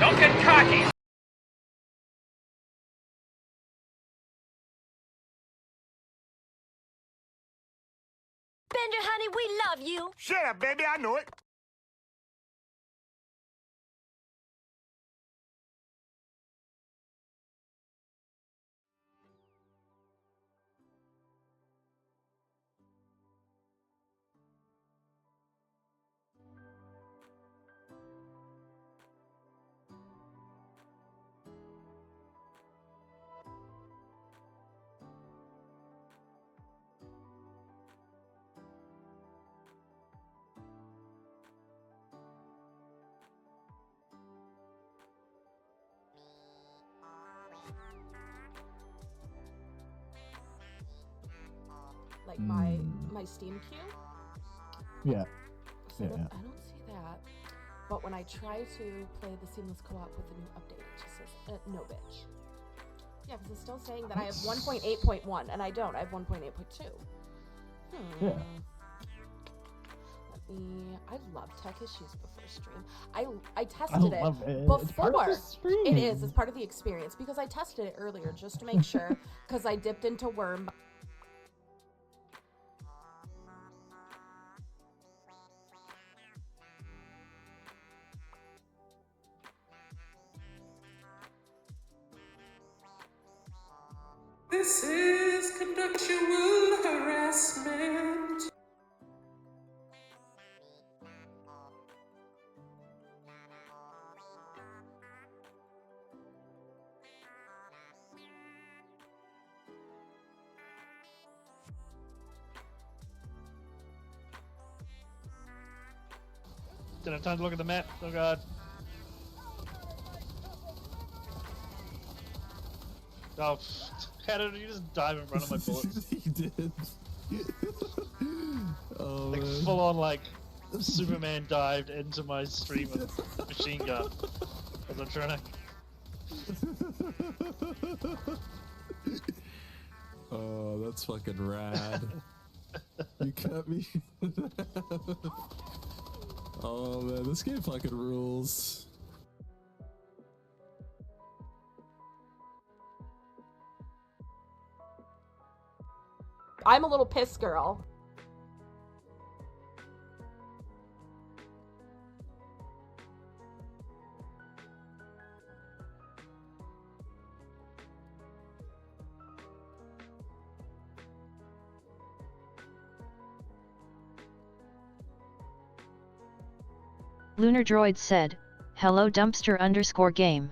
Don't get cocky! Bender, honey, we love you. Shut up, baby, I know it. Like my Steam queue. Yeah. So Yeah, that, yeah. I don't see that. But when I try to play the seamless co-op with the new update, it just says no bitch. Yeah, because it's still saying that I have 1.8.1, and I don't. I have 1.8.2. Yeah. I love tech issues before stream. I I tested it love it. before. It's part of the stream. It is. It's part of the experience because I tested it earlier just to make sure because I dipped into Worm. This is conductual harassment. Didn't have time to look at the map. Oh god. Oh, how did you just dive in front of my bullets? He did. Oh, Like man. full on, like Superman dived into my stream with machine gun as I'm trying to. Oh, that's fucking rad. You cut me. Oh man, this game fucking rules. I'm a little piss girl. Lunar Droid said, "Hello dumpster_game."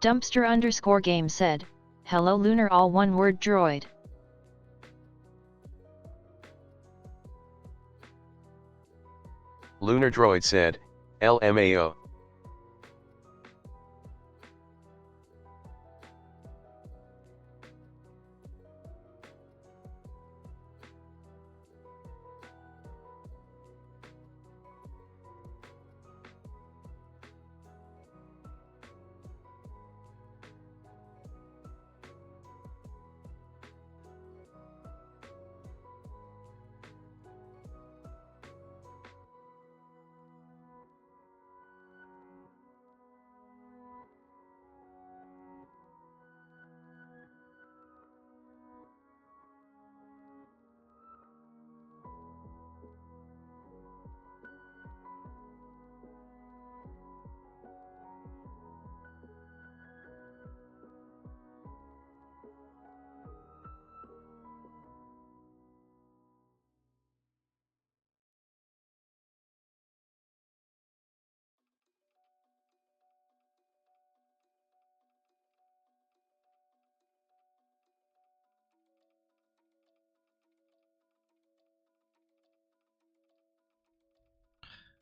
Dumpster_game said, "Hello Lunar all one word droid." Lunar Droid said, LMAO.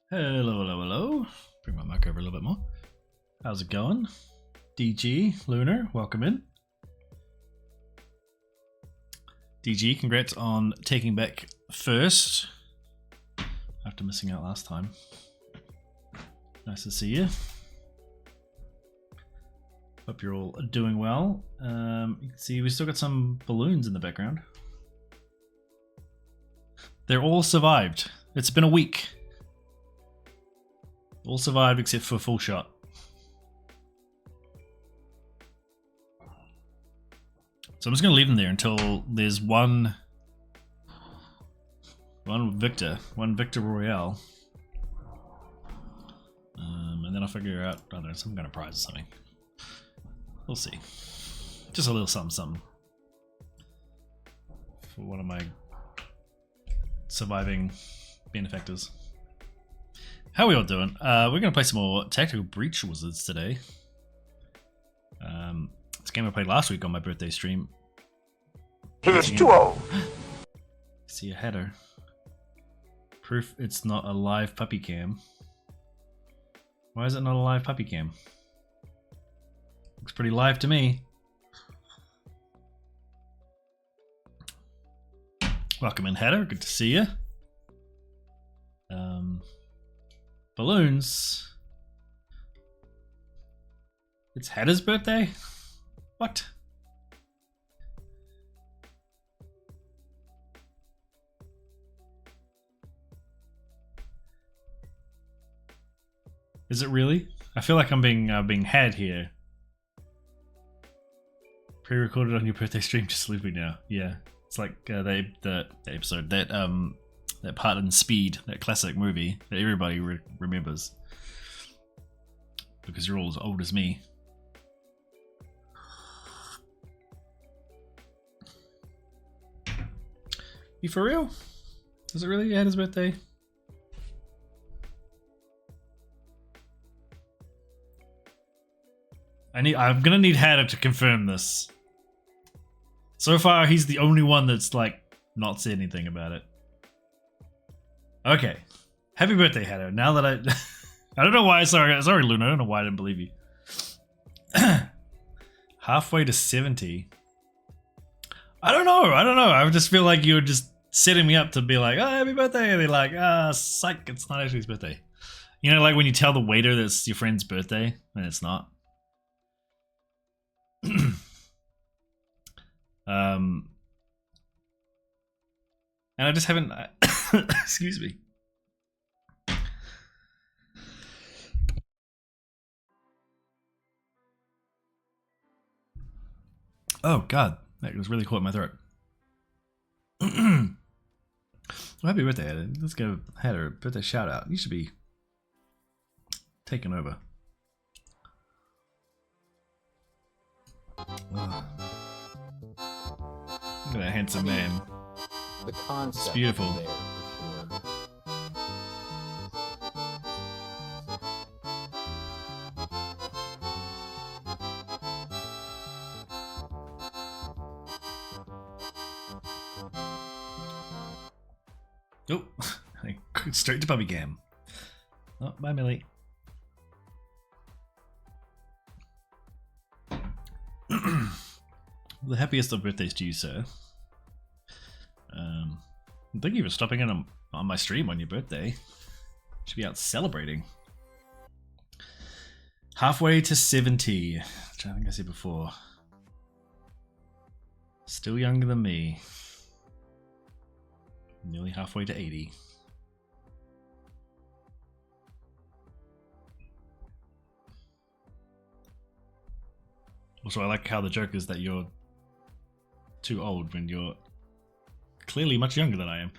Hello. Bring my mic over a little bit more. How's it going? DG, Lunar, welcome in. DG, congrats on taking back first after missing out last time. Nice to see you. Hope you're all doing well. You can see we still got some balloons in the background. They're all survived. It's been a week. All survived except for Full Shot. So I'm just going to leave them there until there's one Victor Royale. And then I'll figure out, I don't know, some kind of prize or something. We'll see. Just a little something for one of my surviving benefactors. How are we all doing? We're going to play some more Tactical Breach Wizards today. It's a game I played last week on my birthday stream. He is too old. See a header. Proof it's not a live puppy cam. Why is it not a live puppy cam? Looks pretty live to me. Welcome in, header. Good to see you. Balloons. It's Header's birthday? What? Is it really? I feel like I'm being had here. Pre-recorded on your birthday stream, just sleeping now. Yeah, it's like the episode that part in Speed, that classic movie that everybody remembers because you're all as old as me. You for real? Is it really Hannah's birthday? I'm gonna need Hannah to confirm this. So far, he's the only one that's like not said anything about it. Okay, happy birthday, Hannah. Now that I don't know why. Sorry, Luna. I don't know why I didn't believe you. Halfway to 70. I don't know. I just feel like you were just setting me up to be like, oh, happy birthday. And they're like, psych, it's not actually his birthday. You know, like when you tell the waiter that it's your friend's birthday and it's not. And I just haven't. Excuse me. Oh God, that was really caught in my throat. Well, happy birthday, Heather. Let's go, Heather. Birthday shout out. You should be taken over. Oh. Look at that handsome man. The concept. It's beautiful. There for sure. Oh, straight to puppy cam. Oh, bye, Millie. The happiest of birthdays to you, sir. Thank you for stopping in on my stream on your birthday. Should be out celebrating. Halfway to 70, which I think I said before. Still younger than me. Nearly halfway to 80. Also, I like how the joke is that you're too old when you're clearly much younger than I am.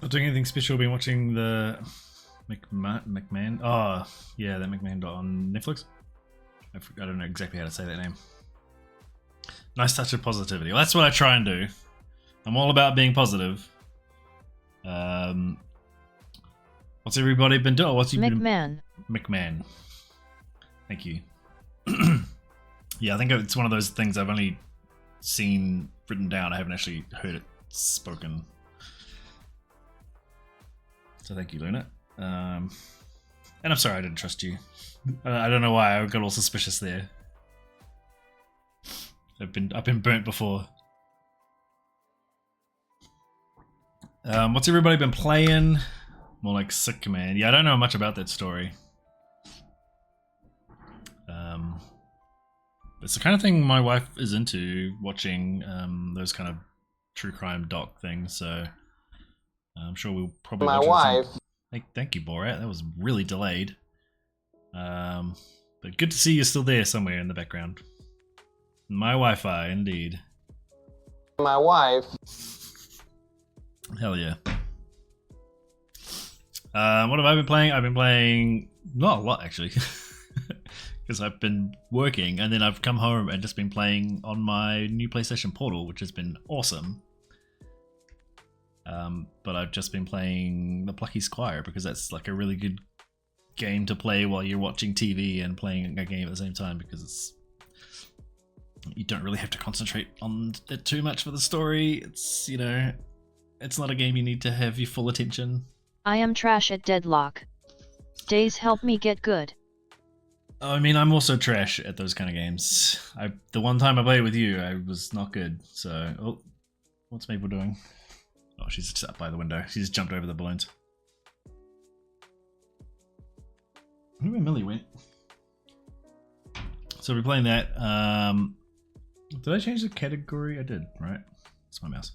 Not doing anything special. Been watching the McMahon. Oh, yeah, that McMahon on Netflix. I don't know exactly how to say that name. Nice touch of positivity. Well, that's what I try and do. I'm all about being positive. What's everybody been doing? What's you McMahon. McMahon. Thank you. Yeah, I think it's one of those things I've only seen written down. I haven't actually heard it spoken. So thank you, Luna. And I'm sorry I didn't trust you. I don't know why I got all suspicious there. I've been burnt before. What's everybody been playing? More like Sick Command. Yeah, I don't know much about that story. It's the kind of thing my wife is into, watching those kind of true crime doc things. So I'm sure we'll probably. My watch wife. Thank you, Borat. That was really delayed. But good to see you're still there somewhere in the background. My Wi-Fi, indeed. My wife. Hell yeah. What have I been playing? I've been playing not a lot actually, because I've been working and then I've come home and just been playing on my new PlayStation Portal, which has been awesome. But I've just been playing The Plucky Squire because that's like a really good game to play while you're watching TV and playing a game at the same time, because you don't really have to concentrate on it too much for the story. It's, you know, it's not a game you need to have your full attention. I am trash at Deadlock. Days help me get good. I mean, I'm also trash at those kind of games. The one time I played with you, I was not good. So, oh, what's Maple doing? Oh, she's just up by the window. She just jumped over the balloons. I wonder where Millie went. So we're playing that. Did I change the category? I did, right? It's my mouse.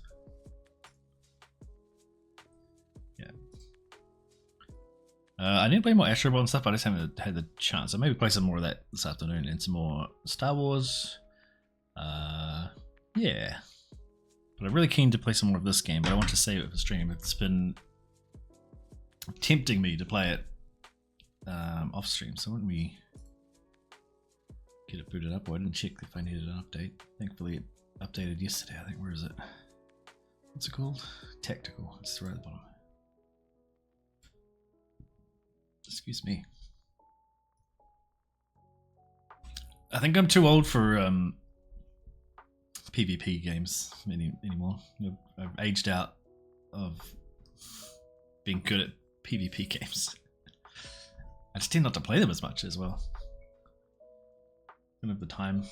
Yeah. I need to play more Astro Ball and stuff, but I just haven't had the chance. So maybe play some more of that this afternoon and some more Star Wars. Yeah. But I'm really keen to play some more of this game, but I want to save it for stream. It's been tempting me to play it off stream, so why don't we get it booted up? Oh, I didn't check if I needed an update. Thankfully it updated yesterday, I think. Where is it? What's it called? Tactical. It's right at the bottom. Excuse me. I think I'm too old for PvP games anymore. I've aged out of being good at PvP games. I just tend not to play them as much as well. I don't have the time.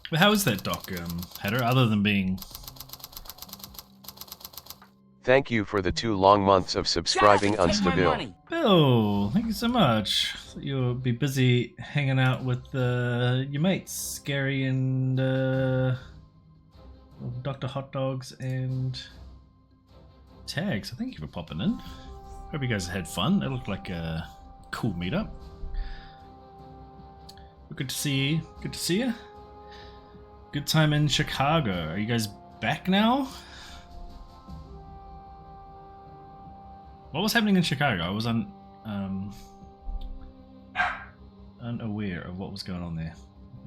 But how is that doc, Hatter, other than being... Thank you for the 2 long months of subscribing on Stabil. Bill, thank you so much. You'll be busy hanging out with your mates, Gary and Dr. Hot Dogs and Tags. So thank you for popping in. Hope you guys had fun. It looked like a cool meetup. Good to see you. Good to see you. Good time in Chicago. Are you guys back now? What was happening in Chicago? I was unaware of what was going on there.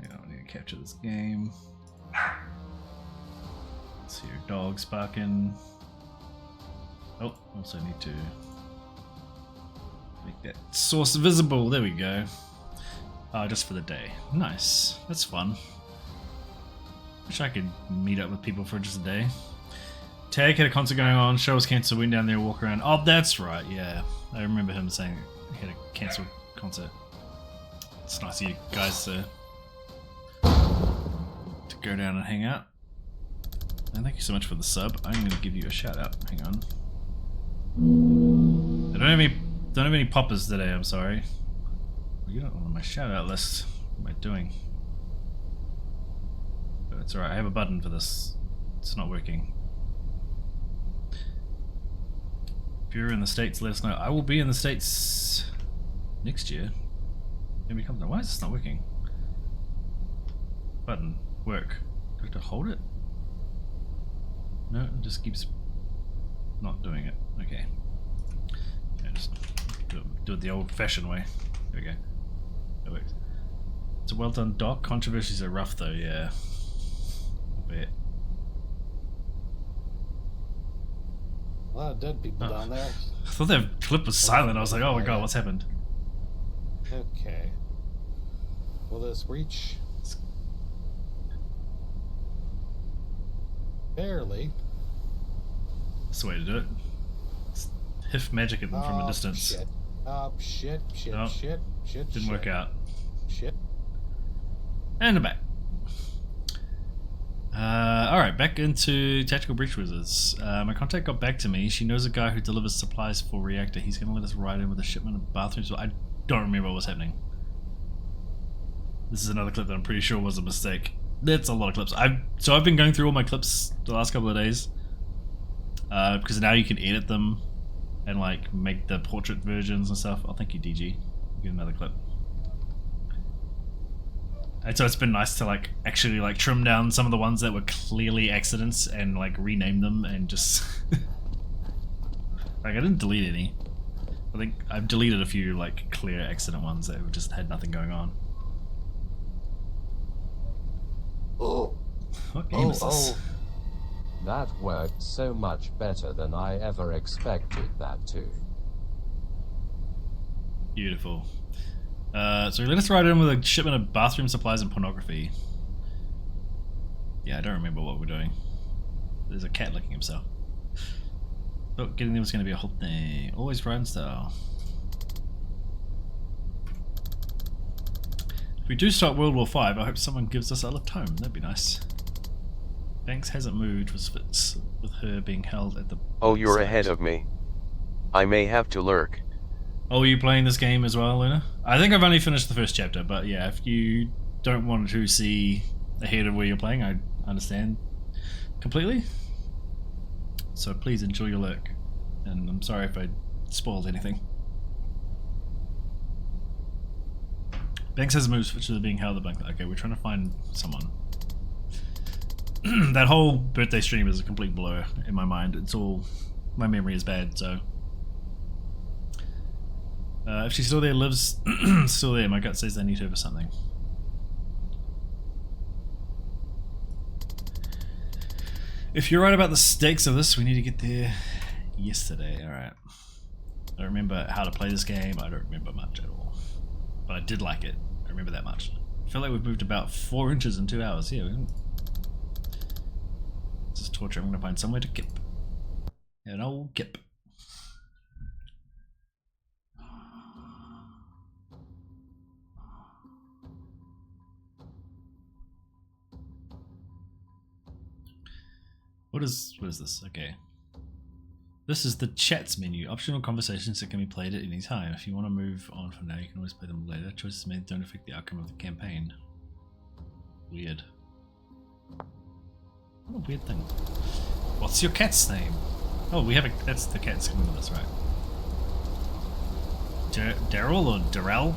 I need to capture this game. Let's see your dogs barking. Oh, also need to make that source visible. There we go. Just for the day. Nice. That's fun. Wish I could meet up with people for just a day. Tag had a concert going on, show was cancelled, went down there, walk around. Oh, that's right, yeah. I remember him saying he had a cancelled concert. It's nice of you guys to go down and hang out. And thank you so much for the sub. I'm going to give you a shout out. Hang on. I don't have any poppers today, I'm sorry. You're not on my shout out list. What am I doing? But it's alright, I have a button for this. It's not working. If you're in the States, let us know. I will be in the States next year. Maybe come. Why is this not working? Button. Work. Do I have to hold it? No, it just keeps not doing it. Okay. Yeah, just do it the old-fashioned way. There we go. That works. It's a well done doc. Controversies are rough though, yeah. I bet. A lot of dead people down there. I thought that clip was silent. I was like, oh my god, what's happened? Okay. Will this reach? Barely. That's the way to do it. Just hiff magic at them from a distance. Shit. Shit. No. Shit. Didn't work out. Shit. And I'm back. Alright, back into Tactical Breach Wizards. My contact got back to me. She knows a guy who delivers supplies for Reactor. He's going to let us ride in with a shipment of bathrooms. I don't remember what was happening. This is another clip that I'm pretty sure was a mistake. That's a lot of clips. I've been going through all my clips the last couple of days. Because now you can edit them and like make the portrait versions and stuff. Oh, thank you, DG. Get another clip. And so it's been nice to like actually like trim down some of the ones that were clearly accidents and like rename them and just like I didn't delete any. I think I've deleted a few like clear accident ones that just had nothing going on. What game is this? That worked so much better than I ever expected that to. Beautiful. So let us ride in with a shipment of bathroom supplies and pornography. Yeah, I don't remember what we're doing. There's a cat licking himself. Oh, getting there was going to be a whole thing. Always ride in style. If we do start World War V, I hope someone gives us a lift home. That'd be nice. Banks hasn't moved with Fitz, with her being held at the... Oh, you're site. ahead of me. I may have to lurk. Oh, are you playing this game as well, Luna? I think I've only finished the first chapter, but yeah, if you don't want to see ahead of where you're playing, I understand completely. So please enjoy your lurk. And I'm sorry if I spoiled anything. Banks has moved, which is being held at the bank. Okay, we're trying to find someone. That whole birthday stream is a complete blur in my mind. It's all... my memory is bad, so... if she's still there, lives still there, my gut says they need her for something. If you're right about the stakes of this, we need to get there yesterday. Alright. I don't remember how to play this game, I don't remember much at all. But I did like it, I remember that much. I feel like we've moved about 4 inches in 2 hours. Yeah, this is torture. I'm going to find somewhere to kip. An old kip. What is this? Okay. This is the chats menu. Optional conversations that can be played at any time. If you want to move on from now, you can always play them later. Choices made don't affect the outcome of the campaign. Weird. What a weird thing. What's your cat's name? Oh, we have a... that's the cat's coming with us, right? Daryl or Darrell?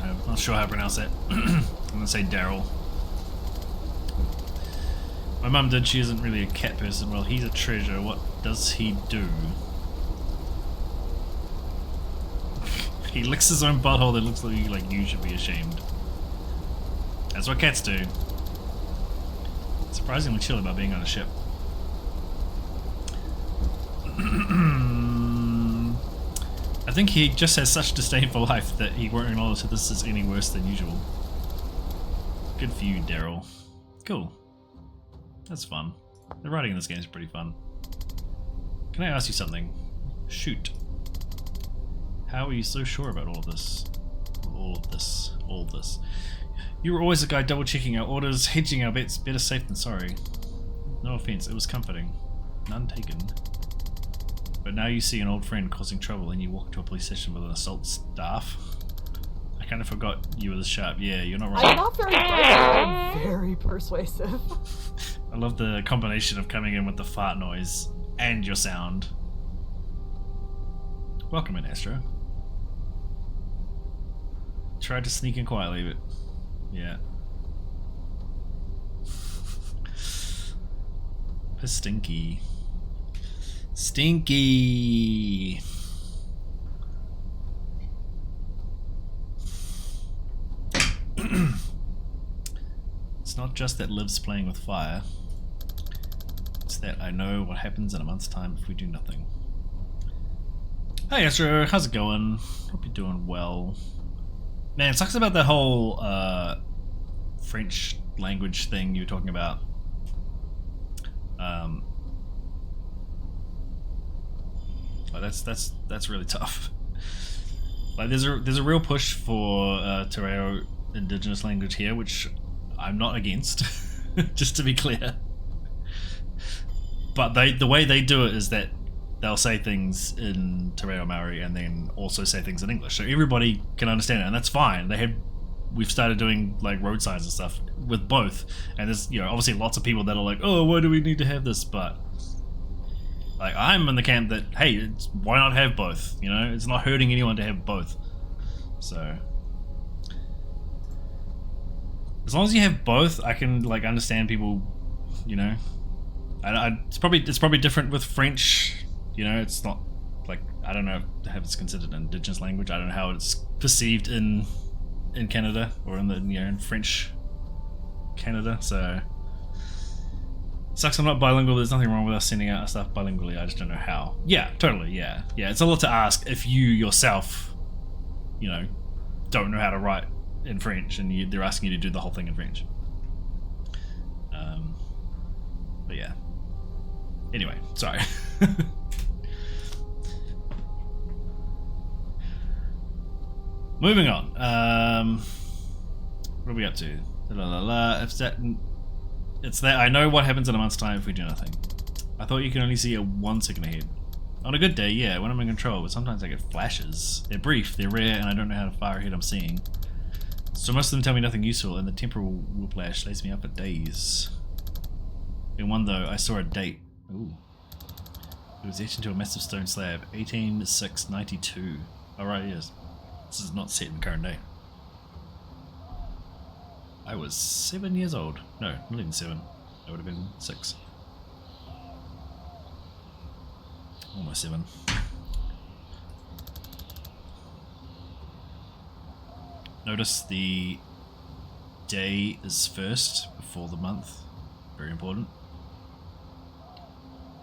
I'm not sure how to pronounce that. I'm gonna say Daryl. My mum did, she isn't really a cat person. Well, he's a treasure. What does he do? He licks his own butthole that looks like you should be ashamed. That's what cats do. Surprisingly chill about being on a ship. I think he just has such disdain for life that he won't acknowledge that this is any worse than usual. Good for you, Daryl. Cool. That's fun. The writing in this game is pretty fun. Can I ask you something? Shoot. How are you so sure about all of this? All of this. You were always the guy double checking our orders, hedging our bets. Better safe than sorry. No offense, it was comforting. None taken. But now you see an old friend causing trouble and you walk to a police station with an assault staff. I kind of forgot you were this sharp. Yeah, you're not right. I'm not very persuasive. I'm very persuasive. I love the combination of coming in with the fart noise and your sound. Welcome in, Astro. Tried to sneak in quietly, but yeah. Stinky. Stinky. It's not just that Liv's playing with fire. It's that I know what happens in a month's time if we do nothing. Hey Astro, how's it going? Hope you're doing well. Man, it sucks about that whole French language thing you were talking about. Like that's really tough. Like there's a real push for Terreo indigenous language here, which I'm not against, just to be clear. But the way they do it is that they'll say things in Te Reo Maori and then also say things in English, so everybody can understand it, and that's fine. We've started doing like road signs and stuff with both, and there's obviously lots of people that are like, oh, why do we need to have this? But like I'm in the camp that hey, why not have both? It's not hurting anyone to have both. So as long as you have both, I can like understand people. It's probably different with French. It's not like, I don't know if it's considered an indigenous language. I don't know how it's perceived in Canada or in French Canada. So sucks I'm not bilingual. There's nothing wrong with us sending out our stuff bilingually. I just don't know how. Yeah, totally. Yeah. It's a lot to ask if you yourself, don't know how to write in French and they're asking you to do the whole thing in French. But yeah. Anyway, sorry. Moving on. What are we up to? It's that I know what happens in a month's time if we do nothing. I thought you can only see a 1 second ahead. On a good day, yeah, when I'm in control, but sometimes I get flashes. They're brief, they're rare, and I don't know how far ahead I'm seeing. So most of them tell me nothing useful, and the temporal whiplash lays me up for days. In one though, I saw a date. Ooh. It was etched into a massive stone slab. 18/6/92. Alright, yes. This is not set in the current day. I was 7 years old. No, not even 7. I would have been 6. Almost 7. Notice the day is first before the month. Very important.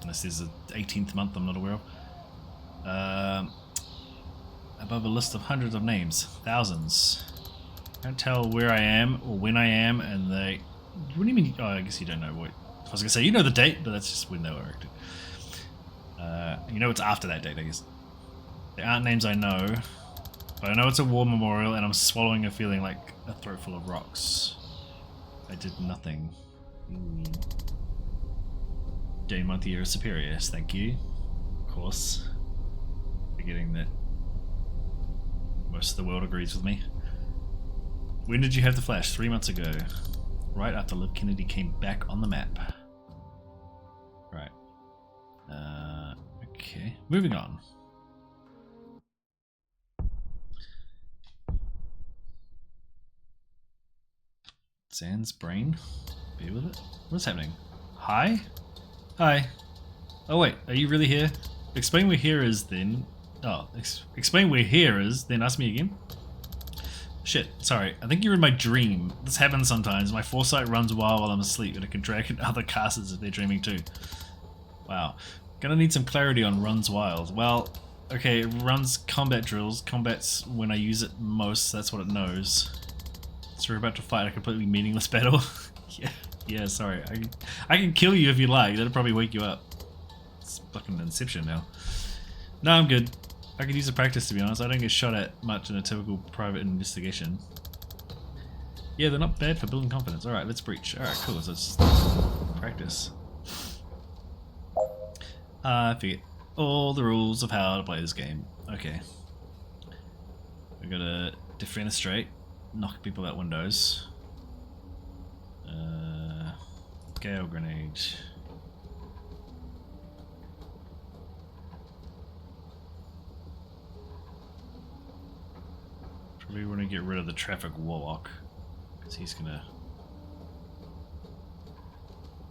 Unless there's an 18th month I'm not aware of. Above a list of hundreds of names, thousands. Can't tell where I am or when I am, and they. What do you mean? Oh, I guess you don't know what. I was gonna say you know the date, but that's just when they were erected. It's after that date, I guess. There aren't names I know, but I know it's a war memorial, and I'm swallowing a feeling like a throat full of rocks. I did nothing. Day, month, year, superior. Yes, thank you. Of course. Forgetting that most of the world agrees with me. When did you have the flash? 3 months ago. Right after Liv Kennedy came back on the map. Right. Okay. Moving on. Zan's brain? Be with it? What's happening? Hi? Hi. Oh wait, are you really here? Explain where here is then. Oh, explain where here is, then ask me again? Shit, sorry. I think you're in my dream. This happens sometimes. My foresight runs wild while I'm asleep, and it can drag in other casters if they're dreaming too. Wow. Gonna need some clarity on runs wild. Well, okay, it runs combat drills. Combat's when I use it most, that's what it knows. So we're about to fight a completely meaningless battle. Yeah, sorry. I can kill you if you like. That'll probably wake you up. It's fucking Inception now. No, I'm good. I could use a practice, to be honest. I don't get shot at much in a typical private investigation. Yeah, they're not bad for building confidence. Alright, let's breach. Alright, cool. So it's practice. I forget all the rules of how to play this game. Okay. We gotta defenestrate, knock people out windows. Gale grenade. Probably want to get rid of the traffic warlock, because he's gonna.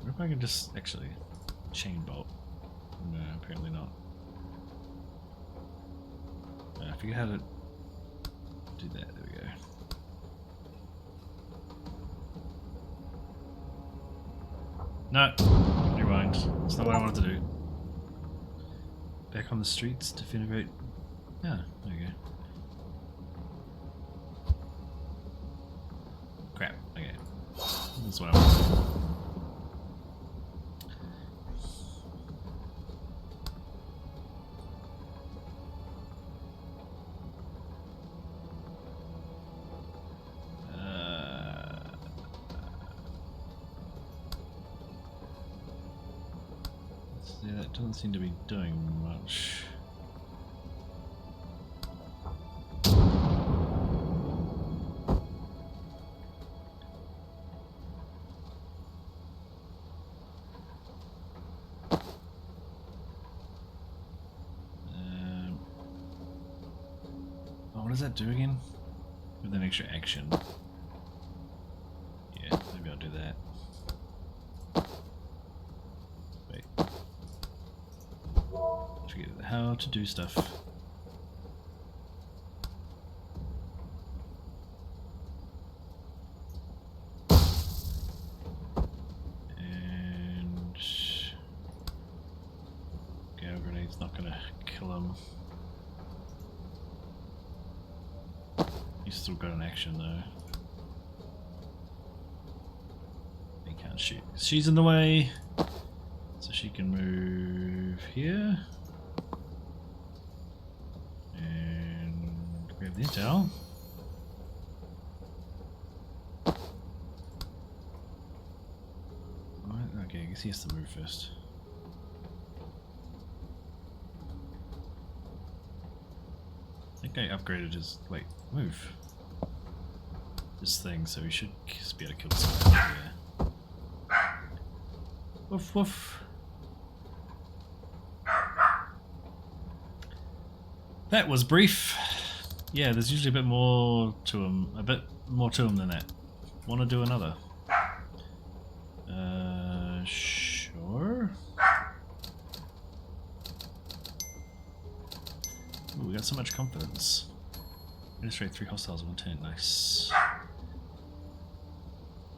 What if I can just actually chain bolt? No, apparently not. I forget how to do that. There we go. No, never mind. That's not what I wanted to do. Back on the streets to defenestrate. Yeah, there you go. Crap. Okay, that's what I want to do. Yeah, that doesn't seem to be doing much. Oh, what does that do again? With an extra action. Yeah, maybe I'll do that. Wait. Forget how to do stuff. And Gale Grenade's not gonna kill him. He's still got an action though. He can't shoot. She's in the way, so she can move here and grab the intel. Alright, okay, I guess he has to move first. I think I upgraded his. Wait, move. This thing, so we should just be able to kill this guy. Yeah. Woof woof. That was brief. Yeah, there's usually a bit more to him. A bit more to him than that. Want to do another? Sure. Ooh, we got so much confidence. Illustrate 3 hostiles in 1 turn. Nice.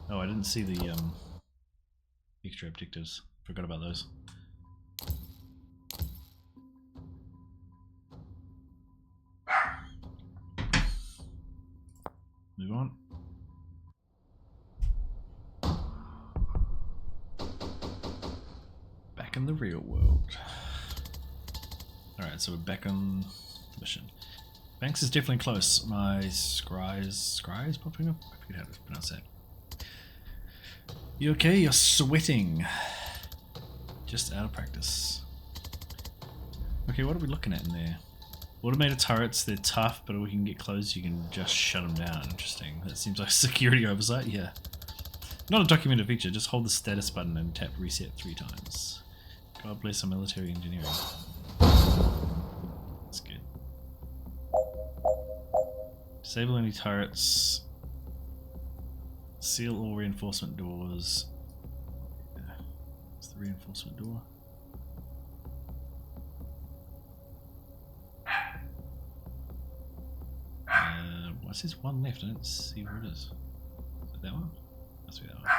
Oh, I didn't see the extra objectives. Forgot about those. Move on. Back in the real world. Alright, so we're back on mission. Banks is definitely close. My scry's popping up? I forget how to pronounce that. You okay? You're sweating. Just out of practice. Okay, what are we looking at in there? Automated turrets, they're tough, but if we can get close, you can just shut them down. Interesting. That seems like security oversight, yeah. Not a documented feature, just hold the status button and tap reset 3 times. God bless our military engineering. That's good. Disable any turrets. Seal all reinforcement doors. Yeah. What's the reinforcement door? What's this one left? I don't see where it is. Is it that one? Must be that one.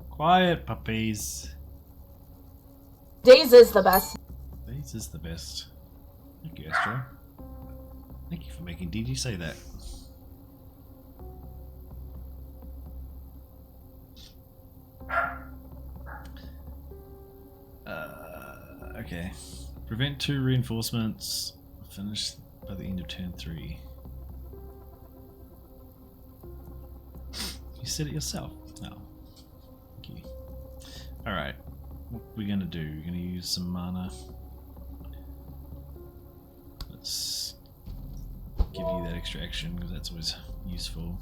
Quiet, puppies. Days is the best. Days is the best. Thank you, Astro. Thank you for making DG say that. Okay. Prevent 2 reinforcements. Finish by the end of turn 3. You said it yourself. No. Thank you. Alright. What are we gonna do? We're gonna use some mana. Let's give you that extra action because that's always useful.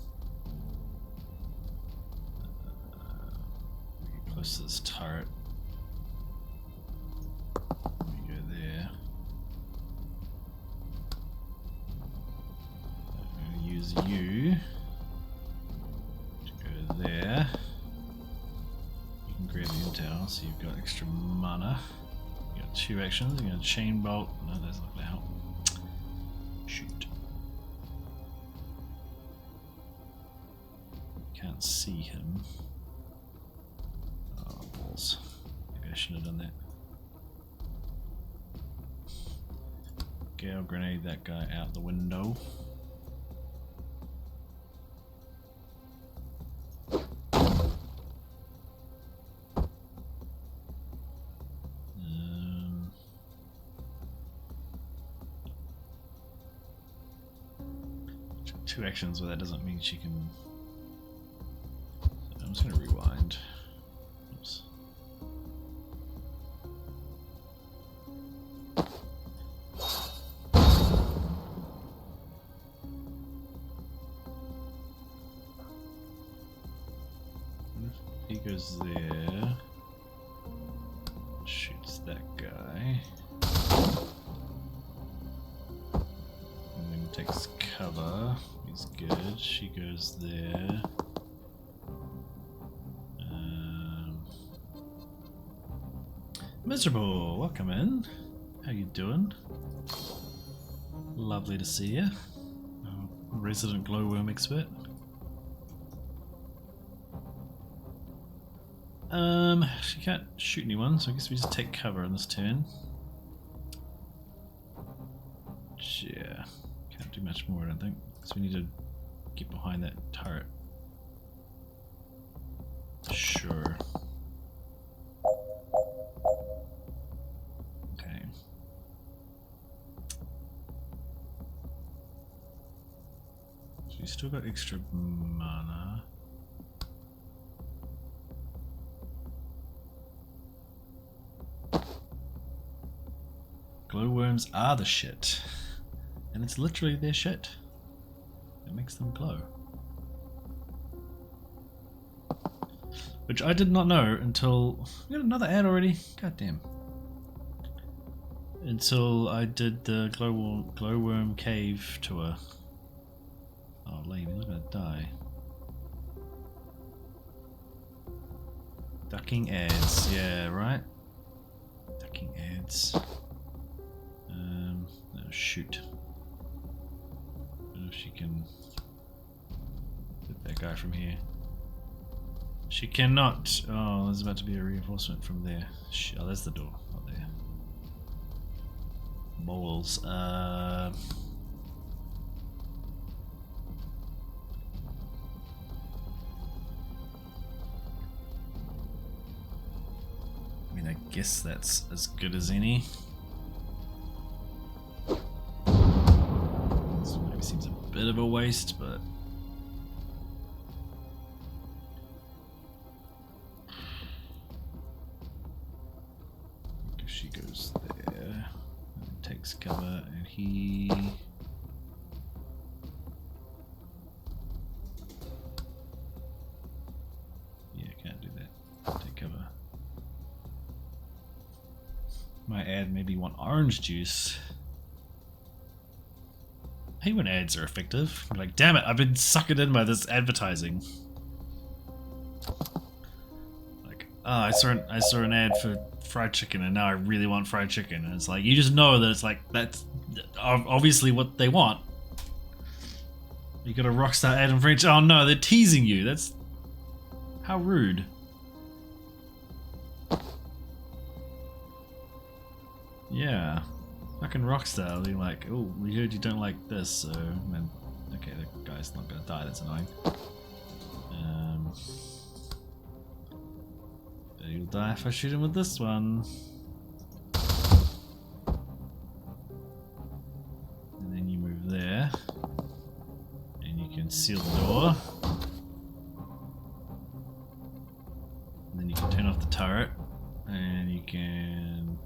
We get close to this turret. We go there. I'm gonna use you. There. You can grab the intel, so you've got extra mana. You got 2 actions. You're gonna chain bolt. No, that's not gonna help. Shoot. Can't see him. Oh, balls. Maybe I shouldn't have done that. Gale grenade that guy out the window. Two actions, but that doesn't mean she can. I'm just gonna rewind. Oops. He goes there. Shoots that guy. And then takes cover. He's good. She goes there. Miserable, welcome in. How you doing? Lovely to see you. Resident glowworm expert. She can't shoot anyone, so I guess we just take cover on this turn. Yeah, can't do much more, I don't think, because we need to get behind that turret. Sure. Okay. So you still got extra mana. Glowworms are the shit. And it's literally their shit. It makes them glow. Which I did not know until... We got another ad already? God damn. Until I did the glowworm cave tour. Oh, lame, you're not gonna die. Ducking ads, yeah, right? Ducking ads. No, shoot. I don't know if she can hit that guy from here. She cannot. Oh, there's about to be a reinforcement from there. Oh, there's the door. Not there. Moles. I mean, I guess that's as good as any. This maybe seems a bit of a waste, but if she goes there and takes cover, and he can't do that. Take cover. My ad maybe want orange juice. I hate when ads are effective. I'm like, damn it, I've been suckered in by this advertising. Like, I saw an ad for fried chicken, and now I really want fried chicken. And it's like, you just know that it's like, that's obviously what they want. You got a Rockstar ad in French. Oh no, they're teasing you. That's how rude. Yeah. Fucking Rockstar being like, oh, we heard you don't like this, so man, okay, the guy's not gonna die, that's annoying. But he'll die if I shoot him with this one. And then you move there. And you can seal the door. And then you can turn off the turret. And you can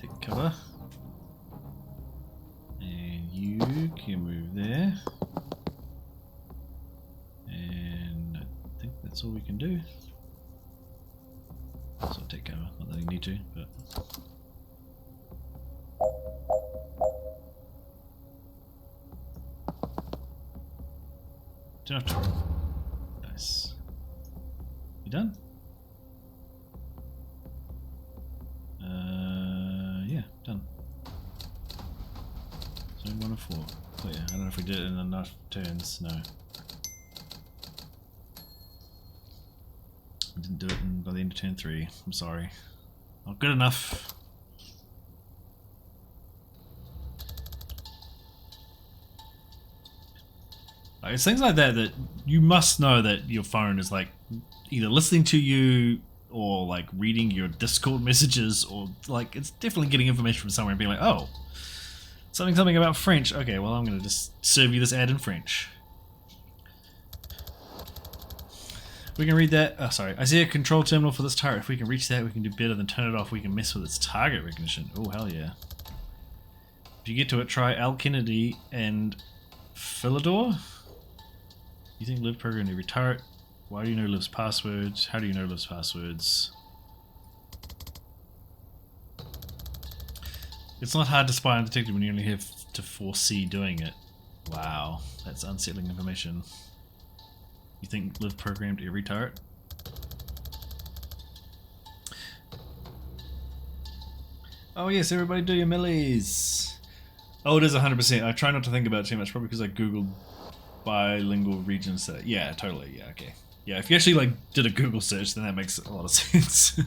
take cover. And you can move there. And I think that's all we can do. So take cover, not that you need to, but turn off turret. Nice. You done? Yeah, done. So 1 of 4. Oh yeah, I don't know if we did it in enough turns. No. I didn't do it by the end of turn 3. I'm sorry. Not good enough. Like, it's things like that that you must know that your phone is like either listening to you or like reading your Discord messages, or like it's definitely getting information from somewhere and being like, oh, something about French. Okay, well I'm gonna just serve you this ad in French. We can read that. Oh, sorry. I see a control terminal for this turret. If we can reach that, we can do better than turn it off. We can mess with its target recognition. Oh, hell yeah. If you get to it, try Al Kennedy and Philidor. You think live program every turret Why do you know Liv's passwords? How do you know Liv's passwords? It's not hard to spy on detective when you only have to foresee doing it. Wow, that's unsettling information. You think Liv programmed every turret? Oh yes, everybody do your millies! Oh, it is 100%. I try not to think about it too much, probably because I googled bilingual regions. Yeah, totally, yeah, okay. Yeah, if you actually like did a Google search, then that makes a lot of sense.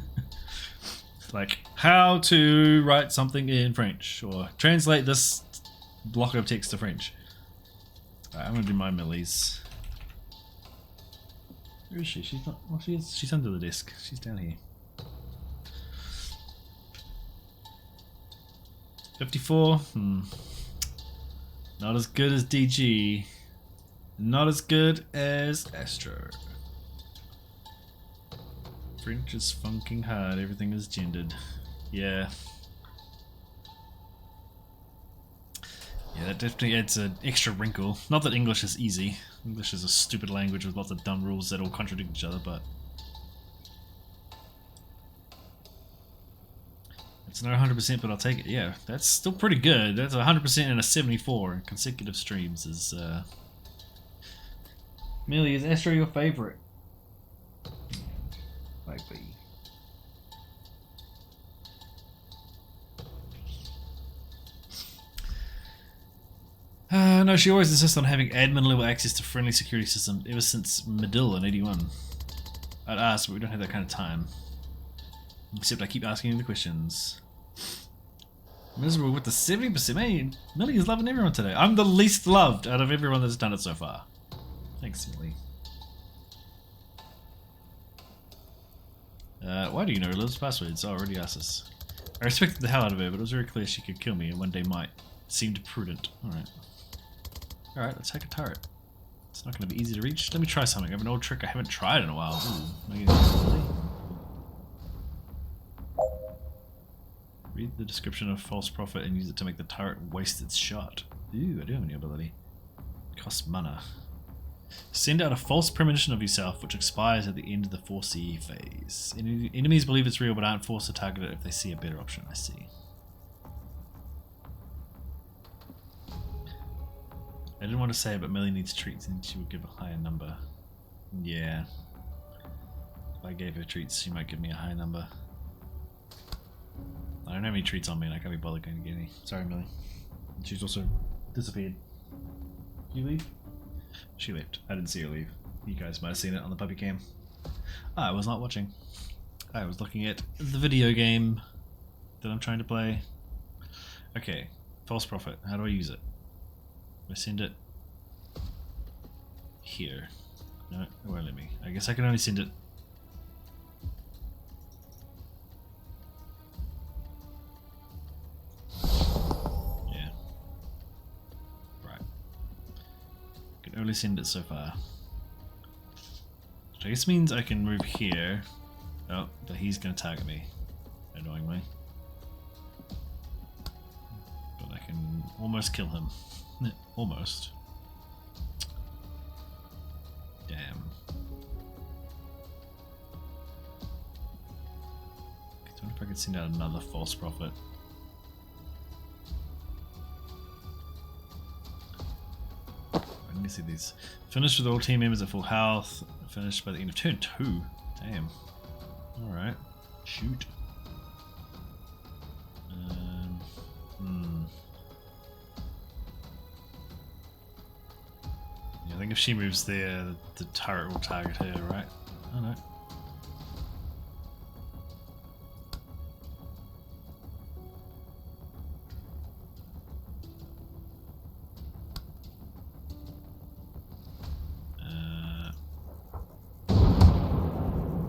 Like, how to write something in French, or translate this block of text to French. Alright, I'm gonna do my millies. Where is she? She's not. Oh, she is. She's under the desk. She's down here. 54. Not as good as DG. Not as good as Astro. French is funking hard. Everything is gendered. Yeah. Yeah, that definitely adds an extra wrinkle. Not that English is easy. English is a stupid language with lots of dumb rules that all contradict each other, but it's not 100%, but I'll take it. Yeah, that's still pretty good. That's 100% and a 74 in consecutive streams. Is Millie, is Astro your favorite? Might be. No, she always insists on having admin level access to friendly security systems ever since Medill in 81. I'd ask, but we don't have that kind of time. Except I keep asking the questions. Miserable with the 70%. Man, Millie is loving everyone today. I'm the least loved out of everyone that's done it so far. Thanks, Millie. Why do you know Liv's passwords? I already asked this. I respected the hell out of her, but it was very clear she could kill me and one day might. It seemed prudent. Alright. Alright, let's hack a turret. It's not going to be easy to reach. Let me try something. I have an old trick I haven't tried in a while. Ooh, am I getting ability? Read the description of False Prophet and use it to make the turret waste its shot. Ooh, I do have a new ability. It costs mana. Send out a false premonition of yourself, which expires at the end of the foresee phase. Enemies believe it's real, but aren't forced to target it if they see a better option. I see. I didn't want to say it, but Millie needs treats and she would give a higher number. Yeah. If I gave her treats, she might give me a high number. I don't have any treats on me and I can't be bothered going to get any. Sorry, Millie. She's also disappeared. Did you leave? She left. I didn't see her leave. You guys might have seen it on the puppy cam. I was not watching. I was looking at the video game that I'm trying to play. Okay. False Prophet. How do I use it? I send it here. No, it won't let me. I guess I can only send it. Yeah. Right. Can only send it so far. Which I guess means I can move here. Oh, but he's gonna target me. Annoyingly. But I can almost kill him. Almost. Damn. I wonder if I could send out another False Prophet. Let me see these. Finished with all team members at full health. Finished by the end of turn 2. Damn. Alright. Shoot. I think if she moves there, the turret will target her, right? Oh no.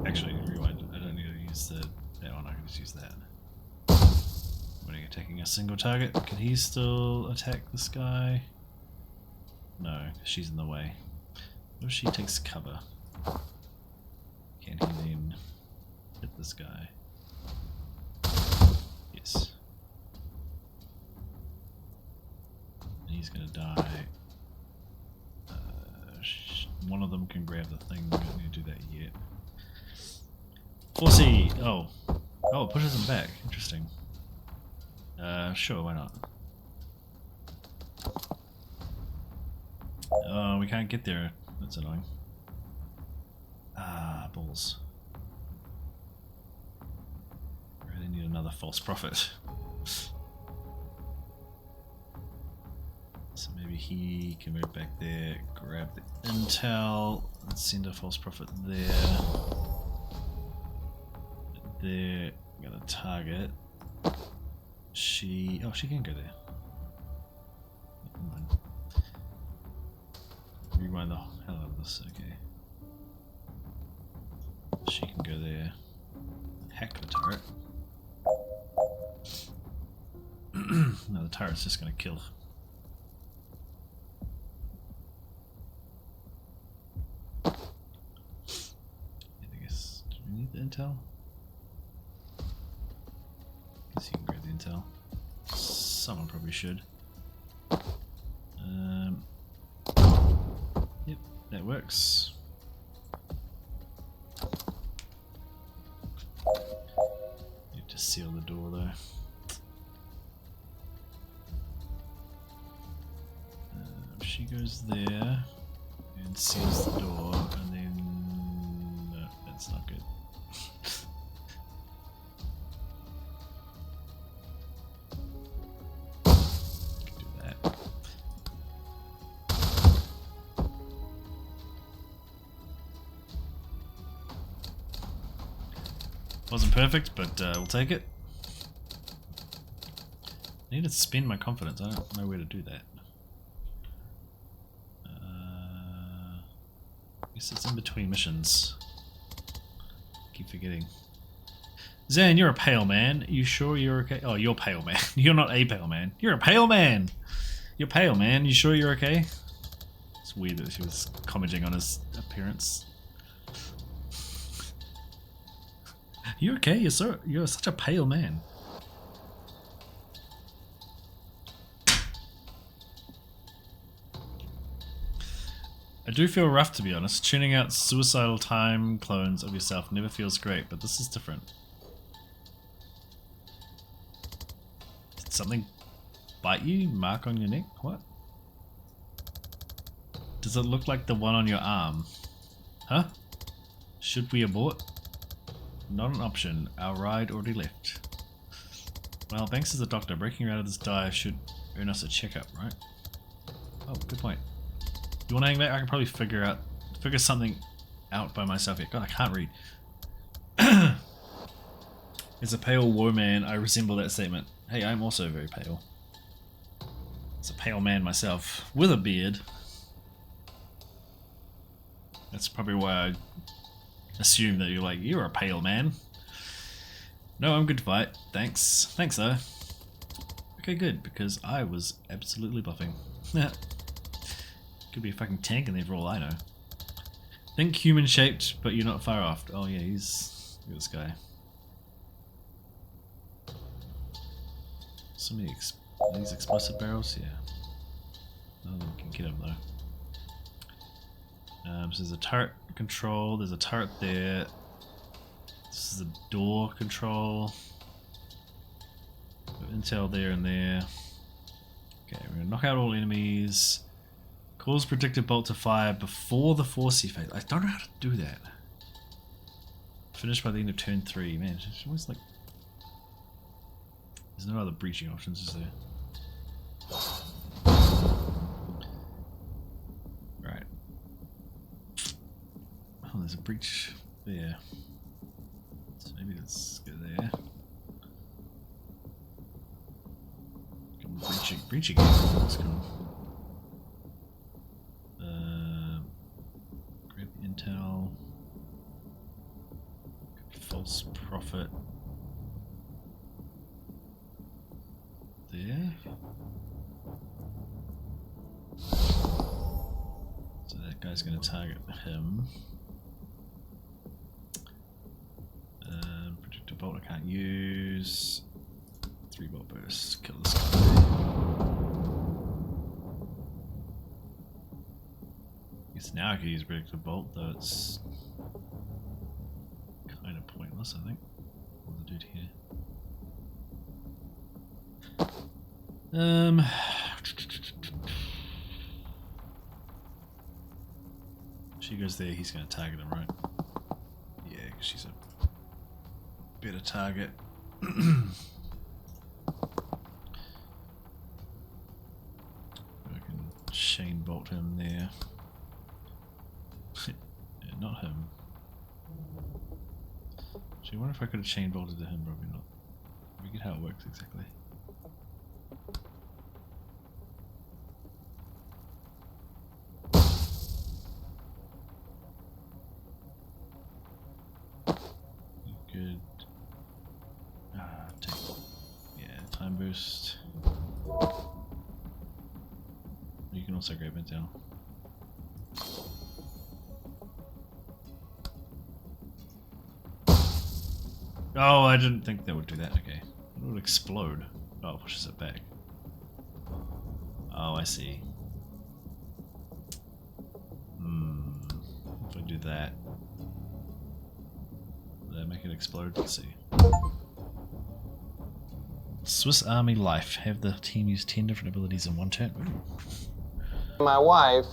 Actually, rewind. I don't need to use that one, I can just use that. When are you attacking a single target? Can he still attack this guy? No, she's in the way. What if she takes cover? Can he then hit this guy? Yes. He's gonna die. One of them can grab the thing. We don't need to do that yet. 4C! Oh. Oh, it pushes them back. Interesting. Sure, why not? Oh, we can't get there. That's annoying. Ah, balls. Really need another false prophet. So maybe he can move back there, grab the intel, and send a false prophet there. There, got a target. Oh, she can go there. Never mind. Rewind the hell out of this, okay. She can go there. Hack the turret. No, the turret's just gonna kill. I guess, do we need the intel? Guess you can grab the intel. Someone probably should. Yep, that works. Need to seal the door though. She goes there and seals the door, and then no, that's not good. Do that. Wasn't perfect, but we'll take it. I need to spend my confidence. I don't know where to do that. I guess it's in between missions. Keep forgetting. Zan, you're a pale man. You sure you're okay? Oh, you're pale man. You're not a pale man. You're a pale man. You're pale man. You sure you're okay? It's weird that she was commenting on his appearance. You okay? You're such a pale man. I do feel rough, to be honest. Tuning out suicidal time clones of yourself never feels great, but this is different. Did something bite you? Mark on your neck? What? Does it look like the one on your arm? Huh? Should we abort? Not an option. Our ride already left. Well, thanks as a doctor, breaking her out of this dive should earn us a checkup, right? Oh, good point. You want to hang back? I can probably figure something out by myself here. God, I can't read. As a pale war man, I resemble that statement. Hey, I'm also very pale. As a pale man myself, with a beard. That's probably why I assume that you're a pale man. No, I'm good to fight. Thanks. Thanks, though. Okay, good, because I was absolutely buffing. Could be a fucking tank in there for all I know. Think human shaped, but you're not far off. Oh yeah, look at this guy. So many these explosive barrels, yeah. None of them can get him though. So there's a turret control, there's a turret there. This is a door control. Got intel there and there. Okay, we're gonna knock out all enemies. Cause predicted bolt to fire before the 4C phase. I don't know how to do that. Finish by the end of turn 3. Man, it's always like... There's no other breaching options, is there? Right. Oh, there's a breach there. So maybe let's go there. Breaching. That's cool. Grab intel. False prophet. There. So that guy's going to target him. Predictive bolt I can't use. 3 bolt burst. Kill this guy. Guess So now I could use predictive bolt, though it's kind of pointless, I think. What the dude here? She goes there, he's going to target him, right? Yeah, because she's a better target. I can chain bolt him there. Yeah, not him. Actually, I wonder if I could have chain bolted to him, probably not. I forget how it works exactly. Good. Take, yeah, time boost. You can also grab it down. Oh, I didn't think that would do that. Okay, it would explode. Oh, it pushes it back. Oh, I see. If I do that. Make it explode. Let's see. Swiss Army Life. Have the team use 10 different abilities in one turn. Ooh. My wife.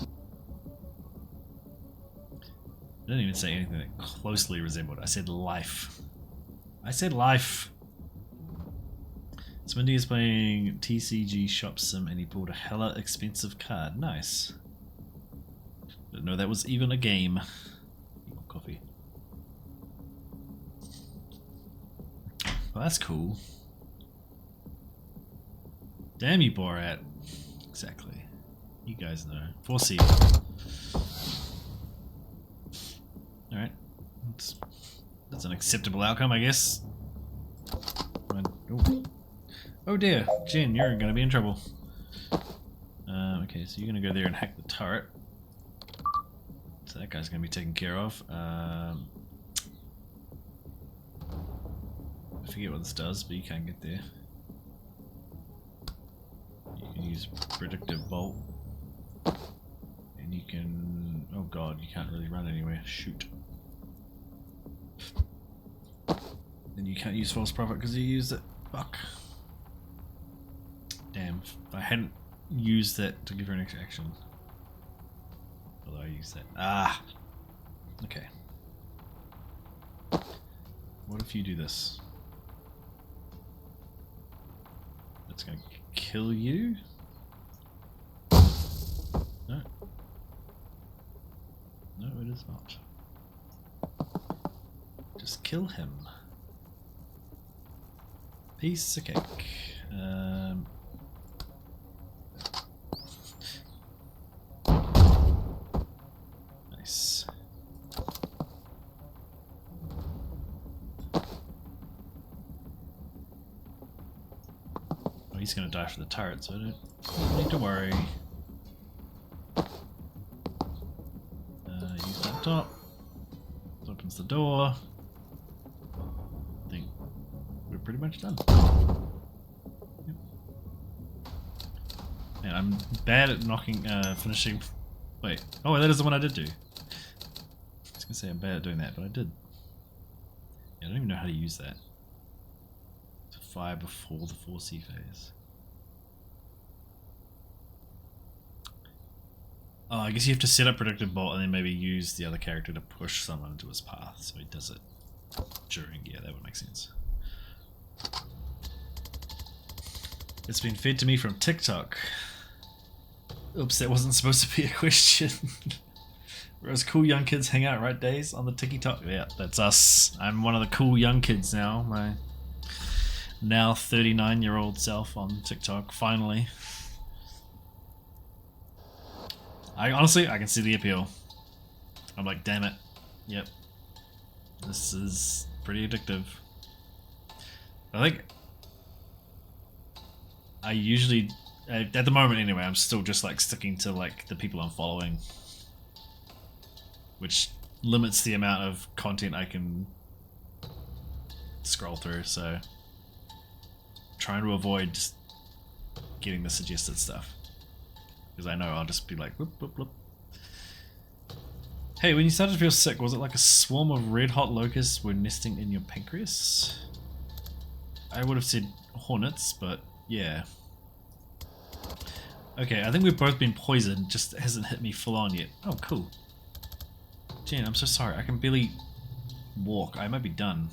I didn't even say anything that closely resembled. I said life. I said life. Smindy is playing TCG Shop Sim and he pulled a hella expensive card. Nice. Didn't know that was even a game. Coffee. Well, that's cool. Damn you, Borat. Exactly. You guys know. 4C. Alright. That's an acceptable outcome, I guess. Oh dear. Jen, you're gonna be in trouble. Okay, so you're gonna go there and hack the turret. So that guy's gonna be taken care of. I forget what this does, but you can't get there. You can use predictive bolt. And you can... oh god, you can't really run anywhere. Shoot. Then you can't use false prophet because you used it. Fuck. Damn, if I hadn't used that to give her an extra action. Although I used that. Ah! Okay. What if you do this? It's gonna kill you? No. No, it is not. Just kill him. Piece of cake. Nice. He's gonna die for the turret, so I don't need to worry. Use that top. This opens the door. I think we're pretty much done. Yep. Man, I'm bad at knocking, finishing. Wait. Oh, that is the one I did do. I was gonna say I'm bad at doing that, but I did. Yeah, I don't even know how to use that. Fire before the 4C phase. Oh, I guess you have to set up predictive bolt and then maybe use the other character to push someone into his path, so he does it during. Yeah, that would make sense. It's been fed to me from TikTok. Oops, that wasn't supposed to be a question. Whereas cool young kids hang out, right, Days? On the TikTok? Yeah, that's us. I'm one of the cool young kids now. My now 39-year-old self on TikTok, finally. Honestly, I can see the appeal. I'm like, damn it. Yep. This is pretty addictive. I think I usually, at the moment anyway, I'm still just like sticking to like the people I'm following, which limits the amount of content I can scroll through, so trying to avoid just getting the suggested stuff, because I know I'll just be like whoop whoop whoop. Hey, when you started to feel sick, was it like a swarm of red-hot locusts were nesting in your pancreas? I would have said hornets, but yeah. Okay, I think we've both been poisoned, just hasn't hit me full on yet. Oh, cool. Jen, I'm so sorry, I can barely walk. I might be done.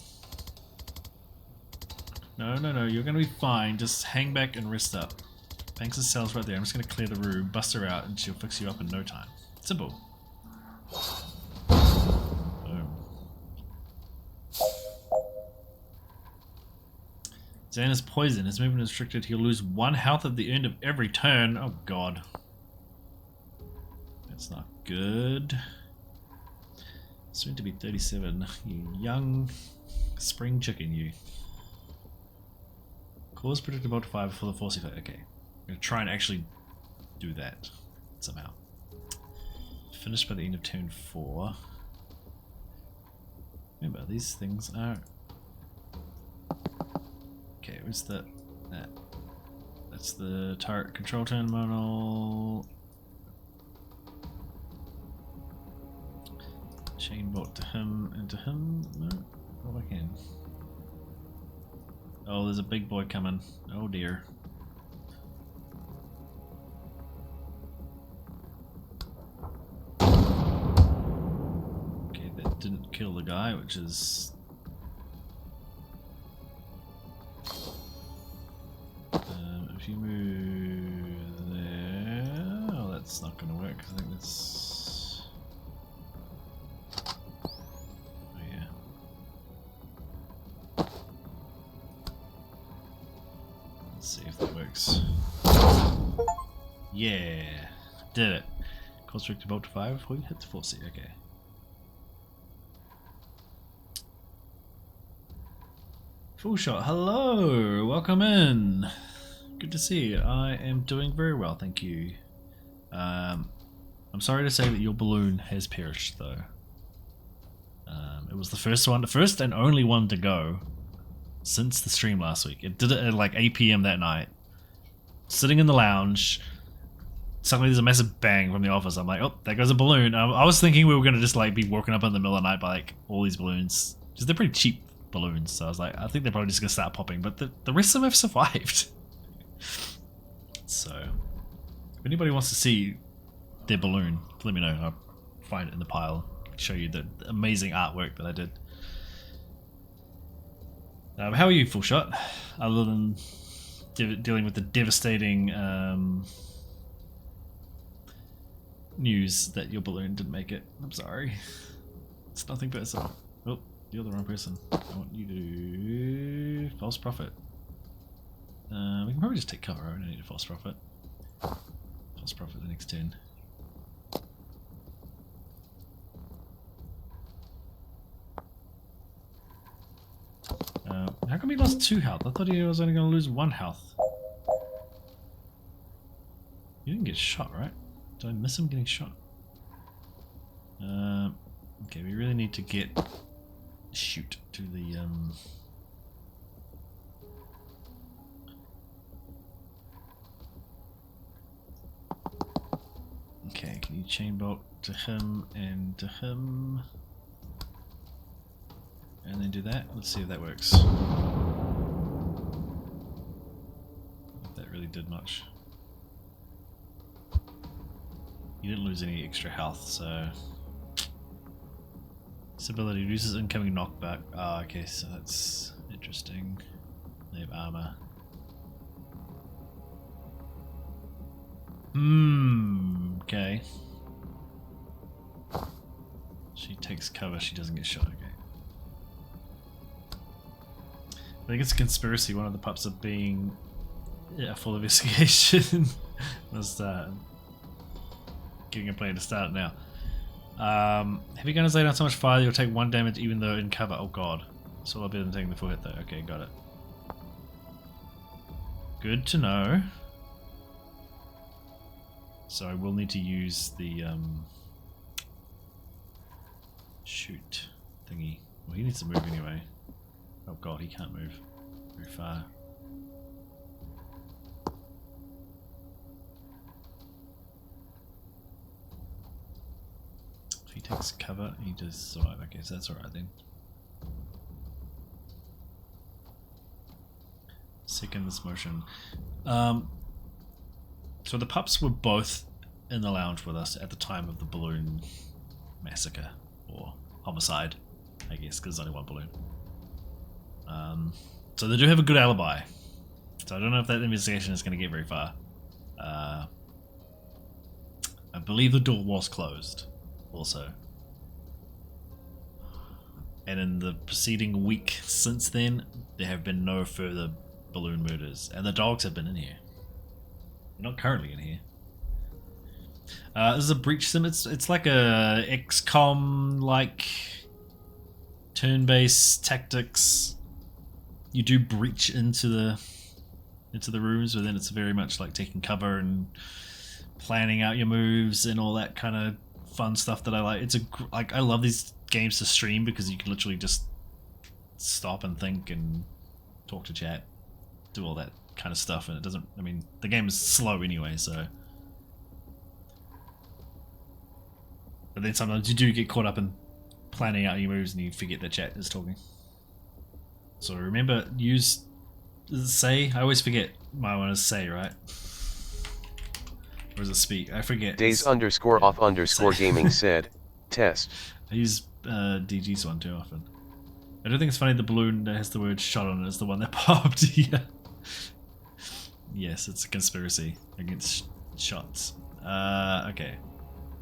No, you're gonna be fine. Just hang back and rest up. Banks' cell's right there. I'm just gonna clear the room, bust her out, and she'll fix you up in no time. Simple. Boom. Xana's poison. His movement is restricted. He'll lose 1 health at the end of every turn. Oh god. That's not good. Soon to be 37. You young spring chicken, you. Cause predicted multiplier before the force effect. Okay. I'm going to try and actually do that somehow. Finish by the end of turn 4. Remember, these things are... Okay, where's that? That's the turret control terminal. Chain bolt to him and to him. No, not I can. Oh, there's a big boy coming. Oh dear. Okay, that didn't kill the guy, which is... if you move there... Oh, that's not going to work. I think that's... Oh yeah. Let's see if that works. Yeah, did it. Cause restricted bolt to 5 before you hit the 4C. Okay. Full shot. Hello, welcome in. Good to see you. I am doing very well, thank you. I'm sorry to say that your balloon has perished, though. It was the first and only one to go since the stream last week. It did it at like 8 PM that night. Sitting in the lounge, suddenly there's a massive bang from the office. I'm like, oh, there goes a balloon. I was thinking we were gonna just like be woken up in the middle of the night by like all these balloons, because they're pretty cheap balloons. So I was like, I think they're probably just gonna start popping, but the rest of them have survived. So, if anybody wants to see their balloon, let me know. I'll find it in the pile. Show you the amazing artwork that I did. How are you, Full Shot? Other than dealing with the devastating news that your balloon didn't make it. I'm sorry. It's nothing personal. Oh, you're the wrong person. I want you to do false prophet. We can probably just take cover. I don't need a false prophet. False prophet the next turn. How come he lost 2 health? I thought he was only going to lose 1 health. You didn't get shot, right? Did I miss him getting shot? Okay, we really need to get shoot to the Okay, can you chain bolt to him and to him? And then do that. Let's see if that works. If that really did much. You didn't lose any extra health, so... This ability reduces incoming knockback. Ah, okay, so that's interesting. They have armor. Okay. She takes cover, she doesn't get shot, okay. I think it's a conspiracy. One of the pups are being full of investigation. Was getting a plan to start now. Heavy gunners lay down so much fire you'll take 1 damage even though in cover. Oh god. So I'll be taking the full hit though. Okay, got it. Good to know. So I will need to use the shoot thingy. Well, he needs to move anyway. Oh god, he can't move very far. If he takes cover. He does survive. Okay, so that's alright then. Second this motion. So the pups were both in the lounge with us at the time of the balloon massacre or homicide, I guess, because there's only one balloon. So they do have a good alibi. So I don't know if that investigation is going to get very far. I believe the door was closed, also. And in the preceding week since then, there have been no further balloon murders, and the dogs have been in here. They're not currently in here. This is a breach sim. It's like a XCOM like turn-based tactics. You do breach into the rooms, but then it's very much like taking cover and planning out your moves and all that kind of fun stuff that I like. I love these games to stream because you can literally just stop and think and talk to chat, do all that kind of stuff, and it doesn't. I mean, the game is slow anyway, so. But then sometimes you do get caught up in planning out your moves and you forget that chat is talking. So remember, use say. I always forget my one is say, right? Or is it speak? I forget. Days_off_gaming said, test. I use DG's one too often. I don't think it's funny the balloon that has the word shot on it is the one that popped. Yeah. Yes, it's a conspiracy against shots. Okay.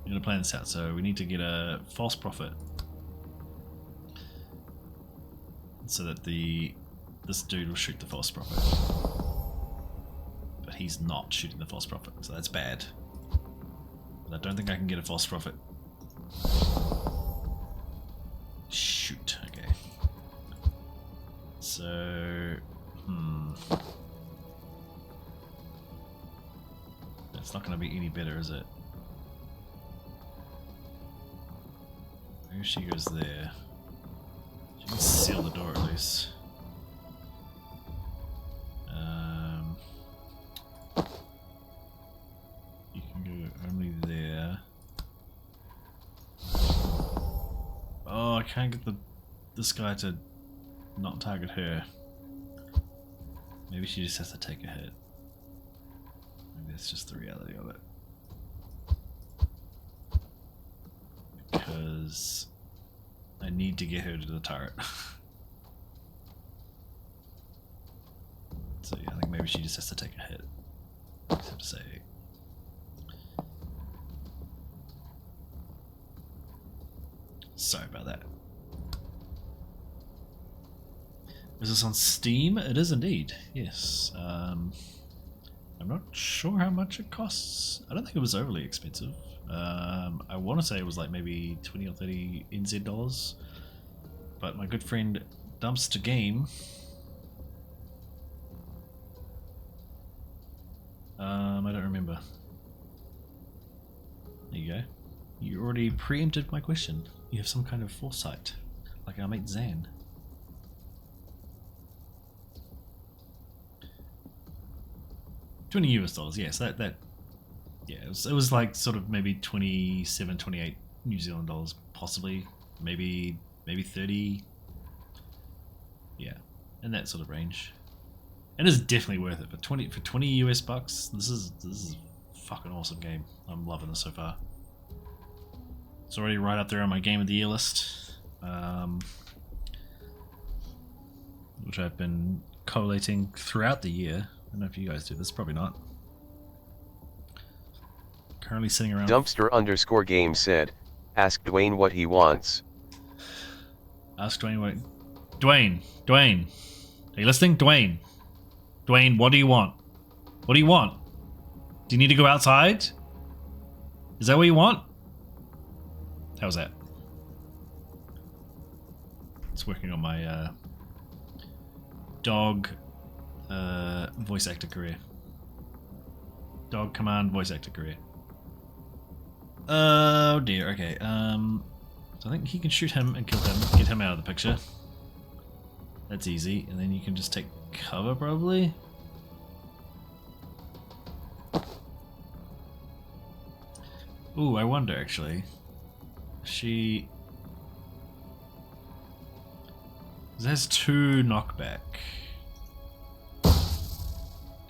I'm gonna plan this out. So we need to get a false prophet. So that this dude will shoot the false prophet. But he's not shooting the false prophet, so that's bad. But I don't think I can get a false prophet. Shoot, okay. So, That's not going to be any better, is it? Maybe she goes there. She can seal the door at least. You can go only there. Oh, I can't get this guy to not target her. Maybe she just has to take a hit. Maybe that's just the reality of it. Because I need to get her to the turret. So yeah, I think maybe she just has to take a hit. I just have to say. Sorry about that. Is this on Steam? It is indeed, yes. I'm not sure how much it costs. I don't think it was overly expensive. I want to say it was like maybe 20 or 30 NZ dollars. But my good friend Dumpster Game I don't remember. There you go. You already preempted my question. You have some kind of foresight, like our mate Zan. $20 US, yes, that yeah, it was like sort of maybe 27, 28 New Zealand dollars, possibly, maybe 30, yeah, in that sort of range. And it's definitely worth it for 20 US bucks. This is a fucking awesome game. I'm loving this so far. It's already right up there on my Game of the Year list, which I've been collating throughout the year. I don't know if you guys do this, probably not. Currently sitting around. Dumpster_game said, ask Dwayne what he wants. Ask Dwayne what. Dwayne, are you listening? Dwayne, what do you want? What do you want? Do you need to go outside? Is that what you want? How's that? It's working on my dog voice actor career. Dog command voice actor career. Oh dear, okay. So I think he can shoot him and kill him, get him out of the picture. That's easy, and then you can just take cover probably. Ooh, I wonder actually. She has 2 knockback.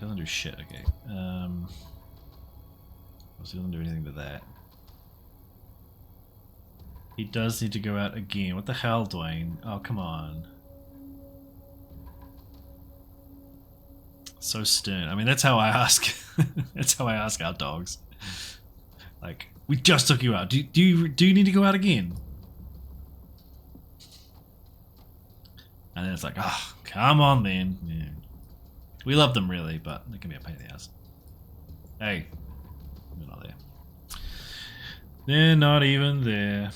Doesn't do shit. Okay. Obviously doesn't do anything to that. He does need to go out again. What the hell, Dwayne? Oh, come on. So stern. I mean, that's how I ask. That's how I ask our dogs. Like, we just took you out. Do you need to go out again? And then it's like, oh, come on then. Yeah. We love them really, but they can be a pain in the ass. Hey, they're not there. They're not even there.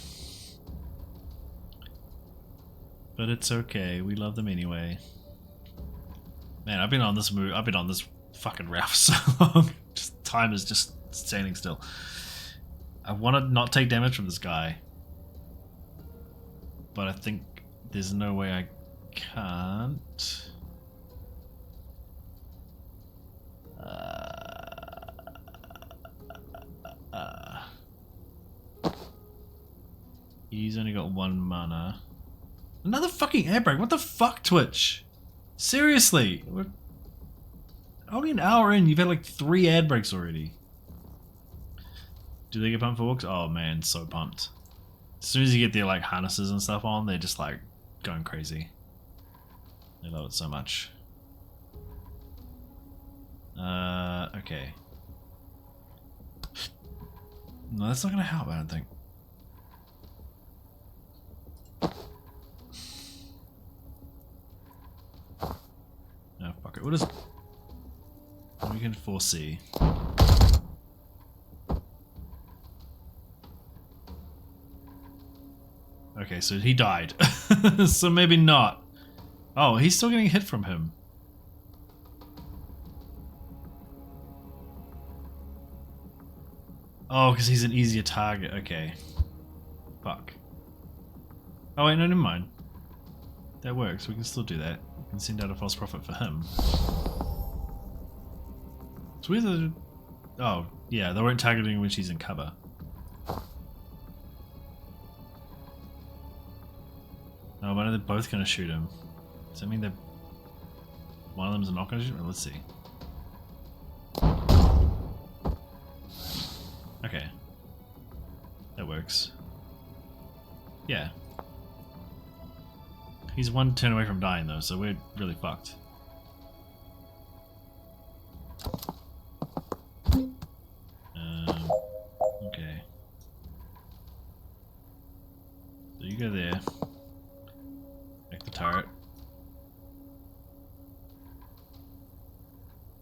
But it's okay. We love them anyway. Man, I've been on this move. I've been on this fucking route for so long. Just time is just standing still. I want to not take damage from this guy, but I think there's no way I can't. He's only got 1 mana. Another fucking air break. What the fuck, Twitch? Seriously, we're only an hour in. You've had like 3 ad breaks already. Do they get pumped for walks? Oh man, so pumped. As soon as you get their like harnesses and stuff on, they're just like going crazy. They love it so much. Okay. No, that's not gonna help, I don't think. No, fuck it. What is... We can foresee. Okay, so he died. So maybe not. Oh, he's still getting hit from him. Oh, because he's an easier target. Okay. Fuck. Oh wait, no, never mind. That works. We can still do that. We can send out a false prophet for him. It's weird that... Oh, yeah, they weren't targeting when she's in cover. Oh, but they're both going to shoot him. Does that mean that one of them is not going to shoot him? Let's see. Okay. That works. Yeah. He's 1 turn away from dying though, so we're really fucked. Okay. So you go there. Make the turret.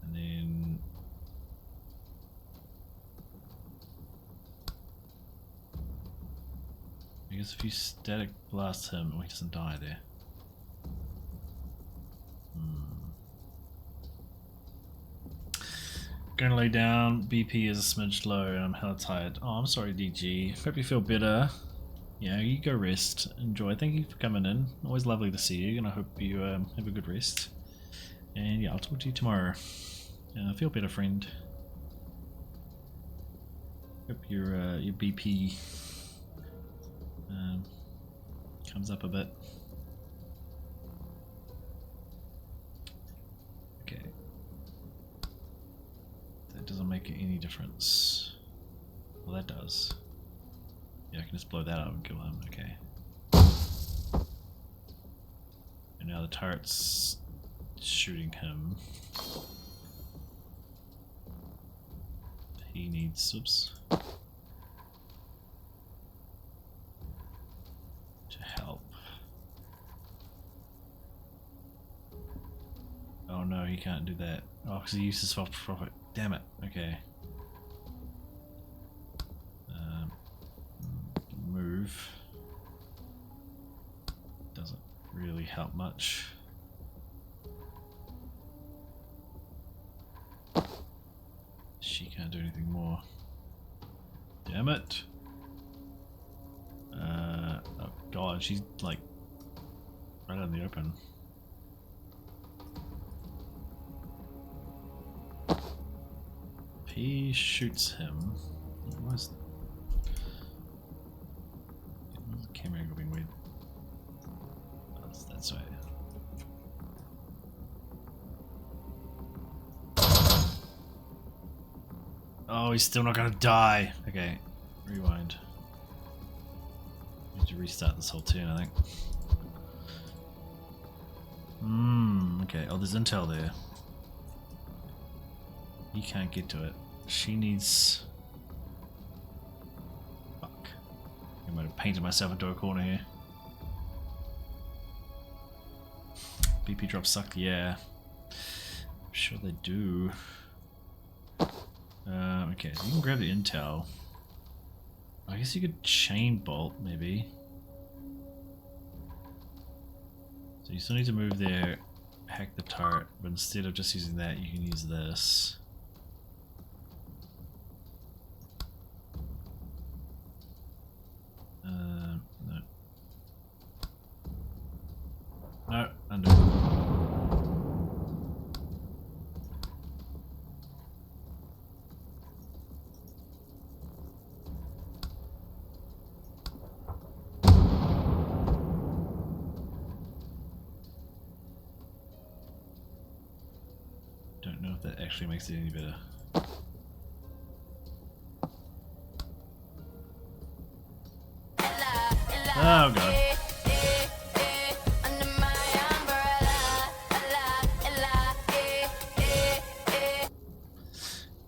And then... I guess if you static blast him, he doesn't die there. Gonna lay down. BP is a smidge low and I'm hella tired. Oh, I'm sorry, DG. Hope you feel better. Yeah, you go rest. Enjoy. Thank you for coming in. Always lovely to see you, and I hope you have a good rest. And yeah, I'll talk to you tomorrow. Feel better, friend. Hope your BP comes up a bit. Okay. That doesn't make any difference. Well, that does. Yeah, I can just blow that up and kill him. Okay. And now the turret's shooting him. He needs... Oops. To help. Oh no, he can't do that. Oh, because he used his false prophet. Damn it. Okay. Move. Doesn't really help much. She can't do anything more. Damn it. Oh god, she's like right out in the open. If he shoots him, where's... this way. Oh, he's still not gonna die. Okay, rewind. Need to restart this whole turn, I think. Okay. Oh, there's intel there. He can't get to it. She needs... Fuck. I might have painted myself into a corner here. BP drops suck, yeah. I'm sure they do. Okay, so you can grab the intel. I guess you could chain bolt, maybe. So you still need to move there, hack the turret, but instead of just using that, you can use this. No. No, undo. Don't know if that actually makes it any better. Oh god.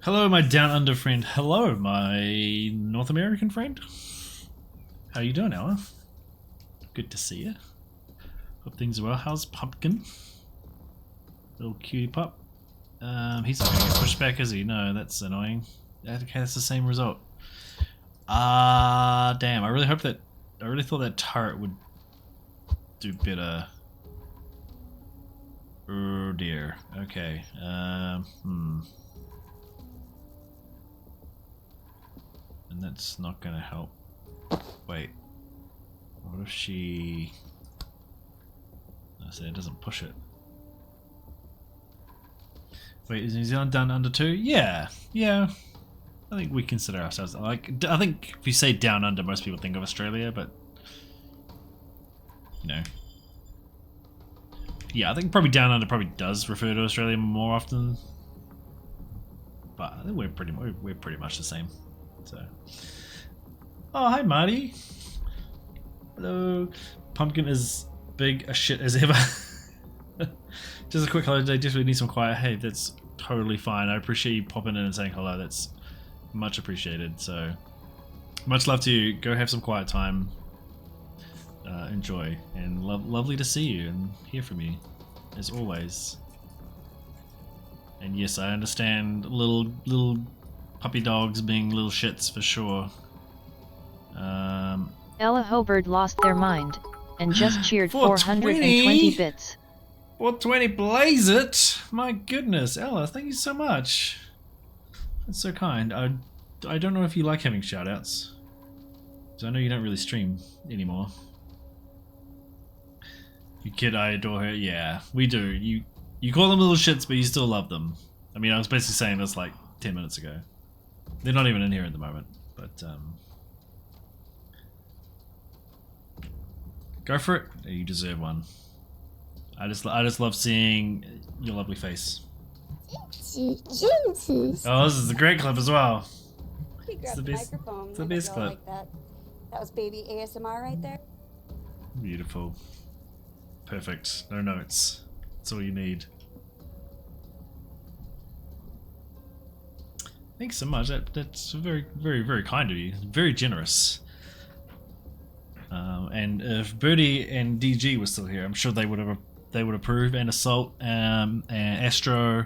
Hello, my down under friend. Hello, my North American friend. How you doing, Ella? Good to see you. Hope things are well. How's Pumpkin? Little cutie pup. He's not gonna get pushed back, is he? No, that's annoying. Okay, that's the same result. Damn. I really thought that turret would do better. Oh dear. Okay. And that's not gonna help. Wait. What if she... I say it doesn't push it. Wait, is New Zealand down under 2? Yeah. Yeah. I think we consider ourselves like... I think if you say down under, most people think of Australia, but... You know. Yeah, I think probably down under probably does refer to Australia more often. But I think we're pretty much the same. So... Oh, hi Marty! Hello! Pumpkin is big as shit as ever. Just a quick hello today, just really need some quiet. Hey, that's totally fine. I appreciate you popping in and saying hello. That's much appreciated. So, much love to you. Go have some quiet time. Enjoy. And lovely to see you and hear from you, as always. And yes, I understand little puppy dogs being little shits for sure. Ella Hobart lost their mind and just cheered 420 bits. 420 blaze it! My goodness, Ella, thank you so much. That's so kind. I don't know if you like having shoutouts. So I know you don't really stream anymore. You kid, I adore her. Yeah, we do. You call them little shits, but you still love them. I mean, I was basically saying this like 10 minutes ago. They're not even in here at the moment, but go for it. You deserve one. I just love seeing your lovely face. Oh, this is a great clip as well. It's the best. It's the best clip. Like that. That was baby ASMR right there. Beautiful. Perfect. No notes. That's all you need. Thanks so much. That's very, very, very kind of you. Very generous. And if Birdie and DG were still here, I'm sure they would approve. And Assault, and Astro,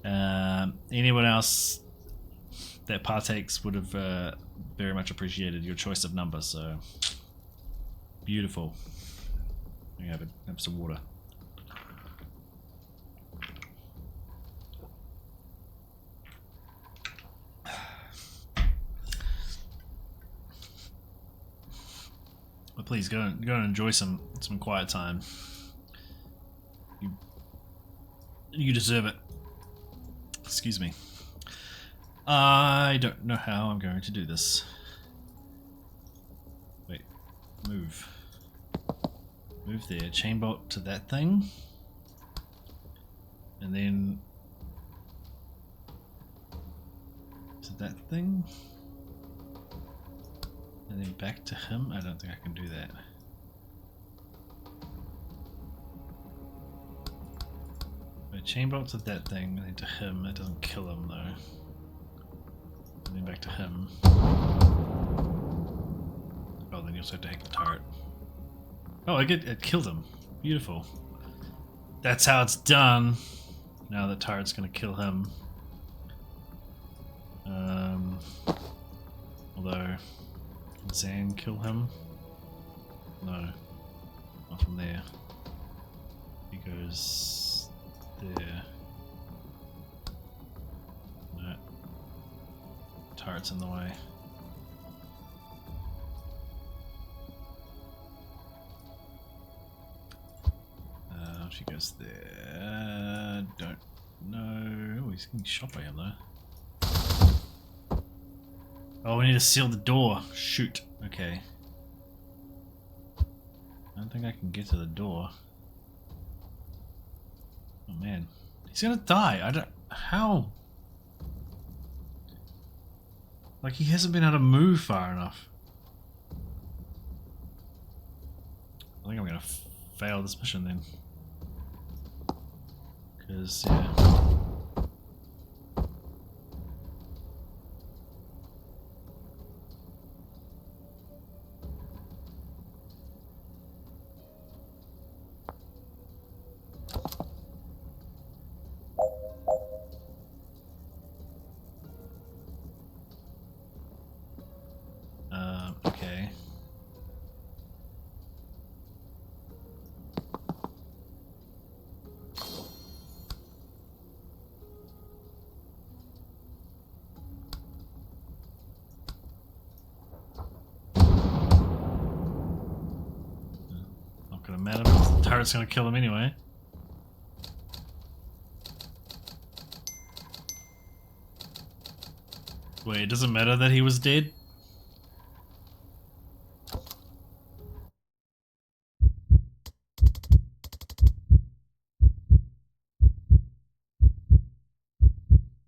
anyone else that partakes would have very much appreciated your choice of number. So beautiful. You have some water. But please go and enjoy some quiet time. You deserve it. Excuse me. I don't know how I'm going to do this. Wait, move. Move there. Chain bolt to that thing. And then... to that thing. And then back to him. I don't think I can do that. Chain bolt to that thing, and then to him. That doesn't kill him though. And then back to him. Oh, then you also have to hack the turret. Oh, it killed him. Beautiful. That's how it's done. Now the turret's gonna kill him. Although, can Zan kill him? No, not from there. He goes there. No. Turret's in the way. She goes there. Don't know. Oh, he's getting shot by him though. Oh, we need to seal the door. Shoot. Okay. I don't think I can get to the door. Oh man. He's gonna die. I don't... How? Like, he hasn't been able to move far enough. I think I'm gonna fail this mission then. Because, yeah. Okay. Not gonna matter because the turret's gonna kill him anyway. Wait, it doesn't matter that he was dead?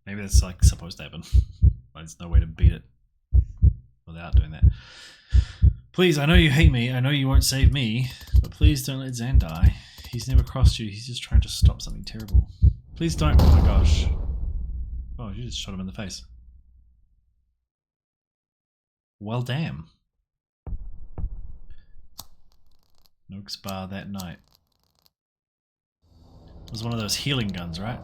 Maybe that's like supposed to happen. There's no way to beat it without doing that. Please, I know you hate me, I know you won't save me, but please don't let Zan die. He's never crossed you, he's just trying to stop something terrible. Please don't, oh my gosh. Oh, you just shot him in the face. Well, damn. Noakes Bar that night. It was one of those healing guns, right?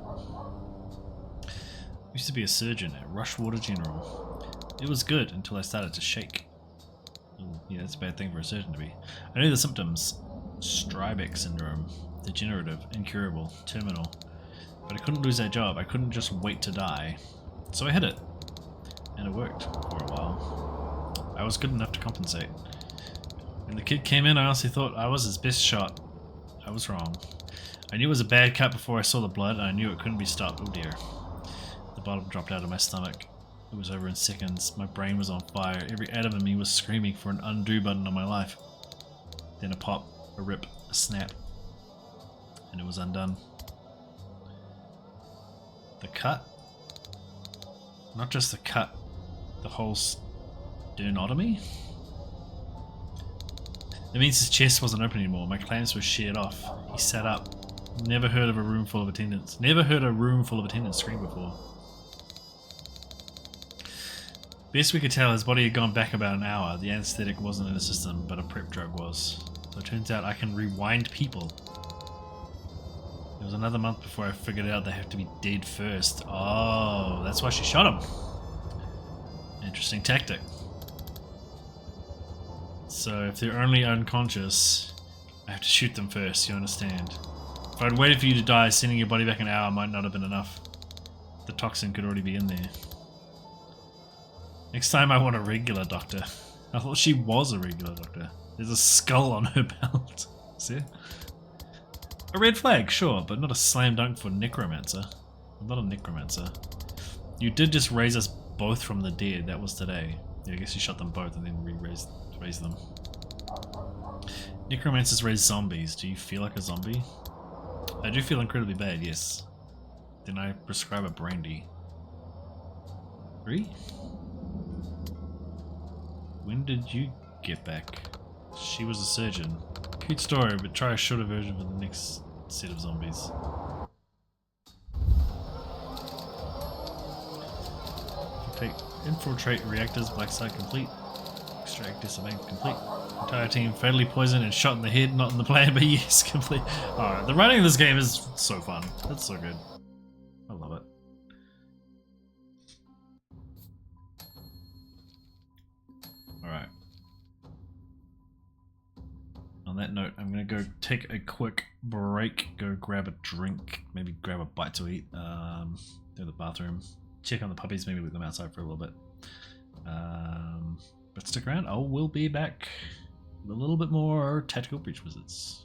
I used to be a surgeon at Rushwater General. It was good until I started to shake. Ooh, yeah, that's a bad thing for a surgeon to be. I knew the symptoms. Strybeck syndrome. Degenerative, incurable, terminal. But I couldn't lose that job. I couldn't just wait to die. So I hit it. And it worked for a while. I was good enough to compensate. When the kid came in, I honestly thought I was his best shot. I was wrong. I knew it was a bad cut before I saw the blood, and I knew it couldn't be stopped. Oh dear. The bottom dropped out of my stomach. It was over in seconds. My brain was on fire. Every atom in me was screaming for an undo button on my life. Then a pop, a rip, a snap. And it was undone. The cut? Not just the cut. The whole sternotomy? That means his chest wasn't open anymore. My clamps were sheared off. He sat up. Never heard of a room full of attendants. Never heard a room full of attendants scream before. Best we could tell, his body had gone back about an hour. The anesthetic wasn't in the system, but a prep drug was. So it turns out I can rewind people. It was another month before I figured out they have to be dead first. Oh, that's why she shot him. Interesting tactic. So if they're only unconscious, I have to shoot them first, you understand? If I'd waited for you to die, sending your body back an hour might not have been enough. The toxin could already be in there. Next time I want a regular doctor. I thought she was a regular doctor. There's a skull on her belt. See? A red flag, sure, but not a slam dunk for necromancer. I'm not a necromancer. You did just raise us both from the dead. That was today. Yeah, I guess you shot them both and then raised them. Necromancers raise zombies. Do you feel like a zombie? I do feel incredibly bad, yes. Then I prescribe a brandy. 3? When did you get back? She was a surgeon. Cute story, but try a shorter version for the next set of zombies. Infiltrate reactors, black site complete. Extract disarmament complete. Entire team fatally poisoned and shot in the head, not in the plan, but yes, complete. Alright, the running of this game is so fun. It's so good. I love it. Alright. On that note, I'm gonna go take a quick break, go grab a drink, maybe grab a bite to eat, go to the bathroom, check on the puppies, maybe leave them outside for a little bit. But stick around, we'll be back with a little bit more Tactical Breach Wizards.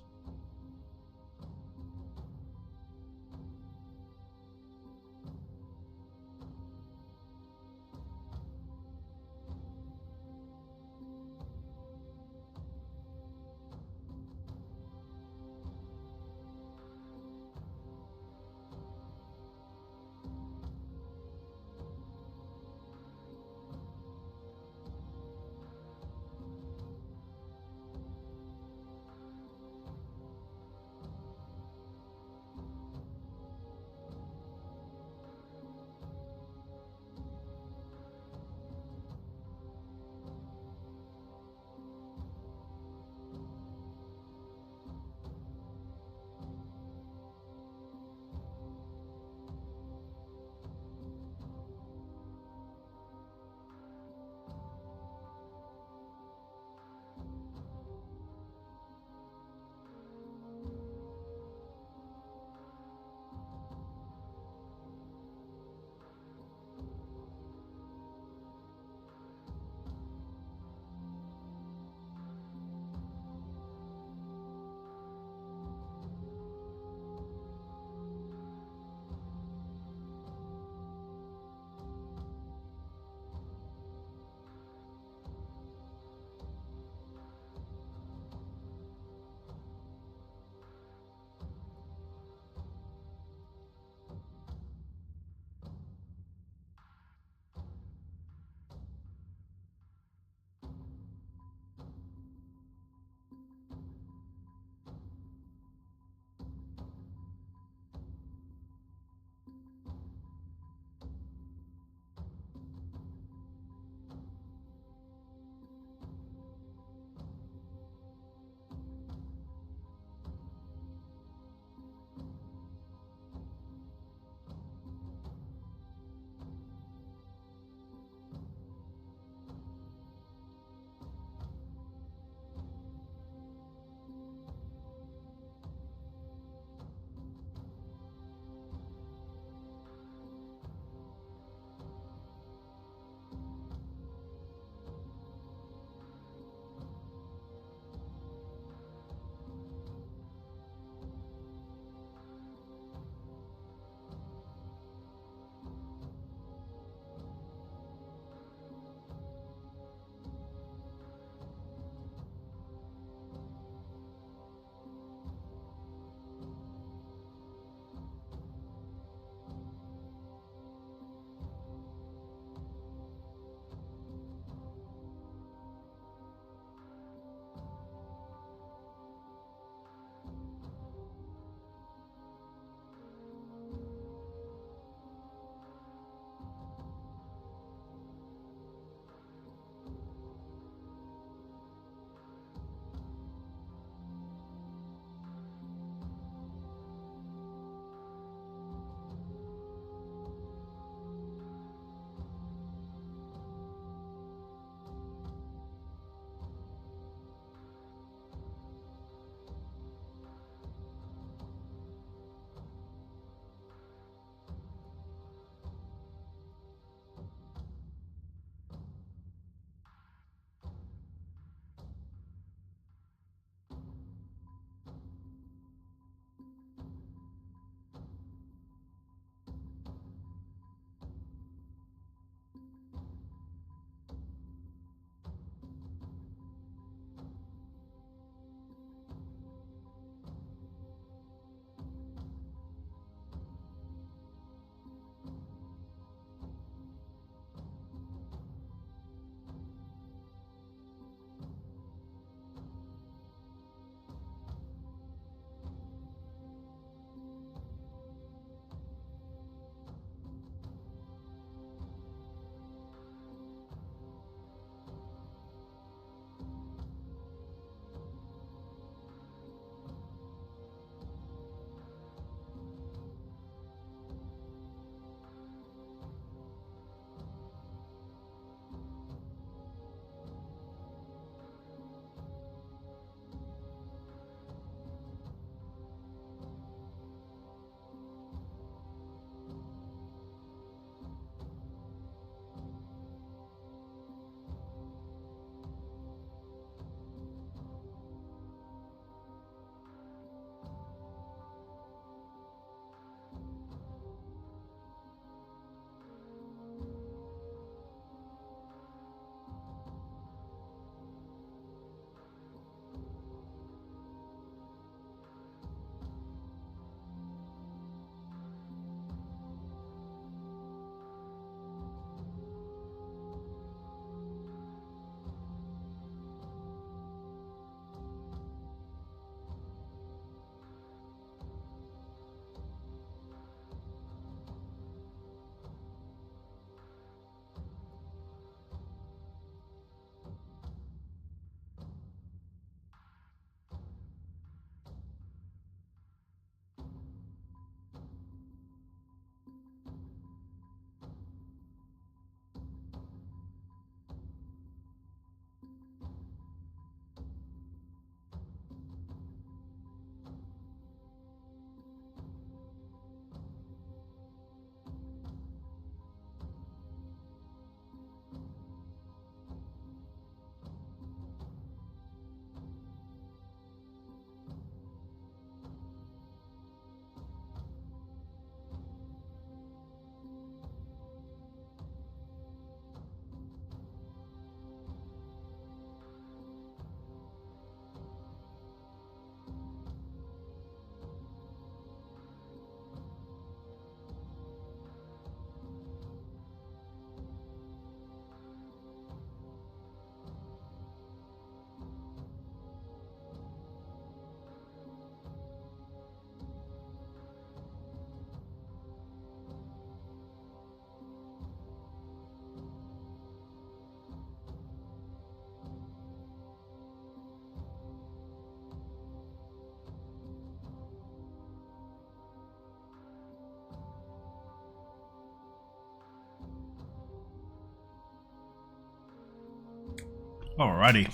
Alrighty.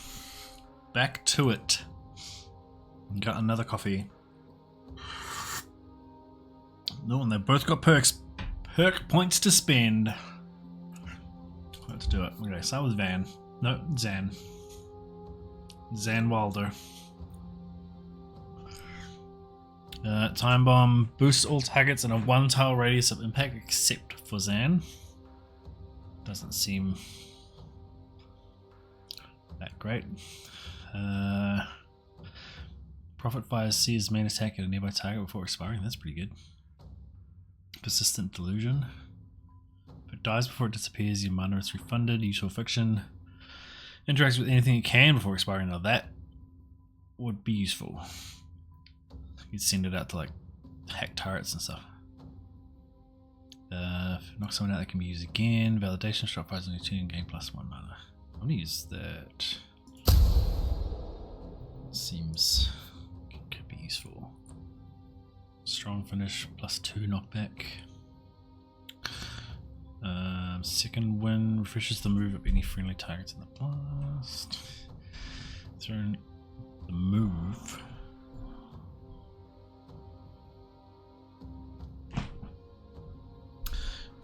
Back to it. Got another coffee. No, and they both got perks. Perk points to spend. Let's do it. Okay, start with Van. No, Zan. Zan Wilder. Time Bomb boosts all targets in a 1-tile radius of impact except for Zan. Doesn't seem that great. Prophet fires Seer's main attack at a nearby target before expiring. That's pretty good. Persistent Delusion. If it dies before it disappears, your mana is refunded. Useful Fiction. Interacts with anything it can before expiring. Now that would be useful. You'd send it out to like hack turrets and stuff. Knock someone out that can be used again. Validation. Strike fires only 2 and gain +1 mana. I'm gonna use that. Seems could be useful. Strong finish +2 knockback. Second wind refreshes the move of any friendly targets in the blast. Thrown the move.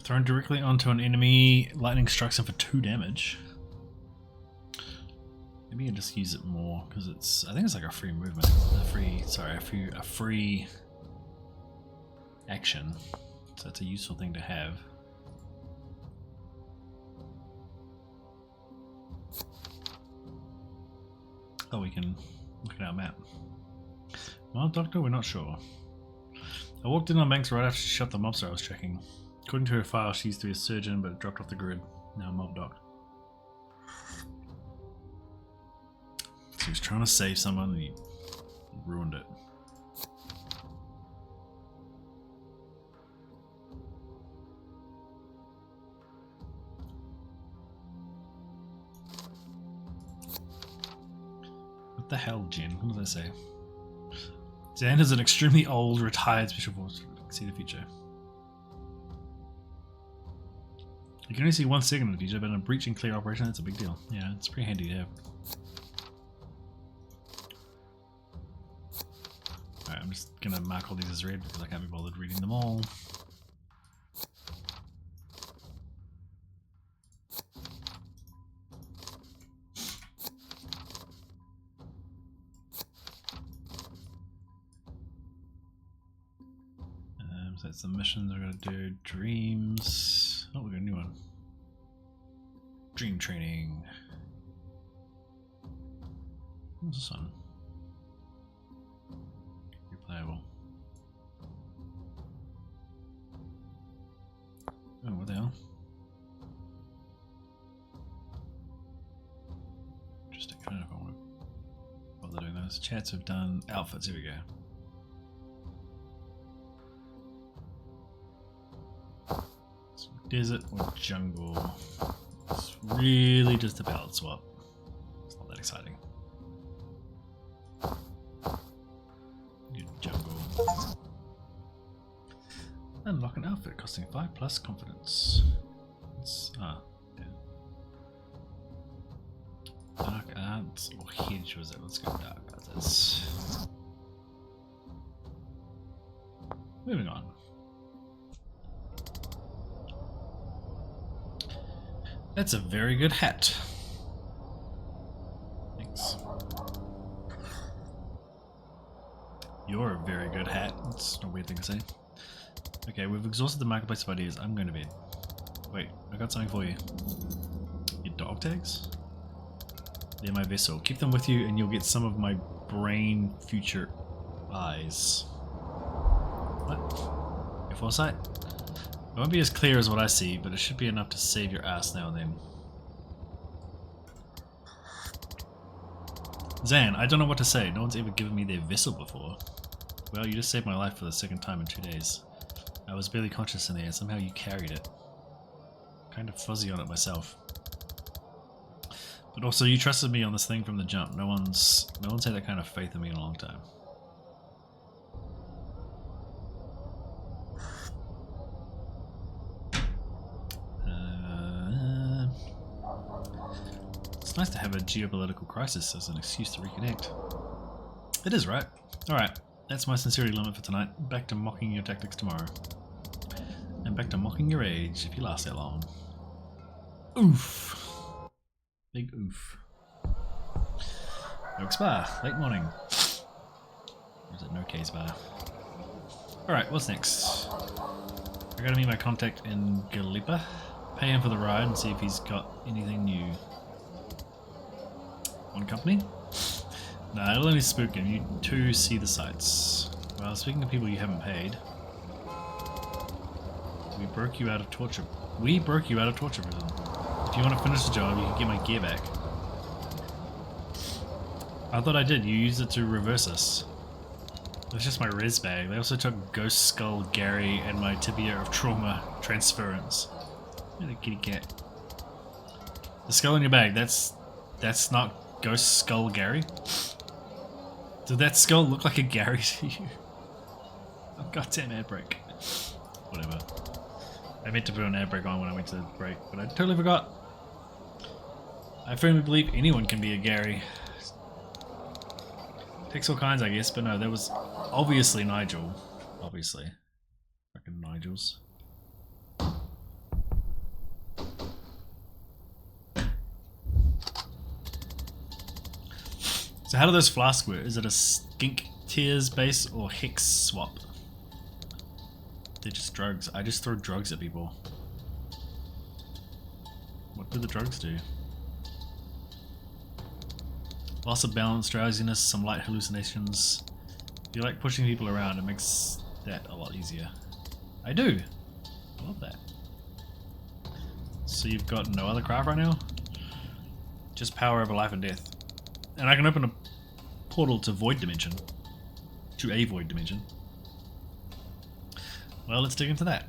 Thrown directly onto an enemy, lightning strikes him for 2 damage. Maybe you can just use it more because it's. I think it's like a free movement, a free action. So it's a useful thing to have. Oh, we can look at our map. Well, Doctor, we're not sure. I walked in on Banks right after she shot the mobster I was tracking. According to her file, she used to be a surgeon, but it dropped off the grid. Now mob doc. So he was trying to save someone and he ruined it. What the hell, Jen? What did I say? Zan is an extremely old, retired special force. See the future. You can only see 1 second of the future, but in a breach and clear operation, that's a big deal. Yeah, it's pretty handy to have. Alright, I'm just gonna mark all these as red because I can't be bothered reading them all. So that's the missions we're gonna do. Dreams. Oh, we got a new one. Dream training. What's this one? Replayable. Oh, what the hell? Interesting. I don't know if I want to bother doing those. Chats have done outfits. Here we go. Desert or jungle? It's really just a palette swap. It's not that exciting. Good jungle. Unlock an outfit costing 5+ confidence. Yeah. Dark Arts or Hedge was it? Let's go Dark Arts. Moving on. That's a very good hat. Thanks. You're a very good hat. That's a weird thing to say. Okay, we've exhausted the marketplace of ideas. I'm going to bed. Wait, I got something for you. Your dog tags? They're my vessel. Keep them with you and you'll get some of my brain future eyes. What? Your foresight? It won't be as clear as what I see, but it should be enough to save your ass now and then. Zan, I don't know what to say. No one's ever given me their vessel before. Well, you just saved my life for the 2nd time in 2 days. I was barely conscious in there, and somehow you carried it. Kind of fuzzy on it myself. But also, you trusted me on this thing from the jump. No one's had that kind of faith in me in a long time. It's nice to have a geopolitical crisis as an excuse to reconnect. It is, right? Alright, that's my sincerity limit for tonight. Back to mocking your tactics tomorrow. And back to mocking your age if you last that long. Oof. Big oof. Oak Spa, late morning. Or is it No K's Bar? Alright, what's next? I gotta meet my contact in Galipa. Pay him for the ride and see if he's got anything new. One company? Nah, it'll only spook him. You two see the sights. Well, speaking of people you haven't paid, we broke you out of torture. We broke you out of torture prison. If you want to finish the job, you can get my gear back. I thought I did. You used it to reverse us. It's just my res bag. They also took Ghost Skull Gary and my Tibia of Trauma transference. Look at the kitty cat. The skull in your bag, that's not Ghost Skull Gary? Did that skull look like a Gary to you? Oh, goddamn ad break. Whatever. I meant to put an ad break on when I went to the break, but I totally forgot. I firmly believe anyone can be a Gary. Takes all kinds, I guess, but no, that was obviously Nigel. Obviously. Fucking Nigels. So how do those flasks work? Is it a skink tears base or hex swap? They're just drugs. I just throw drugs at people. What do the drugs do? Loss of balance, drowsiness, some light hallucinations. If you like pushing people around, it makes that a lot easier. I do! I love that. So you've got no other craft right now? Just power over life and death. And I can open a portal to Void Dimension. To a Void Dimension. Well, let's dig into that.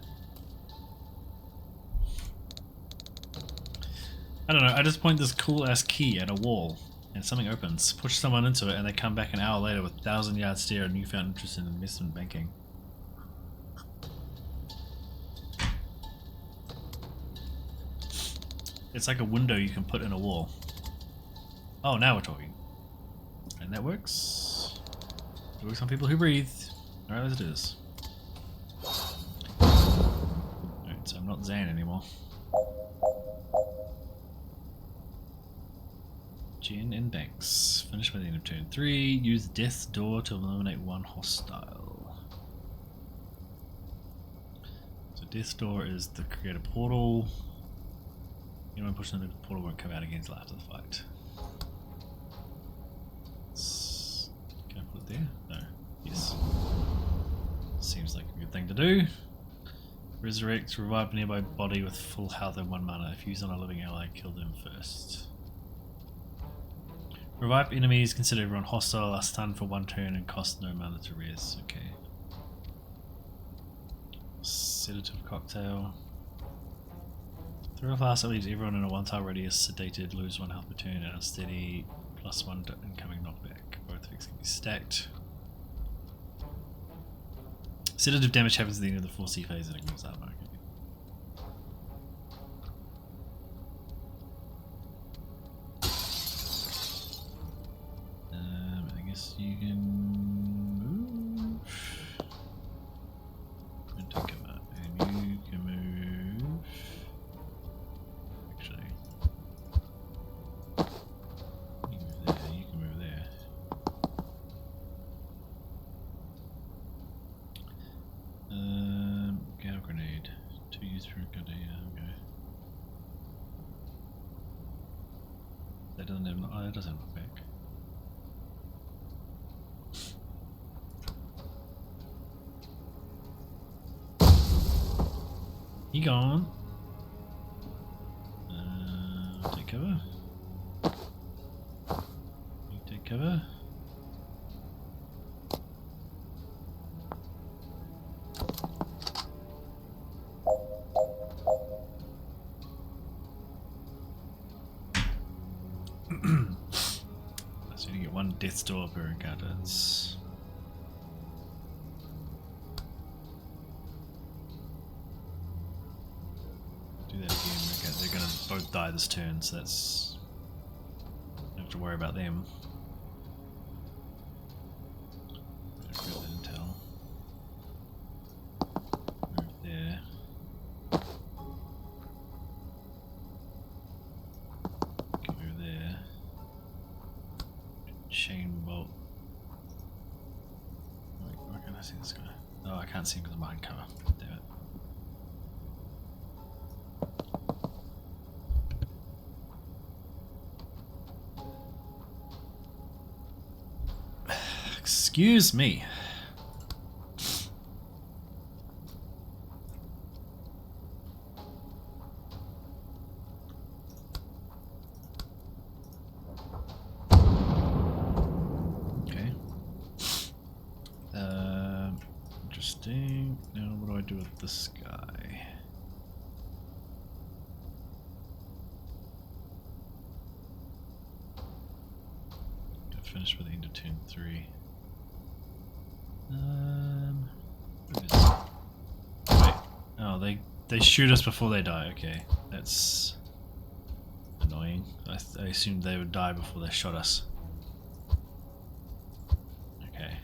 I don't know, I just point this cool ass key at a wall and something opens. Push someone into it and they come back an hour later with 1,000-yard stare and newfound interest in investment banking. It's like a window you can put in a wall. Oh, now we're talking. And that works. It works on people who breathe. Alright, as it is. Alright, so I'm not Zan anymore. Jen and Banks. Finish by the end of turn 3. Use Death's Door to eliminate one hostile. So Death's Door is to create a portal. Anyone pushing the portal won't come out again until after the fight. Can I put it there? No. Yes. Seems like a good thing to do. Resurrect, revive a nearby body with full health and 1 mana. If used on a living ally, kill them first. Revive enemies, consider everyone hostile, are stunned for 1 turn and cost no mana to res. Okay. Sedative cocktail. Throw a flask that leaves everyone in a 1-tile radius sedated, lose 1 health per turn, and a steady +1 to incoming knockback. Both effects can be stacked. Sedative damage happens at the end of the 4C phase and ignores armor. I guess you can move. And take cover. And you can move. Actually. You can move there, you can move there. Gather grenade. 2 use for a grenade, yeah, okay. That doesn't have, oh, that doesn't have knockback. He gone. Take cover. You take cover. So you get 1 Death's Door per encounter. It's do that again. They're gonna both die this turn, so that's to worry about them. Grab that intel. Move there. Go over there. Chain bolt. Wait, why can't I see this guy? Oh, I can't see him because I'm behind cover. Damn it. Excuse me. Okay. Interesting. Now what do I do with this guy? Got finished by the end of turn 3. What is it? Wait. Oh, they shoot us before they die. Okay, that's annoying. I assumed they would die before they shot us. Okay.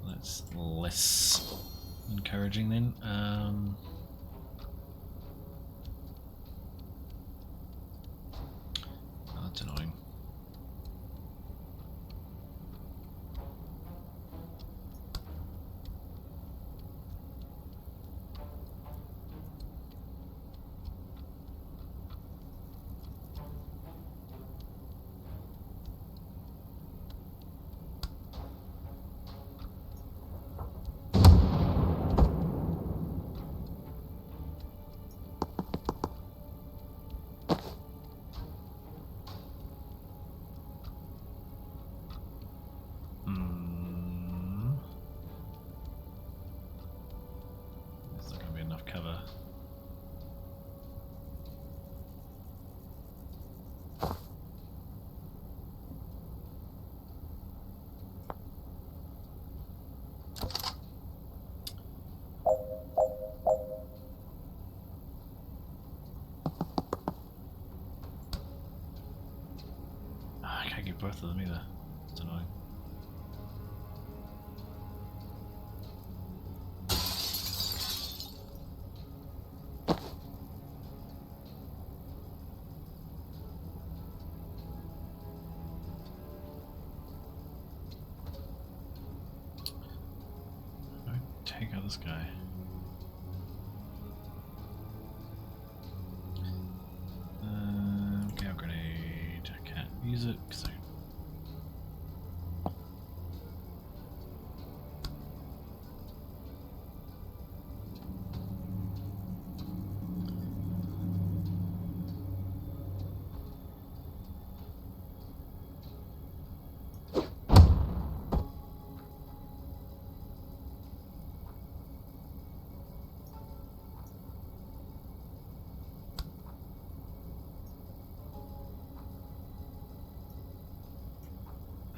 That's less encouraging then. Oh, that's annoying. There's not going to be enough cover. I can't get both of them either. It's annoying. How do I take out this guy? Gal grenade. I can't use it because I.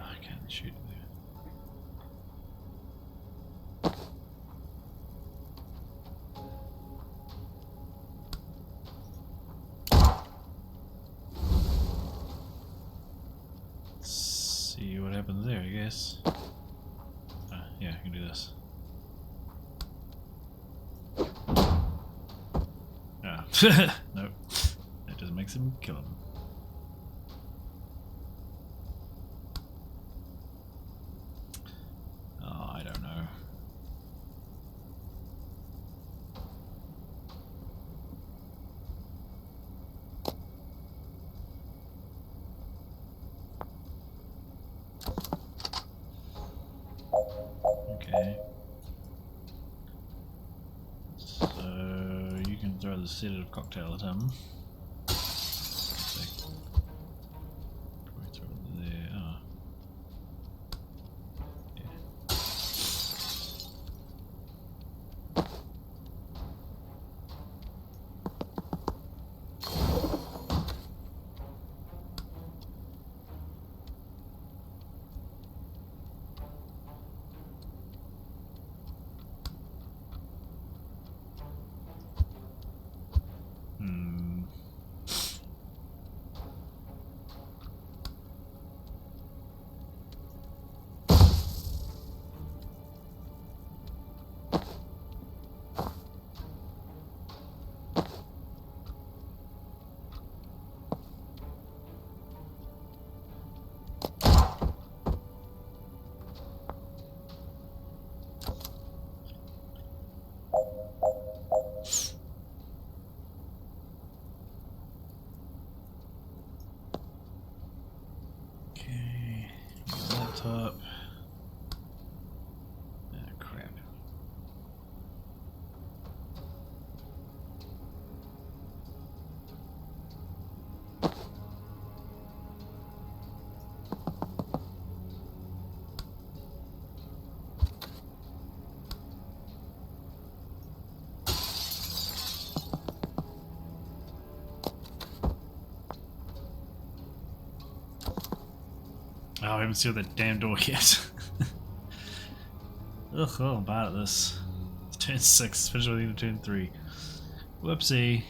I can't shoot there. Let's see what happens there, I guess. Yeah, I can do this. Ah, nope. That just makes him kill him. Oh, I don't know. Okay. So you can throw the sedative cocktail at him. Probably throw it there. Oh. Yeah. haven't sealed that damn door yet. Ugh, oh, I'm bad at this. It's turn 6, especially in turn 3. Whoopsie.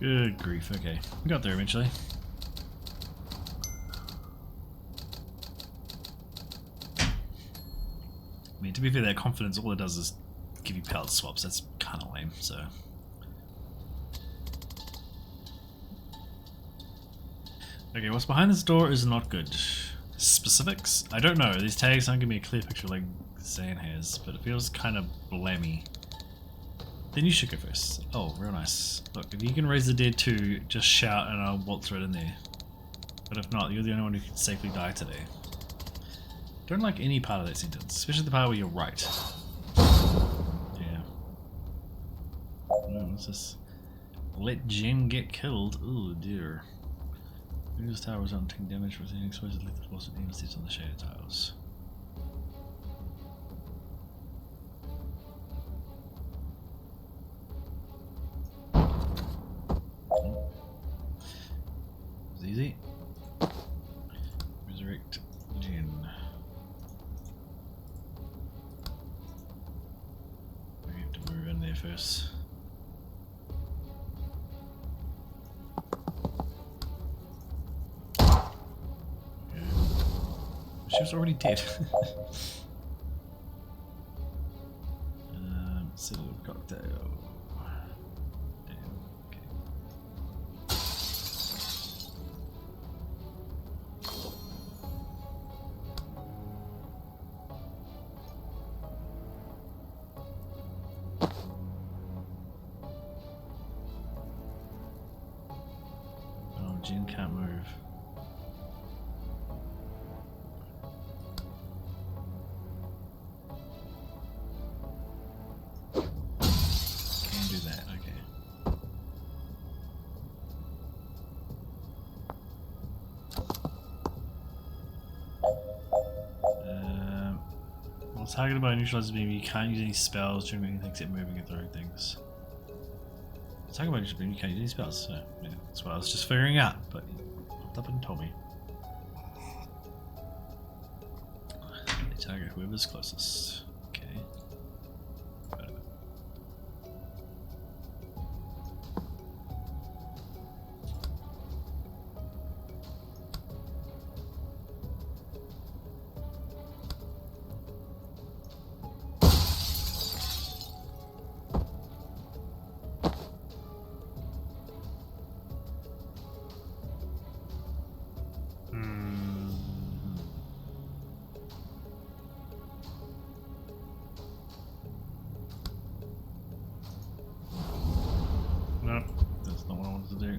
Good grief, okay. We got there eventually. I mean, to be fair, that confidence, all it does is give you palette swaps. That's kind of lame, so. Okay, what's behind this door is not good. Specifics? I don't know. These tags aren't giving me a clear picture like Zan has, but it feels kind of blammy. Then you should go first. Oh, real nice. Look, if you can raise the dead too, just shout and I'll waltz right in there. But if not, you're the only one who can safely die today. Don't like any part of that sentence, especially the part where you're right. Yeah. Oh, what's this? Let Jen get killed. Oh dear. This tower was not taking damage, was exposed to lethal force and even sits on the shaded tiles. Easy. Resurrect Jen. We have to move in there first. Okay. She was already dead. Silver cocktail. Jen can't move. Can do that, okay. Well, targeted by neutralizes beam, you can't use any spells during anything except moving and throwing things. Talking about you can't use any spells, so yeah, that's what I was just figuring out, but you popped up and told me. They target whoever's closest. Okay. Got it. No, that's not what I wanted to do.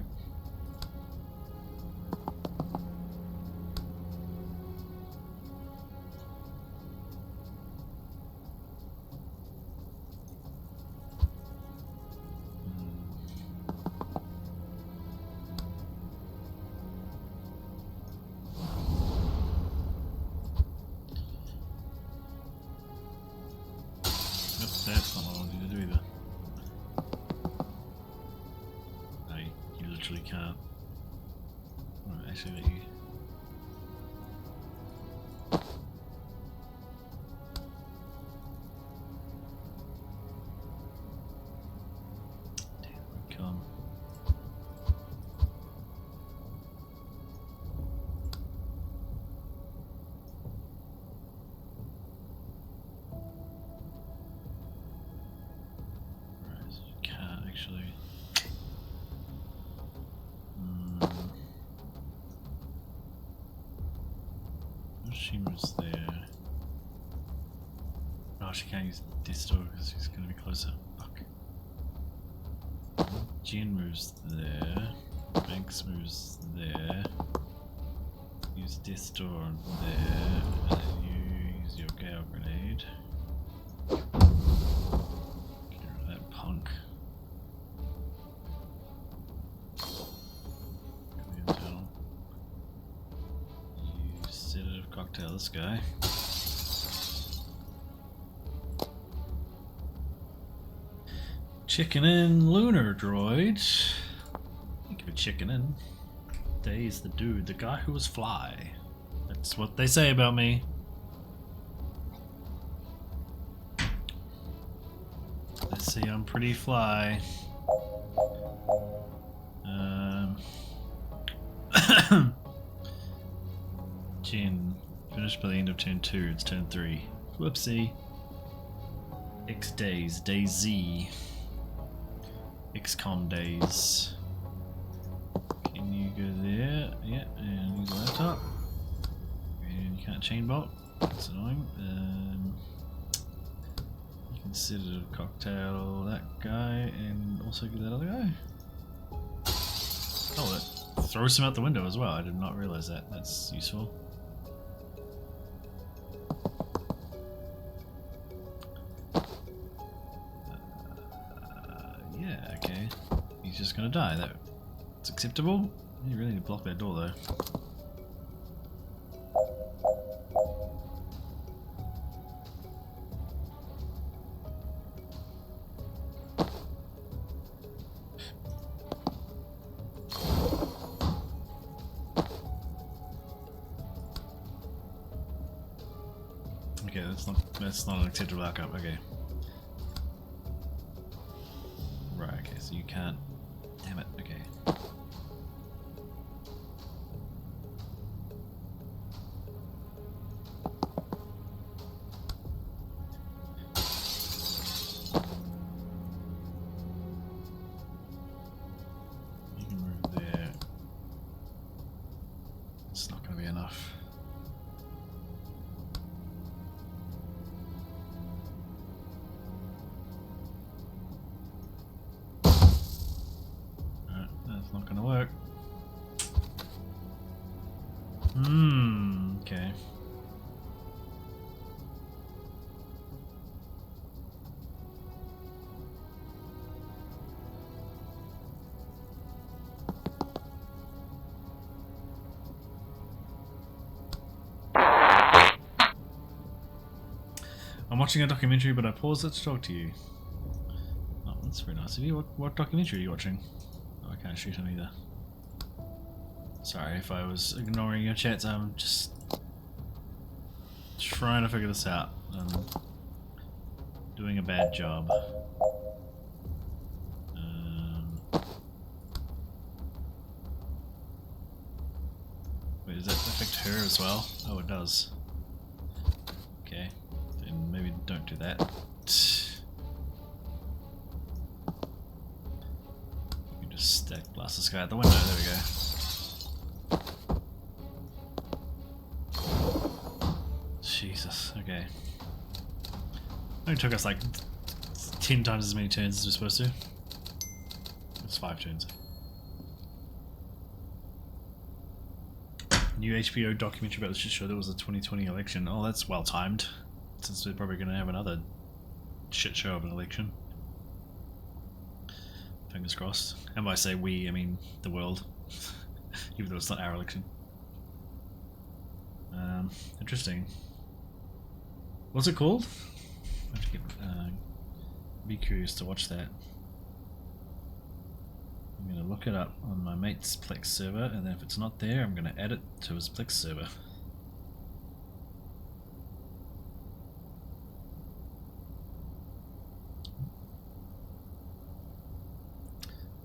Nope, that's not what I wanted to do either. You literally can't. Well, actually, let you. Damn, come. Right, so you can't actually. She moves there. Oh, she can't use this door because she's going to be closer. Fuck. Jen moves there. Banks moves there. Use this door there. And then you use your gale grenade. Get rid of that punk. You sedative cocktail this guy. Chicken in lunar droid. Think of a chicken in. Dave's the dude, the guy who was fly. That's what they say about me. They say I'm pretty fly. Jin. Finished by the end of turn 2, it's turn 3. Whoopsie. X days, day Z. XCOM days. Can you go there? Yeah, and use the laptop. And you can't chain bolt. That's annoying. You can sit at a cocktail that guy and also get that other guy. Oh, it throws him out the window as well. I did not realize that. That's useful. Yeah, okay. He's just gonna die. That's acceptable. You really need to block that door though. Okay, that's not an acceptable outcome. Okay. Right, okay, so you can't. Damn it, okay. You can move there. It's not going to be enough. Not gonna work. Okay. I'm watching a documentary, but I paused it to talk to you. Oh, that's very nice of you. What documentary are you watching? I can't shoot him either. Sorry if I was ignoring your chats, I'm just trying to figure this out. I'm doing a bad job. Wait, does that affect her as well? Oh, it does. Okay, then maybe don't do that. Stack blast this guy out the window, there we go. Jesus, okay. Only took us like 10 times as many turns as we're supposed to. It's 5 turns. New HBO documentary about the shit show that was the 2020 election. Oh, that's well timed. Since we're probably going to have another shit show of an election. Fingers crossed. And by I say we, I mean the world. Even though it's not our election. Interesting. What's it called? I have to get, be curious to watch that. I'm going to look it up on my mate's Plex server, and then if it's not there, I'm going to add it to his Plex server.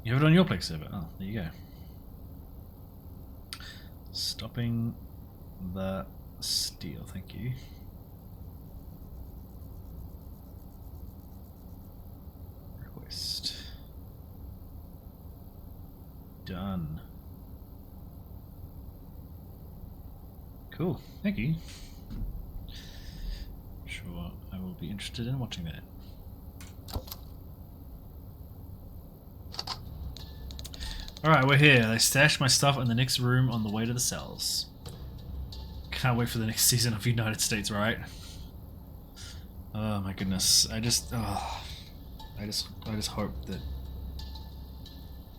You have it on your Plex server? Oh, there you go. Stopping the steal, thank you. Request. Done. Cool, thank you. I'm sure I will be interested in watching that. Alright, we're here. They stashed my stuff in the next room on the way to the cells. Can't wait for the next season of United States, right? Oh my goodness! I just hope that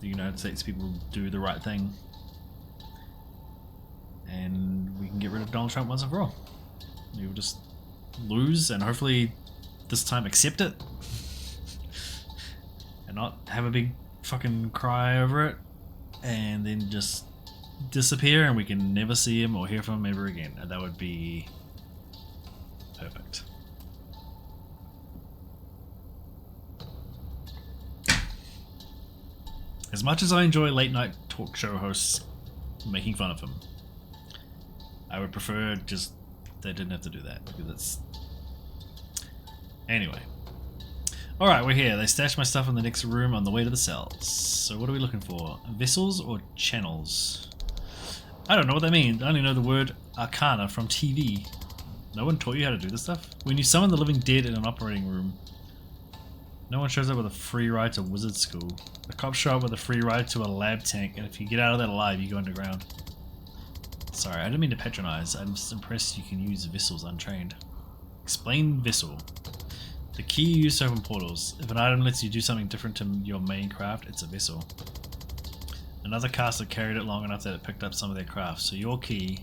the United States people do the right thing, and we can get rid of Donald Trump once and for all. We will just lose, and hopefully this time accept it, and not have a big fucking cry over it, and then just disappear, and we can never see him or hear from him ever again. And that would be perfect. As much as I enjoy late night talk show hosts making fun of him, I would prefer just they didn't have to do that, because it's... Anyway. Alright, we're here. They stashed my stuff in the next room on the way to the cells. So what are we looking for? Vessels or channels? I don't know what that means. I only know the word arcana from TV. No one taught you how to do this stuff? When you summon the living dead in an operating room, no one shows up with a free ride to wizard school. The cops show up with a free ride to a lab tank, and if you get out of that alive, you go underground. Sorry, I didn't mean to patronize. I'm just impressed you can use vessels untrained. Explain vessel. The key you use to open portals. If an item lets you do something different to your main craft, it's a vessel. Another caster carried it long enough that it picked up some of their craft, so your key...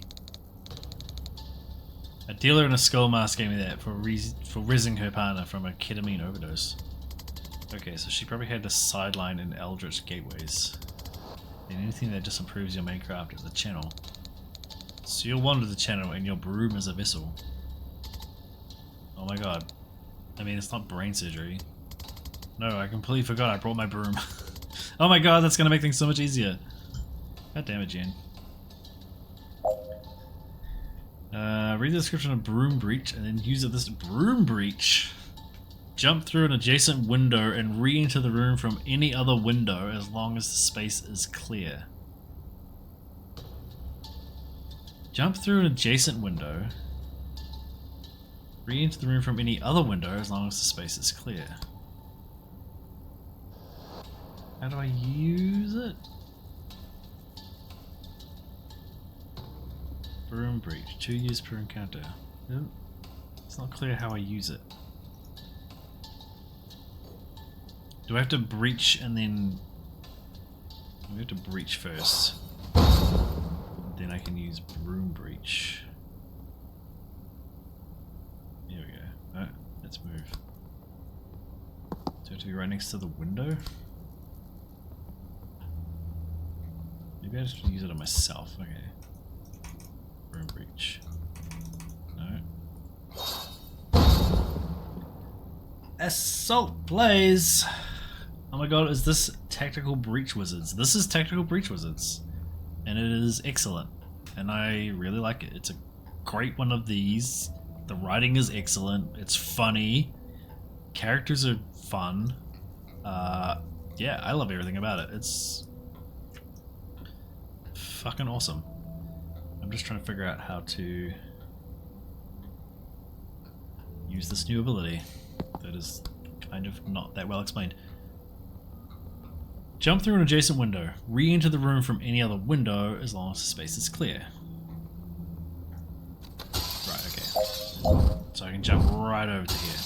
A dealer in a skull mask gave me that for rizzing her partner from a ketamine overdose. Okay, so she probably had a sideline in Eldritch Gateways. And anything that just improves your main craft is a channel. So you'll wander the channel and your broom is a vessel. Oh my god. I mean, it's not brain surgery. No, I completely forgot I brought my broom. Oh my god, that's gonna make things so much easier. God damn it, Jen. Read the description of broom breach and then use this broom breach. Jump through an adjacent window and re-enter the room from any other window as long as the space is clear. Jump through an adjacent window. Re-enter the room from any other window as long as the space is clear. How do I use it? Broom breach. 2 use per encounter. It's not clear how I use it. Do I have to breach and then... We have to breach first. Then I can use broom breach. Here we go. Alright, let's move. Do I have to be right next to the window? Maybe I just use it on myself. Okay. Broom breach. No. Assault Blaze! Oh my god, is this Tactical Breach Wizards? This is Tactical Breach Wizards. And it is excellent. And I really like it. It's a great one of these. The writing is excellent. It's funny. Characters are fun. Yeah, I love everything about it. It's fucking awesome. I'm just trying to figure out how to use this new ability that is kind of not that well explained. Jump through an adjacent window. Re-enter the room from any other window as long as the space is clear. Right, okay. So I can jump right over to here,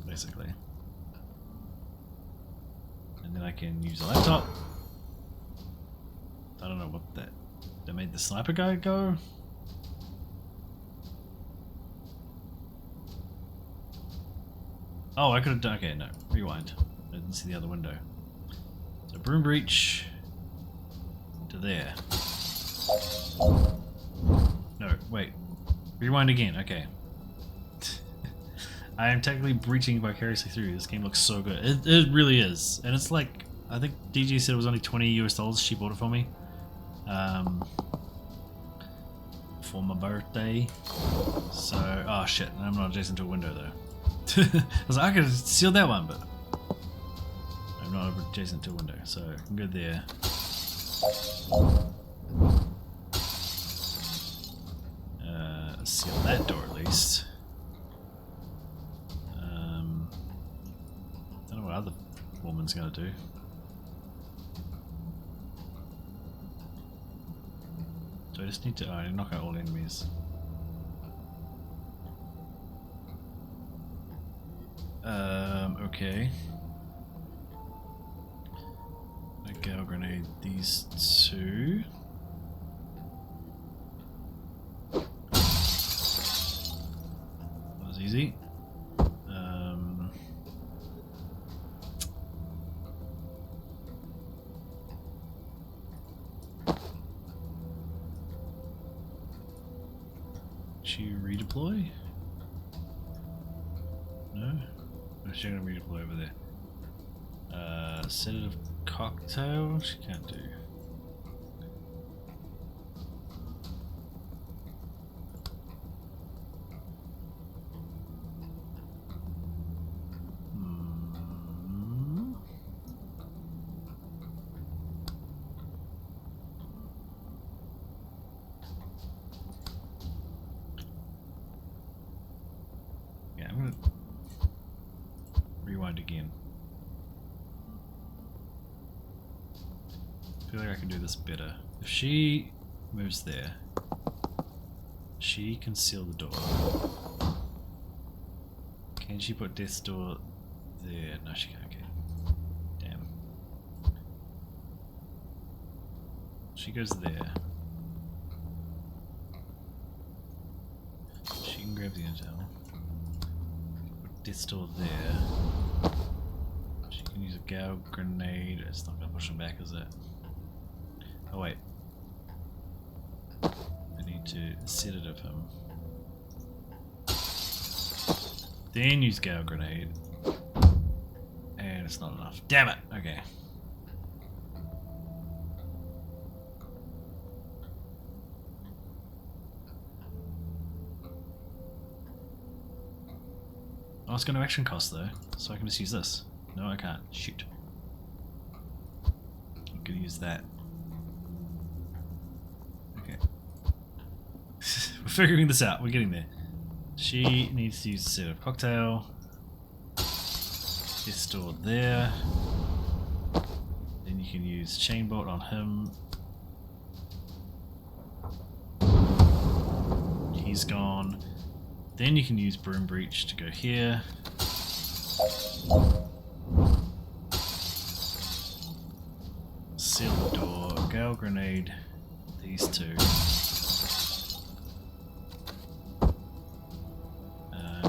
basically. And then I can use a laptop. I don't know what that made the sniper guy go. Oh, I could have done. Okay, no. Rewind. I didn't see the other window. So broom breach to there. No, wait. Rewind again. Okay. I am technically breaching vicariously through. This game looks so good. It really is, and it's like I think DG said it was only $20 US. She bought it for me. For my birthday. So, oh shit, I'm not adjacent to a window though. I was like, I could have sealed that one, but I'm not adjacent to a window, so I'm good there. Seal that door at least. Don't know what other woman's gonna do. So I just need to knock out all enemies. Okay. A Gale Grenade these two. That was easy. She redeploy? No? No, she's gonna redeploy over there. Sedative cocktail? She can't do. Yeah, I'm gonna rewind again. I feel like I can do this better. If she moves there, she can seal the door. Can she put Death's Door there? No, she can't. Okay. Damn. She goes there. She can grab the intel. Put Death's Door there. She can use a Gale Grenade. It's not gonna push him back, is it? Oh wait. I need to sedative him. Then use Gale Grenade. And it's not enough. Damn it! Okay. Oh, it's got no action cost though, so I can just use this. No, I can't. Shoot. I'm gonna use that. Okay. We're figuring this out. We're getting there. She needs to use a sedative cocktail. It's stored there. Then you can use chain bolt on him. He's gone. Then you can use broom breach to go here. Seal the door. Gale Grenade. These two.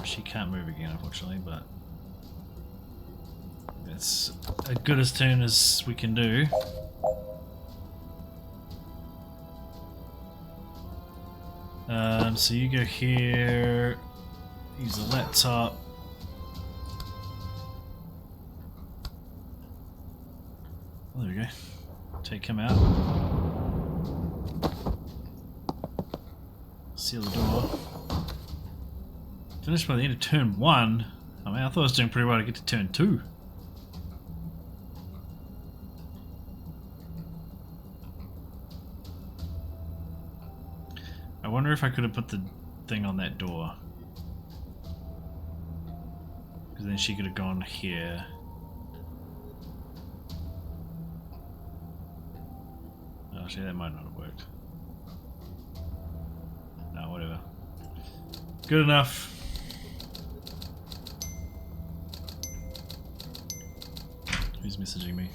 She can't move again, unfortunately, but that's as good a turn as we can do. So you go here, use the laptop. Oh, there we go. Take him out. Seal the door. Finished by the end of turn 1. I mean, I thought I was doing pretty well to get to turn 2. I wonder if I could have put the thing on that door. Because then she could have gone here. Oh, actually, that might not have worked. No, whatever. Good enough. Who's messaging me?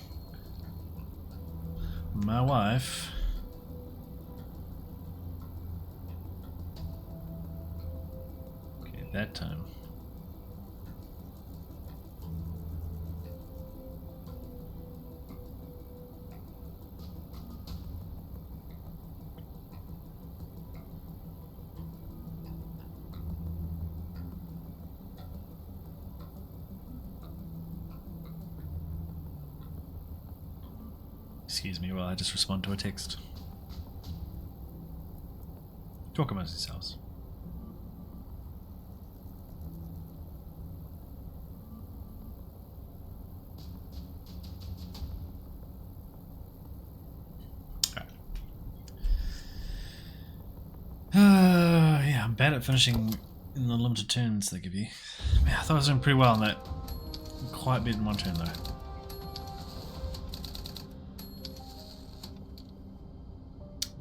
My wife. Okay, that time. Excuse me while I just respond to a text. Talk amongst yourselves. Yeah, I'm bad at finishing in the limited turns they give you. Man, I thought I was doing pretty well on that. Quite a bit in one turn though.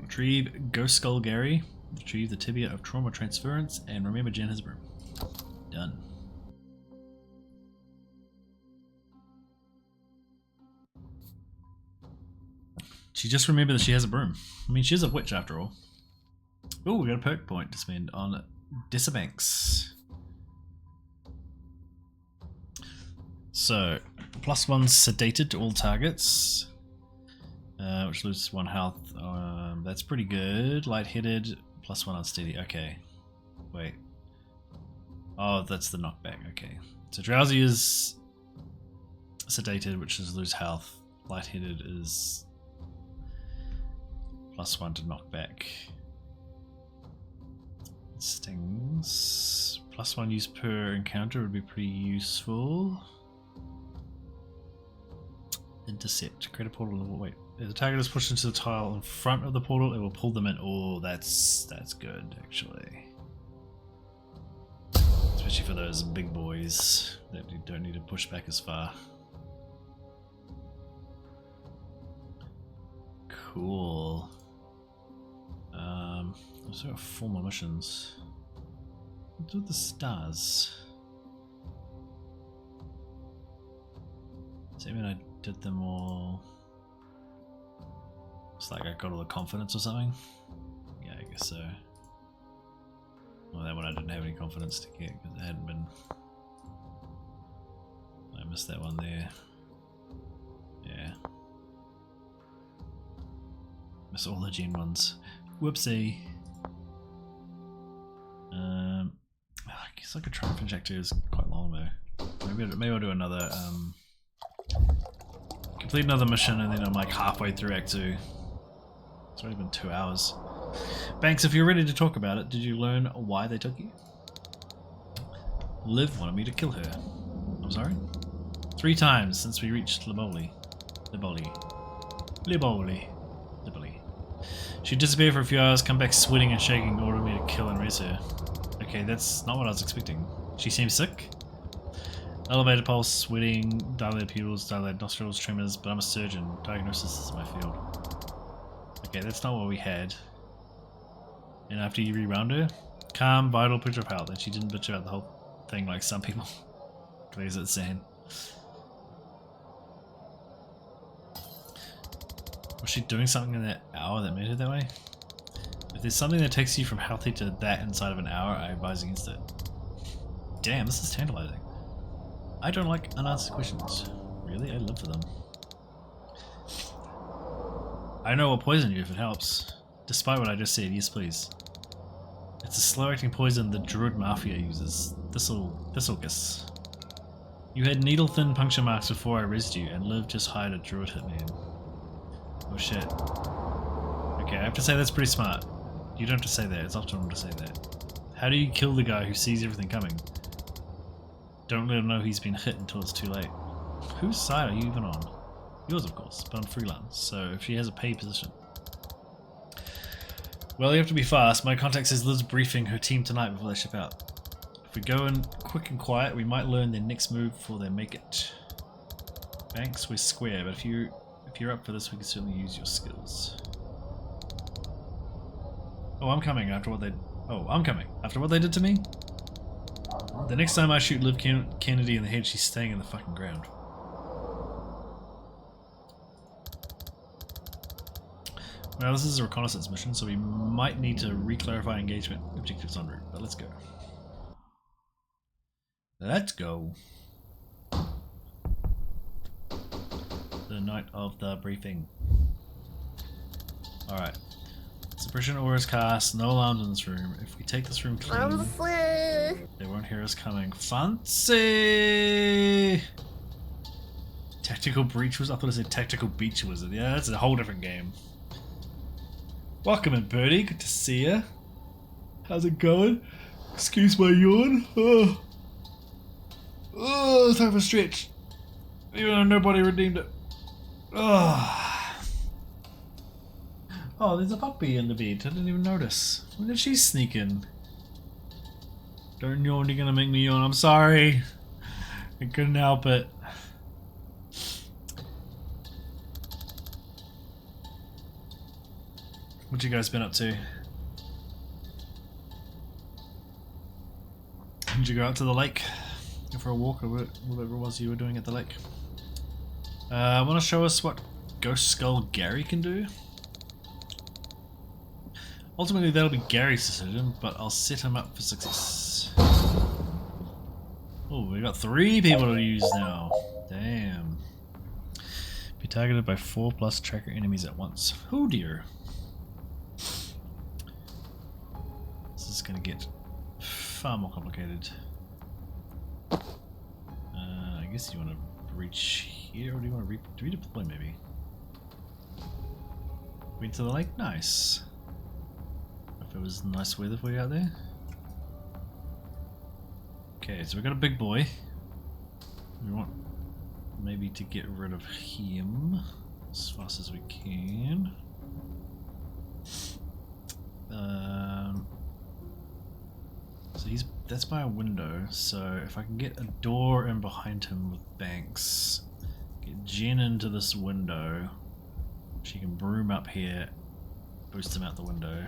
Retrieve Ghost Skull Gary. Retrieve the Tibia of Trauma Transference, and remember Jen has broom. Done. She just remembered that she has a broom. I mean, she's a witch after all. Oh, we got a perk point to spend on Decibanks. So, +1 sedated to all targets, which loses 1 health. That's pretty good. Lightheaded, +1 unsteady. Okay. Wait. Oh, that's the knockback. Okay. So drowsy is sedated, which is lose health. Lightheaded is +1 to knockback. Stings. +1 use per encounter would be pretty useful. Intercept. Create a portal level. Wait. If the target is pushed into the tile in front of the portal, it will pull them in. Oh, that's good actually. Especially for those big boys that you don't need to push back as far. Cool. Also got 4 more missions. What's with the stars? Does that mean I did them all? It's like I got all the confidence or something? Yeah, I guess so. Well, that one I didn't have any confidence to get because it hadn't been. I missed that one there. Yeah. Missed all the gen ones. Whoopsie. I guess I could try and finish Act 2. It's quite long though. Maybe I'll do another complete another mission and then I'm like halfway through Act 2. It's already been 2 hours. Banks, if you're ready to talk about it, did you learn why they took you? Liv wanted me to kill her. I'm sorry? 3 times since we reached Liboli. She disappeared for a few hours, come back sweating and shaking, ordered me to kill and raise her. Okay, that's not what I was expecting. She seems sick. Elevated pulse, sweating, dilated pupils, dilated nostrils, tremors, but I'm a surgeon. Diagnosis is my field. Okay, that's not what we had. And after you rewound her, calm, vital picture of health, and she didn't bitch about the whole thing like some people. Clears it sand. Was she doing something in that hour that made her that way? If there's something that takes you from healthy to that inside of an hour, I advise against it. Damn, this is tantalizing. I don't like unanswered questions. Really? I live for them. I know I'll poison you if it helps. Despite what I just said, yes please. It's a slow-acting poison the Druid Mafia uses. Thistlecus. You had needle-thin puncture marks before I rezzed you, and Liv just hired a Druid hitman. Oh shit. Okay, I have to say that's pretty smart. You don't have to say that, it's up to him to say that. How do you kill the guy who sees everything coming? Don't let him know he's been hit until it's too late. Whose side are you even on? Yours, of course, but I'm freelance, so if she has a paid position. Well, you have to be fast. My contact says Liv's briefing her team tonight before they ship out. If we go in quick and quiet, we might learn their next move before they make it. Banks, we're square, but if you're up for this, we can certainly use your skills. Oh, I'm coming after what they did to me? The next time I shoot Liv Kennedy in the head, she's staying in the fucking ground. Well, this is a reconnaissance mission, so we might need to re-clarify engagement objectives en route, but let's go. Let's go. The night of the briefing. Alright. Suppression aura is cast, no alarms in this room. If we take this room clean, they won't hear us coming. Fancy! Tactical breach was, I thought it said tactical beach wizard. Yeah, that's a whole different game. Welcome in, Birdie. Good to see ya. How's it going? Excuse my yawn. Oh, time for a stretch. Even though nobody redeemed it. Oh, there's a puppy in the bed. I didn't even notice. When did she sneak in? Don't yawn, you're gonna make me yawn. I'm sorry. I couldn't help it. What you guys been up to? Did you go out to the lake? Go for a walk or whatever it was you were doing at the lake? Want to show us what Ghost Skull Gary can do. Ultimately, that'll be Gary's decision, but I'll set him up for success. Oh, we got 3 people to use now. Damn. Be targeted by 4+ tracker enemies at once. Oh dear. This is gonna get far more complicated. I guess you want to reach here, or do you want to redeploy maybe? Into the lake? Nice. If it was nice weather for you out there. Okay, so we got a big boy. We want maybe to get rid of him as fast as we can. So that's by a window, so if I can get a door in behind him with Banks, get Jen into this window, she can broom up here, boost him out the window.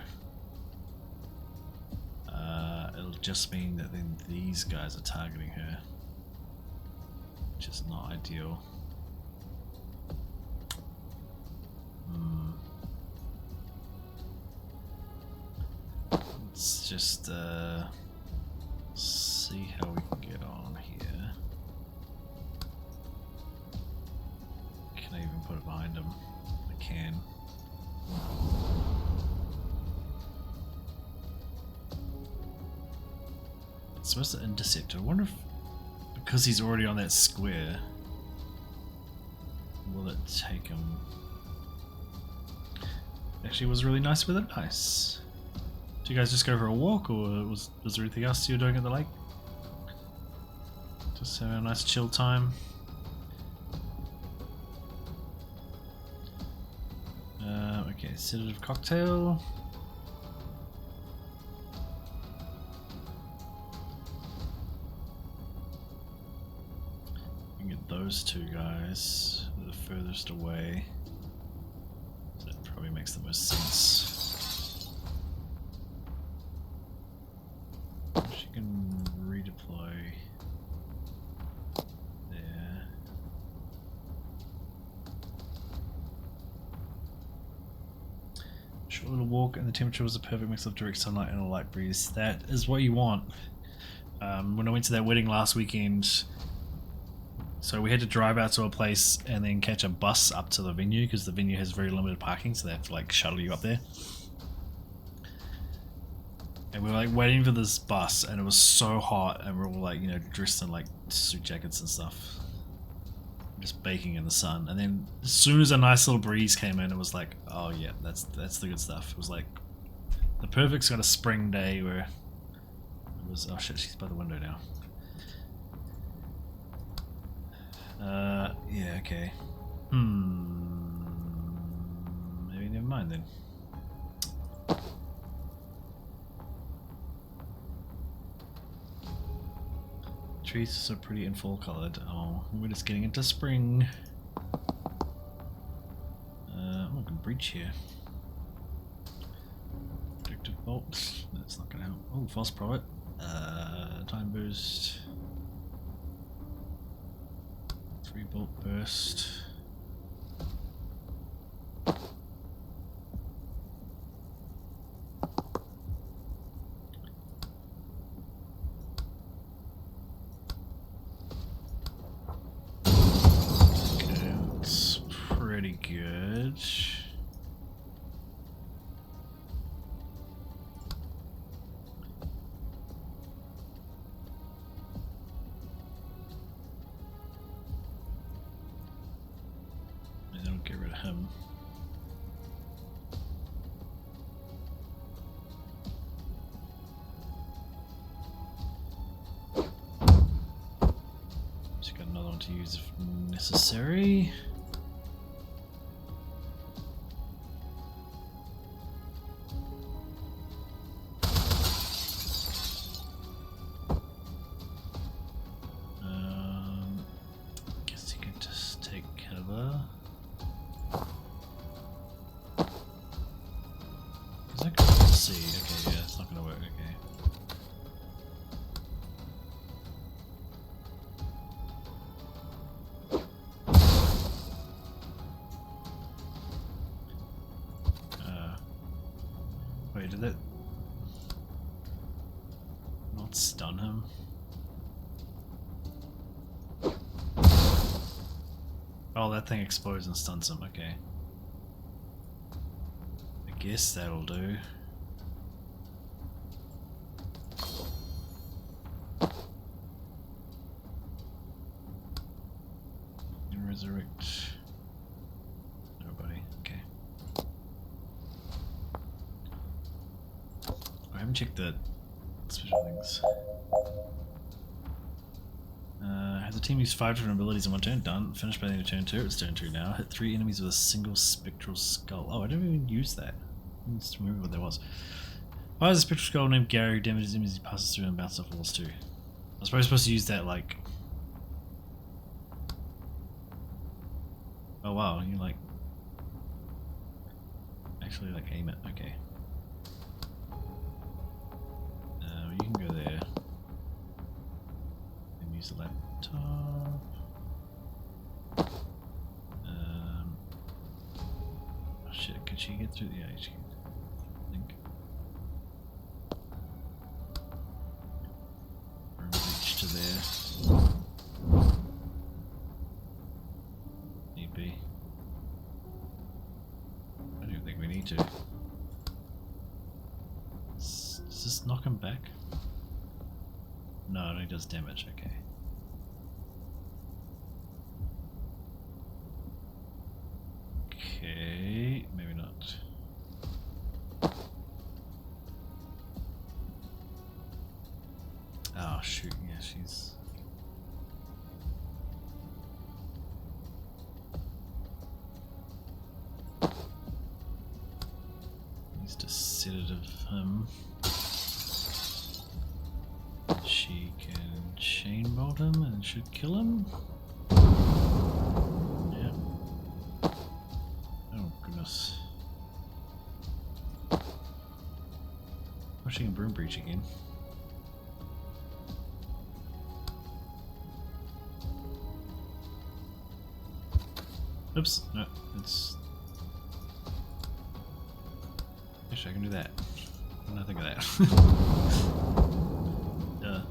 It'll just mean that then these guys are targeting her, which is not ideal. Let's just see how we can get on here. Can I even put it behind him? I can. It's supposed to intercept. I wonder if, because he's already on that square, will it take him? Actually, was really nice with it. Nice. Did you guys just go for a walk, or was there anything else you were doing at the lake? Just having a nice chill time. Okay, sedative cocktail. We can get those 2 guys the furthest away. So that probably makes the most sense. She can redeploy there. Short little walk, and the temperature was a perfect mix of direct sunlight and a light breeze. That is what you want. When I went to that wedding last weekend, so we had to drive out to a place and then catch a bus up to the venue, because the venue has very limited parking, so they have to like shuttle you up there. And we were like waiting for this bus, and it was so hot, and we were all like, you know, dressed in like suit jackets and stuff, just baking in the sun. And then as soon as a nice little breeze came in, it was like, oh yeah, that's the good stuff. It was like the perfect sort of spring day where it was. Oh shit, she's by the window now. Yeah, okay. Maybe never mind then. Trees are so pretty and full colored. Oh, we're just getting into spring. Oh, we can breach here. Predictive bolt. That's not gonna help. Oh, false prophet. Time boost. 3 bolt burst. Pretty good. And then we'll get rid of him. Just got another one to use if necessary. wait, did that not stun him? Oh, that thing explodes and stuns him, okay. I guess that'll do. And resurrect nobody, okay. I haven't checked the special things. Has the team used 5 different abilities in one turn? Done. Finished by the end of turn 2. It's turn 2 now. Hit 3 enemies with a single spectral skull. Oh, I didn't even use that. I just remember what that was. Why is a spectral skull named Gary who damages him as he passes through and bounces off walls too? I was probably supposed to use that like... Oh wow, you like... Actually like aim it, okay. You can go there. And use the laptop. Oh shit, can she get through? Yeah, she can. I think. Room reach to there. Need be. I don't think we need to. Does this knock him back? No, it only does damage, okay. Okay, maybe not. Oh shoot, yeah, she's... Needs to sedative him. She can chain bolt him and should kill him. Yeah. Oh goodness. Pushing a broom breach again. Oops, no, it's... Actually I can do that. I didn't think of that. Duh.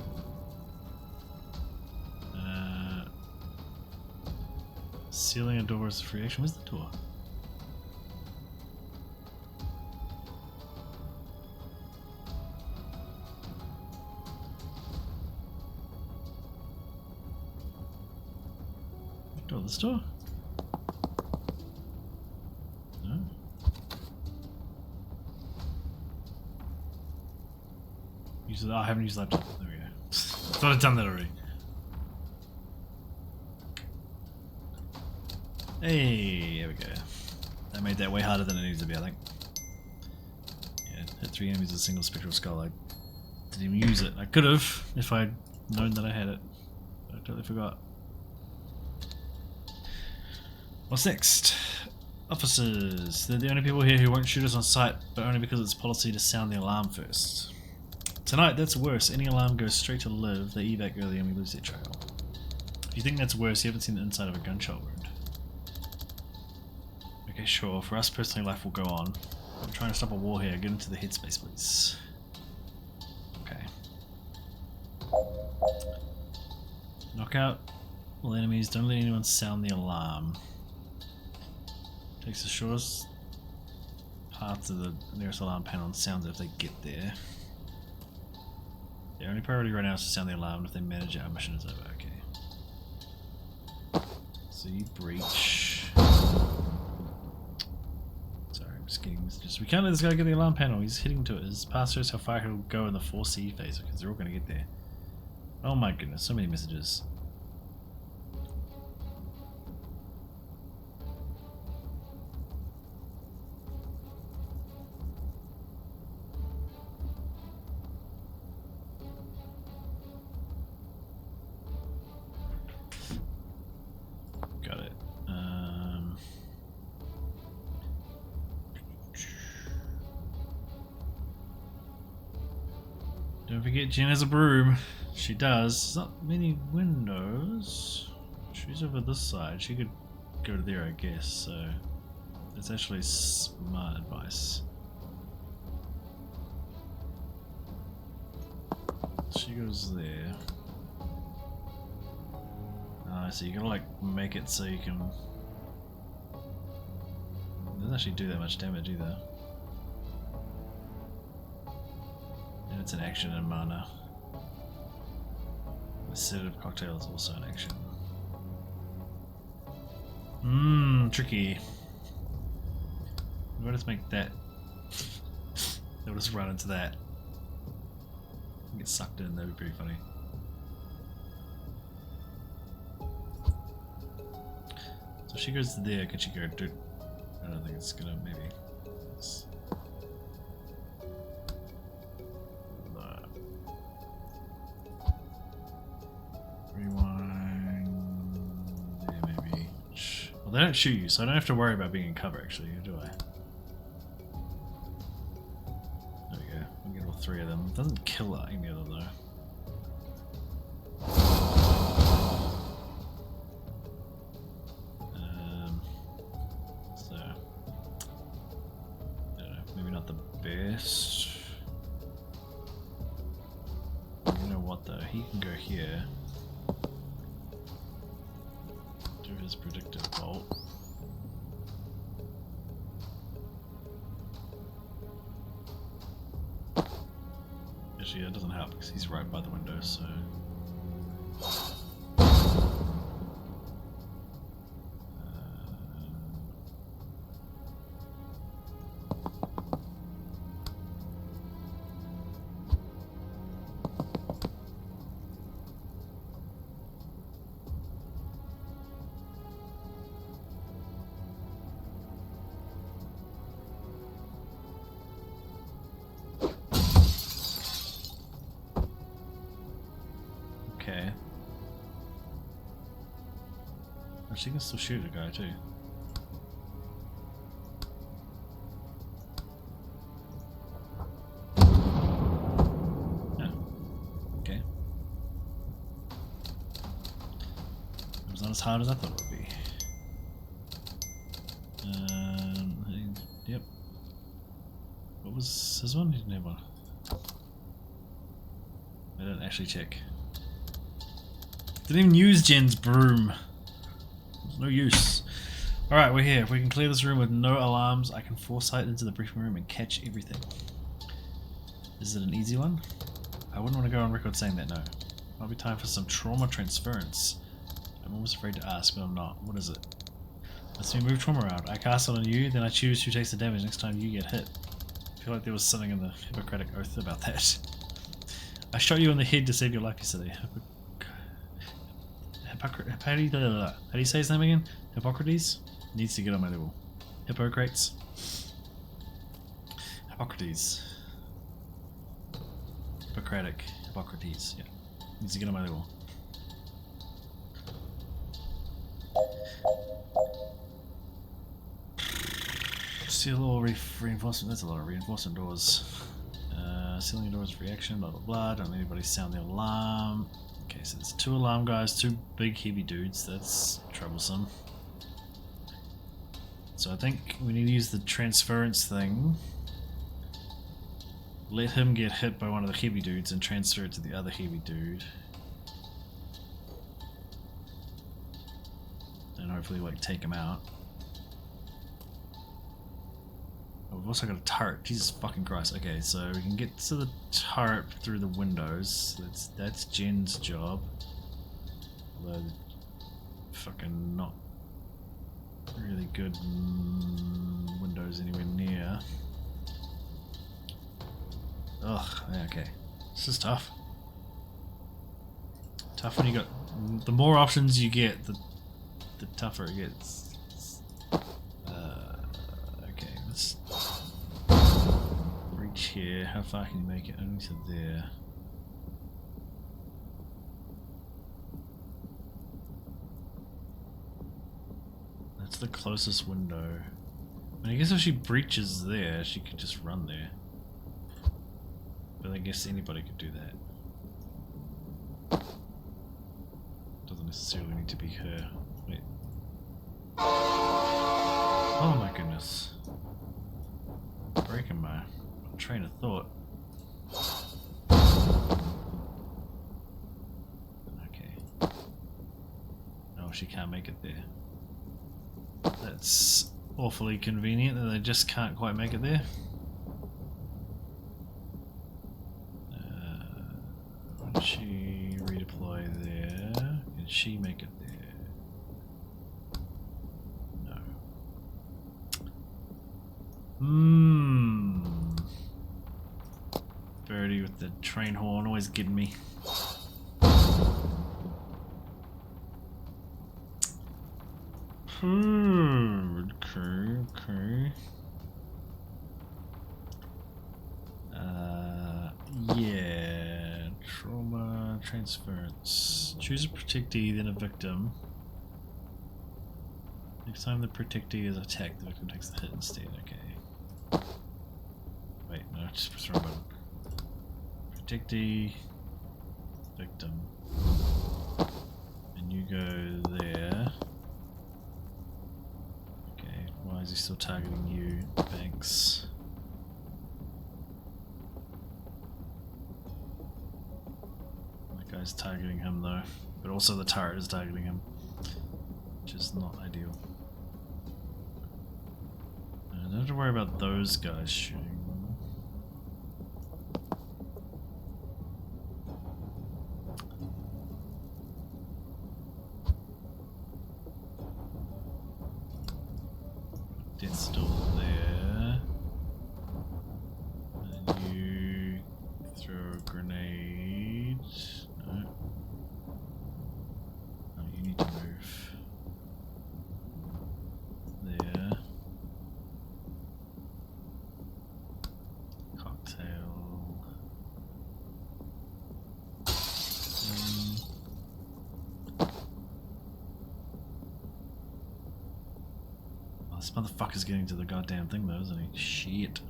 Sealing a door is a free action. Where's the door? Door, this door? No? Use it. Oh, I haven't used laptop. There we go. Thought I'd done that already. Hey, there we go. That made that way harder than it needed to be, I think. Yeah, hit 3 enemies with a single spectral skull. I didn't even use it. I could have if I'd known that I had it. But I totally forgot. What's next? Officers. They're the only people here who won't shoot us on sight, but only because it's policy to sound the alarm first. Tonight, that's worse. Any alarm goes straight to live. They evac early and we lose their trail. If you think that's worse, you haven't seen the inside of a gunshot wound. Okay, sure. For us personally, life will go on. I'm trying to stop a war here. Get into the headspace, please. Okay. Knock out all enemies. Don't let anyone sound the alarm. Takes the shortest path to the nearest alarm panel and sounds it if they get there. The only priority right now is to sound the alarm. If they manage it, our mission is over. Okay. So you breach. Sorry, I'm just getting messages. We can't let this guy get the alarm panel. He's hitting to it. His path shows how far he'll go in the 4C phase because they're all going to get there. Oh my goodness, so many messages. Got it. Don't forget Jen has a broom. She does. Not many windows. She's over this side. She could go to there, I guess. So that's actually smart advice. She goes there. So you gotta like make it so you can. It doesn't actually do that much damage either. And it's an action and mana. The sedative cocktail is also an action. Tricky. We'll just make that. They'll just run into that. Get sucked in, that'd be pretty funny. So she goes there, can she go? Dude, I don't think it's gonna, maybe. Rewind. Yeah, maybe. Well, they don't shoot you, so I don't have to worry about being in cover, actually, do I? There we go. We'll get all three of them. It doesn't kill any of them, though. So, I don't know. Maybe not the best. You know what, though? He can go here. Do his predictive bolt. Actually, it doesn't help because he's right by the window, so. Okay. Oh, she can still shoot a guy too. Yeah. Okay. It was not as hard as I thought it would be. Yep. What was his one? He didn't have one. I didn't actually check. Didn't even use Jen's broom. There's no use. Alright, we're here. If we can clear this room with no alarms, I can foresight into the briefing room and catch everything. Is it an easy one? I wouldn't want to go on record saying that, no. Might be time for some trauma transference. I'm almost afraid to ask, but I'm not. What is it? Let's me move trauma around. I cast it on you, then I choose who takes the damage next time you get hit. I feel like there was something in the Hippocratic Oath about that. I shot you in the head to save your life yesterday. How do you say his name again? Hippocrates? Needs to get on my level. Hippocrates? Hippocrates. Hippocratic. Hippocrates, yeah. Needs to get on my level. Seal all reinforcement. That's a lot of reinforcement doors. Sealing doors, reaction, blah blah blah. Don't let anybody sound the alarm. Okay, so there's 2 alarm guys, 2 big heavy dudes. That's troublesome. So I think we need to use the transference thing. Let him get hit by one of the heavy dudes and transfer it to the other heavy dude. And hopefully like take him out. Oh, we've also got a turret. Jesus fucking Christ. Okay, so we can get to the turret through the windows. That's Jen's job. Although fucking not really good windows anywhere near. Ugh, okay. This is tough. Tough when you got... The more options you get, the tougher it gets. Okay, let's reach here. How far can you make it? Only to there. That's the closest window. I guess if she breaches there, she could just run there. But I guess anybody could do that. Doesn't necessarily need to be her. Wait. Oh my goodness. Breaking my train of thought. she can't make it there. That's awfully convenient that they just can't quite make it there. When she redeploy there, can she make it there? No. Birdie with the train horn always getting me. Okay. Yeah. Trauma, transference. Choose a protectee, then a victim. Next time the protectee is attacked, the victim takes the hit instead. Okay. Wait, no, just press the wrong button. Protectee, victim. And you go there. Okay, why is he still targeting you? Thanks. That guy's targeting him though, but also the turret is targeting him, which is not ideal. I don't have to worry about those guys shooting. Death's still there. And you throw a grenade. No. No, you need to move. There. Cocktail. Oh, this motherfucker's getting to the goddamn thing though, isn't he? Shit.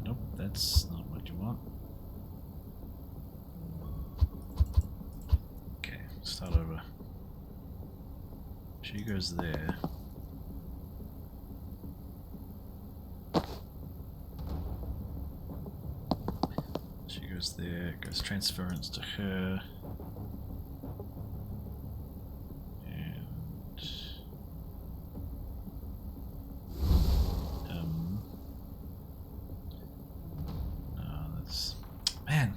Nope, that's not what you want. Okay, start over. She goes there. She goes there, goes transference to her. And no, that's man.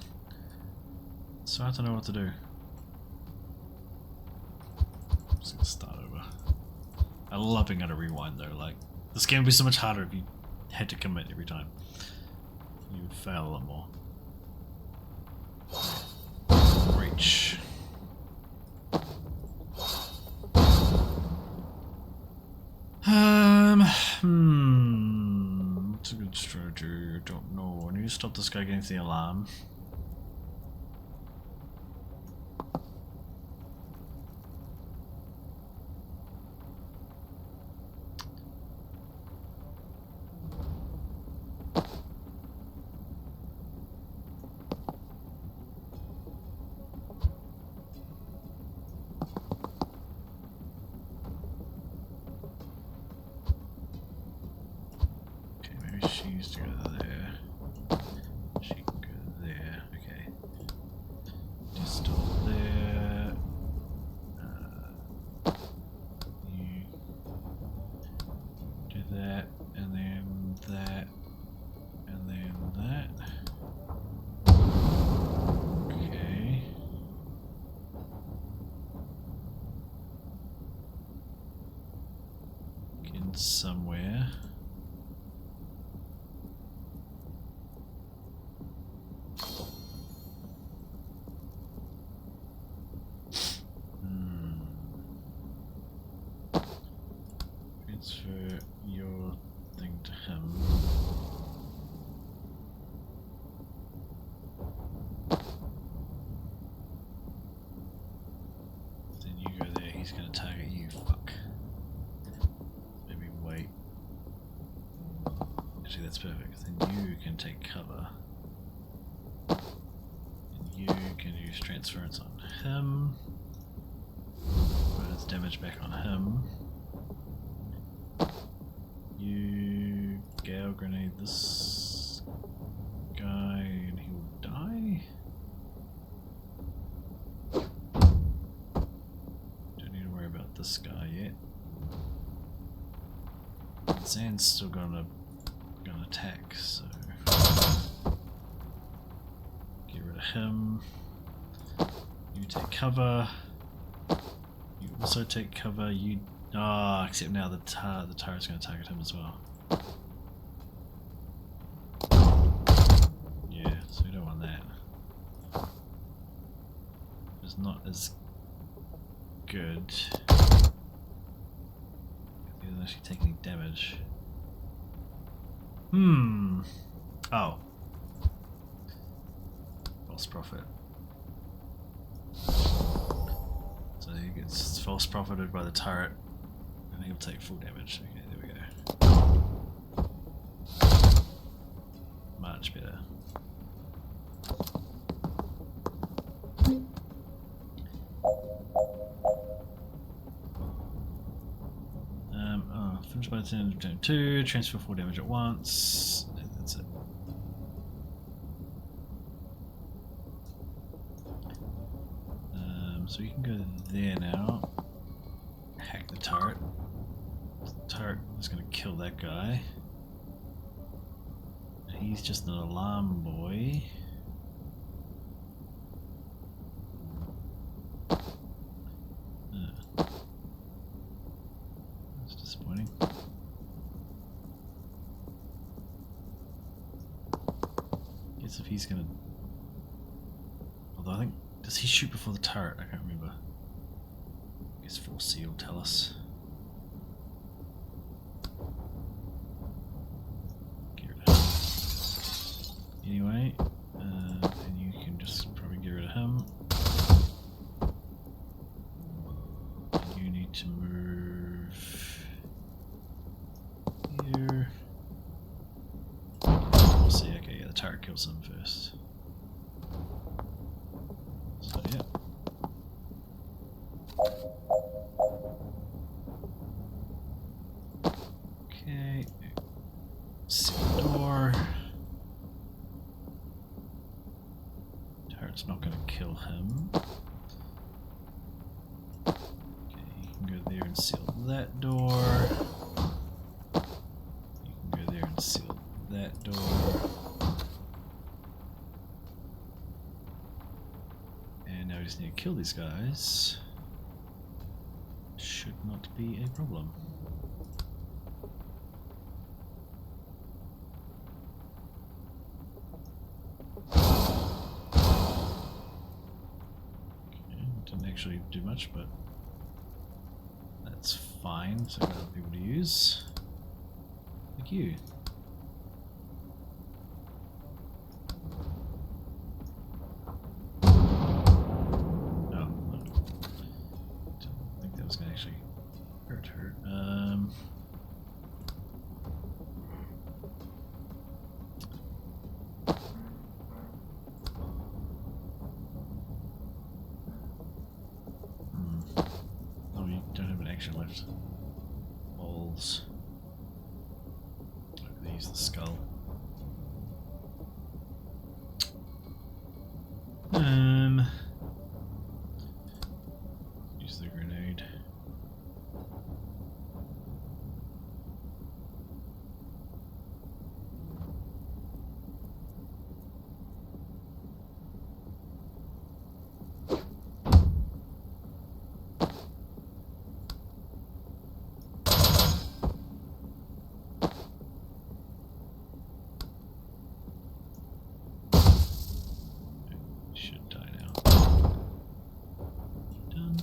So I don't know what to do. I'm just gonna start over. I love being able to rewind though, like this game would be so much harder if you had to commit every time. You would fail a lot more. Reach. What's a good strategy? I don't know. I need to stop this guy getting to the alarm. She needs to go there. She can go there. Okay. Just stop there. You do that, and then that, and then that. Okay. Get somewhere. Transfer your thing to him. Then you go there, he's gonna target you, fuck. Maybe wait. Actually that's perfect, then you can take cover. And you can use transference on him. Put its damage back on him. You Gale grenade this Zan's still gonna attack, so get rid of him. You take cover. You also take cover. You except now the turret's gonna target him as well. Yeah, so we don't want that. It's not as good. He doesn't actually take any damage. Oh. False prophet. So he gets false profited by the turret and he'll take full damage. Okay, there we go. Much better. Finish by the turn of turn 2, transfer 4 damage at once, and that's it. So you can go there now, hack the turret. The turret is going to kill that guy. He's just an alarm boy. That's disappointing. Guess if he's gonna... Although I think... Does he shoot before the turret? I can't remember. I guess Force C will tell us. Get rid of him. Anyway, and you can just probably get rid of him. You need to move here. We'll see. Okay, yeah, the turret kills him first. So yeah. Okay. Seal the door. Turret's not going to kill him. Okay, you can go there and seal that door. You can go there and seal that door. And now we just need to kill these guys. Should not be a problem. Didn't actually do much, but that's fine. So I've got other people to use. Like you. Oh, didn't think that was going to actually hurt her. Oh, you don't have an action left. Balls. I'm gonna use the skull. Use the grenade. Should die now. Done.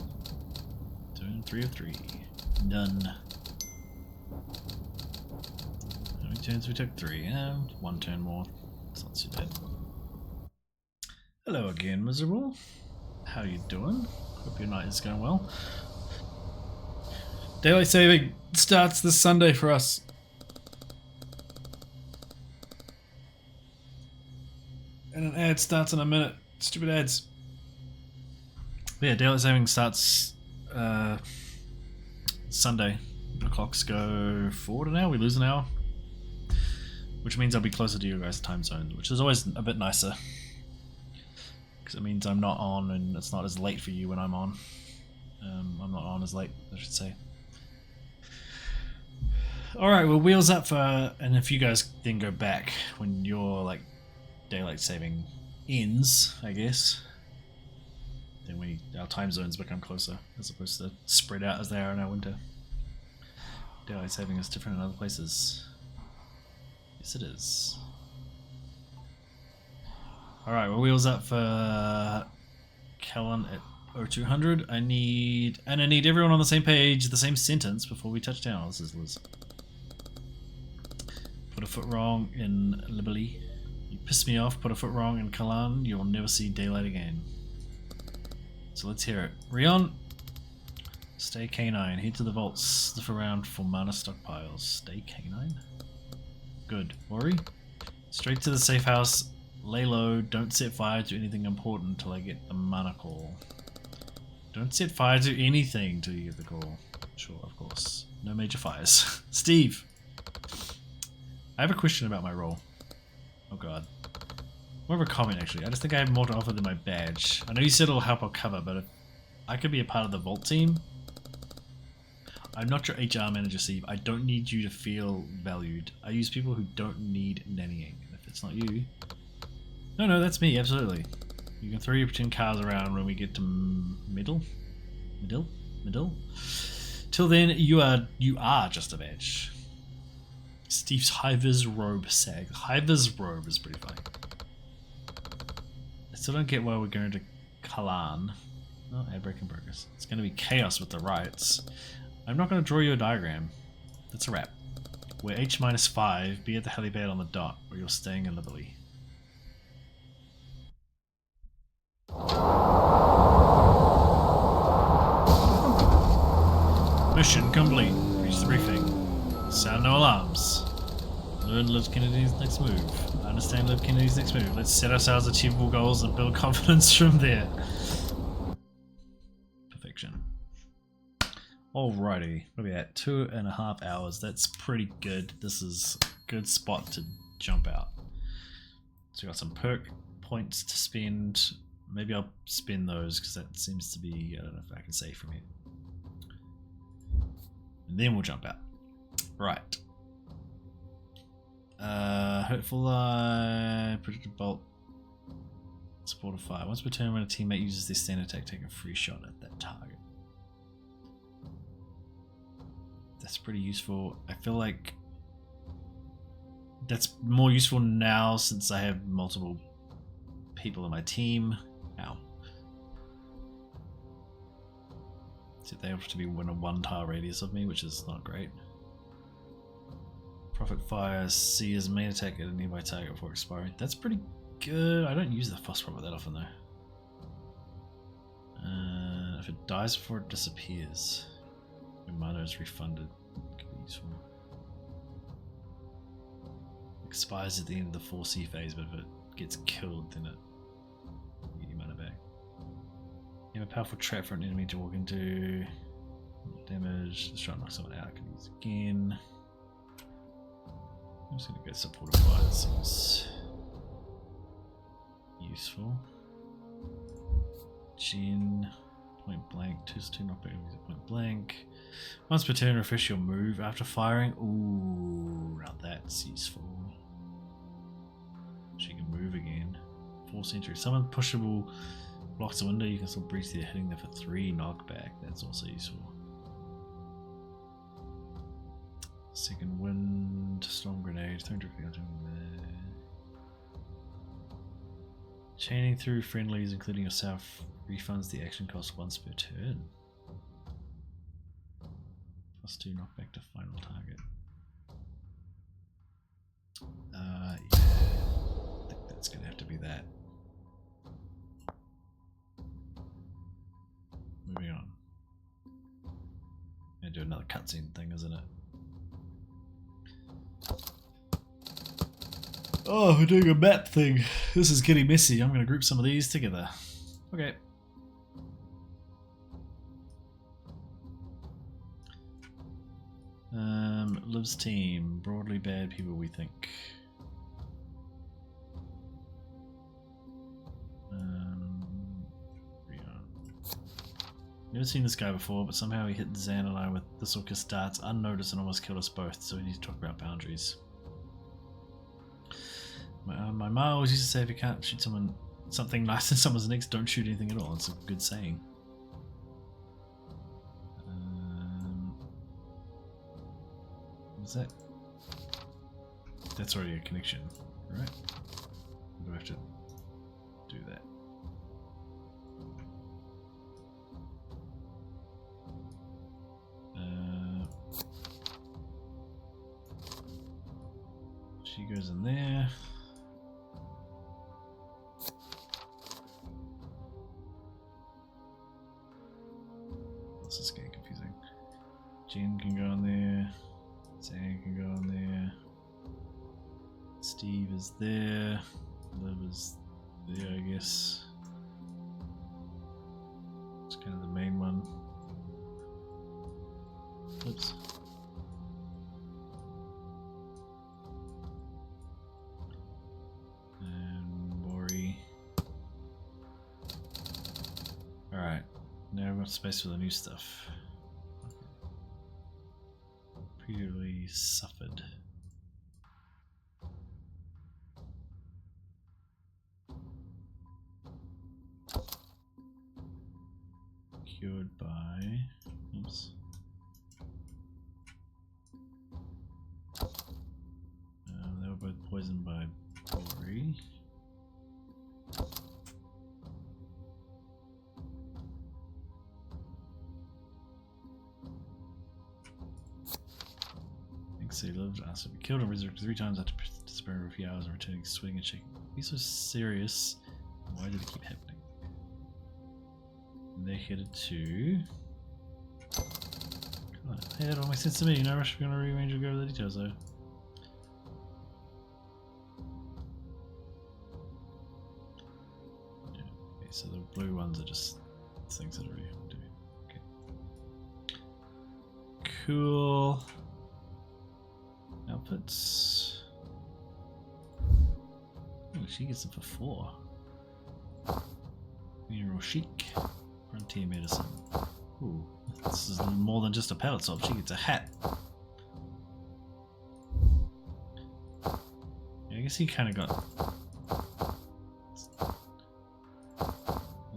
Turn 3 of 3. Done. How many turns we took? 3. One turn more. It's not too bad. Hello again, Miserable. How you doing? Hope your night is going well. Daylight saving starts this Sunday for us. And an ad starts in a minute. Stupid ads. But yeah, daylight saving starts Sunday. The clocks go forward an hour. We lose an hour, which means I'll be closer to your guys' time zone, which is always a bit nicer because it means I'm not on and it's not as late for you when I'm on. I'm not on as late, I should say. Alright, well, wheels up for... And if you guys then go back when your, like, daylight saving ends, I guess, then our time zones become closer, as opposed to spread out as they are in our winter. Daylight saving is different in other places. Yes, it is. Alright, well, wheels up for Callan at 0200. I need everyone on the same page, the same sentence before we touch down. This is Liz. Put a foot wrong in Libeli. You piss me off, put a foot wrong in Callan, you'll never see daylight again. So let's hear it. Rion, stay canine. Head to the vaults, sniff around for mana stockpiles. Stay canine? Good. Ori, straight to the safe house. Lay low, don't set fire to anything important until I get the mana call. Don't set fire to anything till you get the call. Sure, of course. No major fires. Steve! I have a question about my role. Oh god. More of a comment actually. I just think I have more to offer than my badge. I know you said it'll help our cover, but if I could be a part of the vault team. I'm not your HR manager, Steve. I don't need you to feel valued. I use people who don't need nannying. If it's not you... No, that's me, absolutely. You can throw your pretend cars around when we get to middle? Till then, you are just a badge. Steve's high-vis robe sag. High-vis robe is pretty funny. I still don't get why we're going to Callan. Oh, ad break in progress. It's going to be chaos with the riots. I'm not going to draw you a diagram. That's a wrap. We're H-5, be at the helipad on the dot, or you're staying in Libeli. Mission complete. Reach the briefing. Sound no alarms. Learn Liv Kennedy's next move. Understand Liv Kennedy's next move. Let's set ourselves achievable goals and build confidence from there. Perfection. Alrighty. What are we at? 2.5 hours. That's pretty good. This is a good spot to jump out. So we got some perk points to spend. Maybe I'll spend those because that seems to be, I don't know if I can say from here. And then we'll jump out. Right. Hurtful Eye, Predicted Bolt, Support of Fire. Once per turn when a teammate uses their standard attack, take a free shot at that target. That's pretty useful. I feel like that's more useful now since I have multiple people in my team. Ow. So they have to be within a 1 tile radius of me, which is not great. Prophet fires see his main attack at a nearby target before expiring. That's pretty good. I don't use the Frost Prophet that often though. If it dies before it disappears, your mana is refunded. Could be useful. Expires at the end of the 4C phase, but if it gets killed, then it you get your mana back. You have a powerful trap for an enemy to walk into. Damage. Let's try and knock someone out. I can use again. I'm just going to go Support of Fire. That seems useful. Jin. Point blank. 2/2 knockback enemies at point blank. Once per turn, refresh your move after firing. Ooh, now that's useful. She can move again. 4 century. Summon pushable blocks a window. You can still breach there, hitting them for 3 knockback. That's also useful. Second wind, storm grenade, 350. Chaining through friendlies, including yourself, refunds the action cost once per turn. +2 knockback to final target. Yeah, I think that's gonna have to be that. Moving on. Gonna do another cutscene thing, isn't it? Oh, we're doing a map thing. This is getting messy. I'm going to group some of these together. Okay. Liv's team. Broadly bad people, we think. Never seen this guy before, but somehow he hit Zan and I with Thistlekiss darts unnoticed and almost killed us both, so we need to talk about boundaries. My ma always used to say if you can't shoot something nice in someone's necks, don't shoot anything at all. It's a good saying. What's that? That's already a connection, right? Or do I have to do that? She goes in there. This is getting confusing. Jen can go in there. Zan can go in there. Steve is there. Liv is there, I guess. It's kind of the main one. Oops. And Mori. Alright, now we've got space for the new stuff. Previously suffered. Cured by. Oops. They were both poisoned by Bori. Thanks, he lived. Asked to be killed and resurrected 3 times after despairing for a few hours and returning sweating and shaking. These are serious. Why did it keep happening? And they're headed to. Come on. Hey, that all makes sense to me. No rush, we're gonna rearrange and go over the details though. Yeah. Okay, so the blue ones are just things that are already do. Okay. Cool. Outputs. Oh, she gets them for 4. Mineral chic. Frontier medicine. Ooh, this is more than just a pallet swap. She gets a hat. Yeah, I guess he kind of got.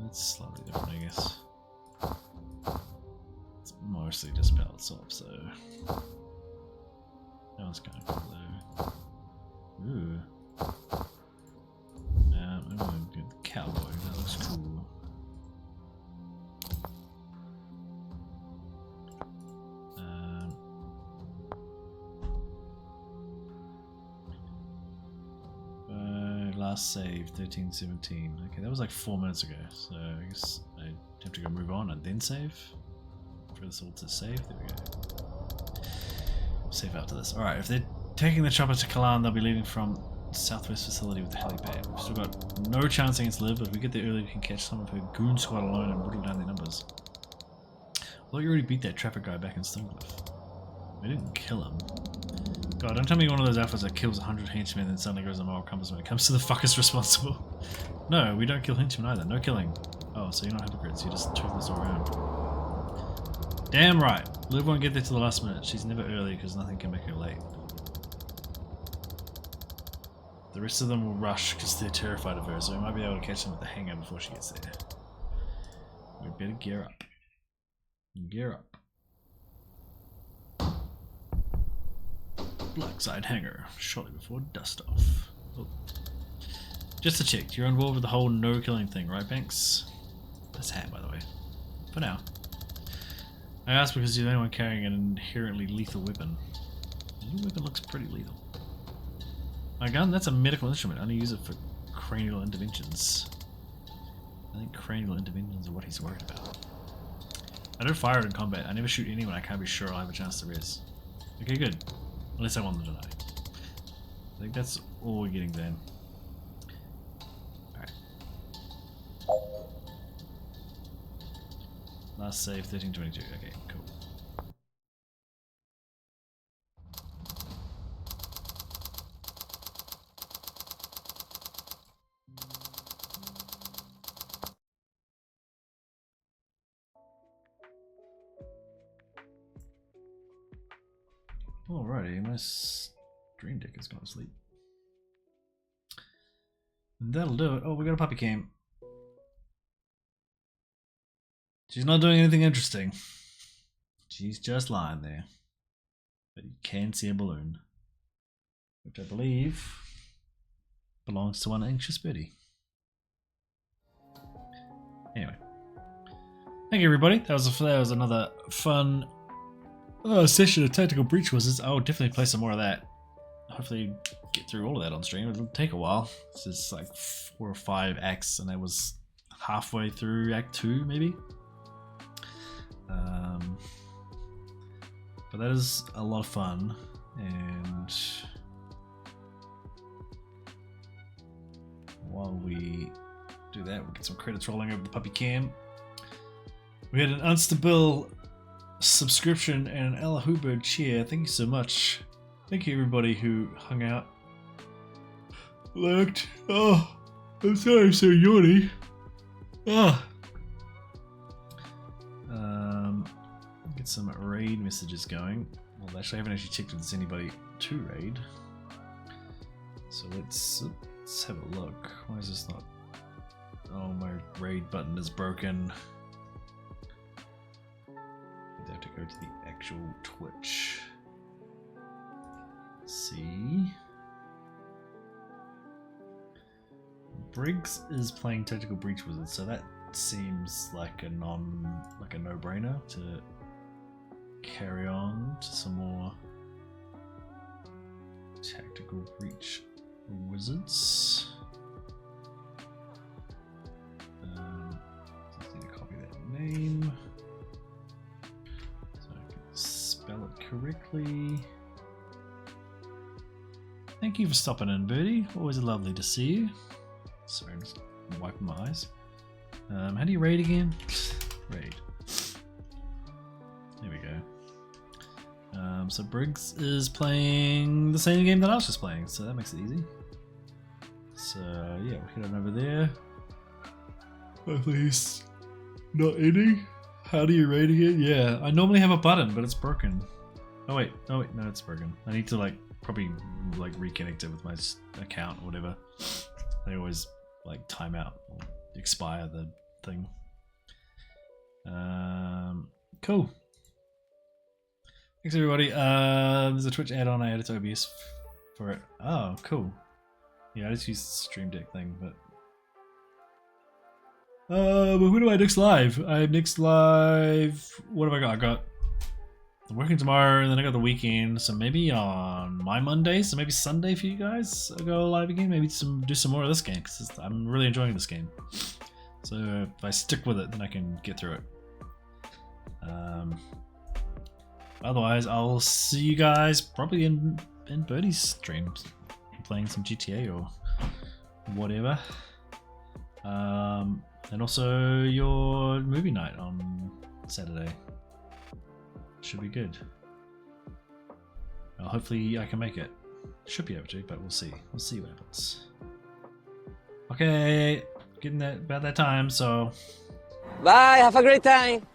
It's slightly different, I guess. It's mostly just pallet swap, so. That one's kind of cool though. Ooh. I'm gonna get the cowboy. That looks cool. Last save 13:17. Okay, that was like 4 minutes ago. So I guess I have to go move on and then save. For this all to save. There we go. Save after this. Alright, if they're taking the chopper to Kalan, they'll be leaving from Southwest facility with the helipad. We've still got no chance against Liv, but if we get there early, we can catch some of her goon squad alone and whittle down their numbers. I thought you already beat that trapper guy back in Stonecliff. We didn't kill him. God, don't tell me one of those alphas that kills 100 henchmen and then suddenly goes a moral compass when it comes to the fuckers responsible. No, we don't kill henchmen either. No killing. Oh, so you're not hypocrites. You just turn this all around. Damn right. Liv won't get there till the last minute. She's never early because nothing can make her late. The rest of them will rush because they're terrified of her, so we might be able to catch them at the hangar before she gets there. We better gear up. Gear up. Blackside hangar, shortly before dust off. Oh. Just to check, you're on board with the whole no killing thing, right, Banks? That's hat, by the way. For now. I asked because you're the only one carrying an inherently lethal weapon. Your weapon looks pretty lethal. My gun? That's a medical instrument. I only use it for cranial interventions. I think cranial interventions are what he's worried about. I don't fire it in combat. I never shoot anyone I can't be sure I'll have a chance to res. Okay, good. Unless I want them to die. I think that's all we're getting then. Alright. Last save 13:22. Okay, cool. Alrighty, my stream deck has gone to sleep. That'll do it. Oh, we got a puppy cam. She's not doing anything interesting. She's just lying there. But you can see a balloon, which I believe belongs to one anxious birdie. Anyway, thank you everybody. That was another fun session of Tactical Breach Wizards. I will definitely play some more of that. Hopefully get through all of that on stream. It'll take a while. This is like 4 or 5 acts, and I was halfway through Act 2 maybe. But that is a lot of fun, and while we do that, we'll get some credits rolling over the puppy cam. We had an Unstable subscription and an Ella Hubbard cheer. Thank you so much. Thank you everybody who hung out. Lurked. Oh, I'm sorry I'm so yawny. Ah. Get some raid messages going. Well, actually, I haven't actually checked if there's anybody to raid. So let's have a look. Why is this not? Oh, my raid button is broken. I have to go to the actual Twitch. Let's see. Briggs is playing Tactical Breach Wizards, so that seems like a no-brainer to carry on to some more Tactical Breach Wizards. Just need to copy that name so I can spell it correctly. Thank you for stopping in, Birdie. Always lovely to see you. Sorry, I'm just wiping my eyes. How do you raid again? Raid. There we go. So Briggs is playing the same game that I was just playing, so that makes it easy. So yeah, we'll head on over there. Hopefully he's not ending. How do you raid again? Yeah, I normally have a button, but it's broken. Oh wait, no, it's broken. I need to probably reconnect it with my account or whatever. They always time out or expire the thing. Cool. Thanks everybody. There's a Twitch add-on I added to OBS for it. Oh, cool. Yeah, I just used the Stream Deck thing, but when do I next live? I have next live. What have I got? I'm working tomorrow, and then I got the weekend. So maybe on my Monday, so maybe Sunday for you guys, I'll go live again. Maybe do some more of this game because I'm really enjoying this game. So if I stick with it, then I can get through it. Otherwise, I'll see you guys probably in Birdie's streams, playing some GTA or whatever. And also your movie night on Saturday. Should be good. Well, hopefully I can make it. Should be able to, but we'll see. We'll see what happens. Okay, getting about that time, so Bye, have a great time.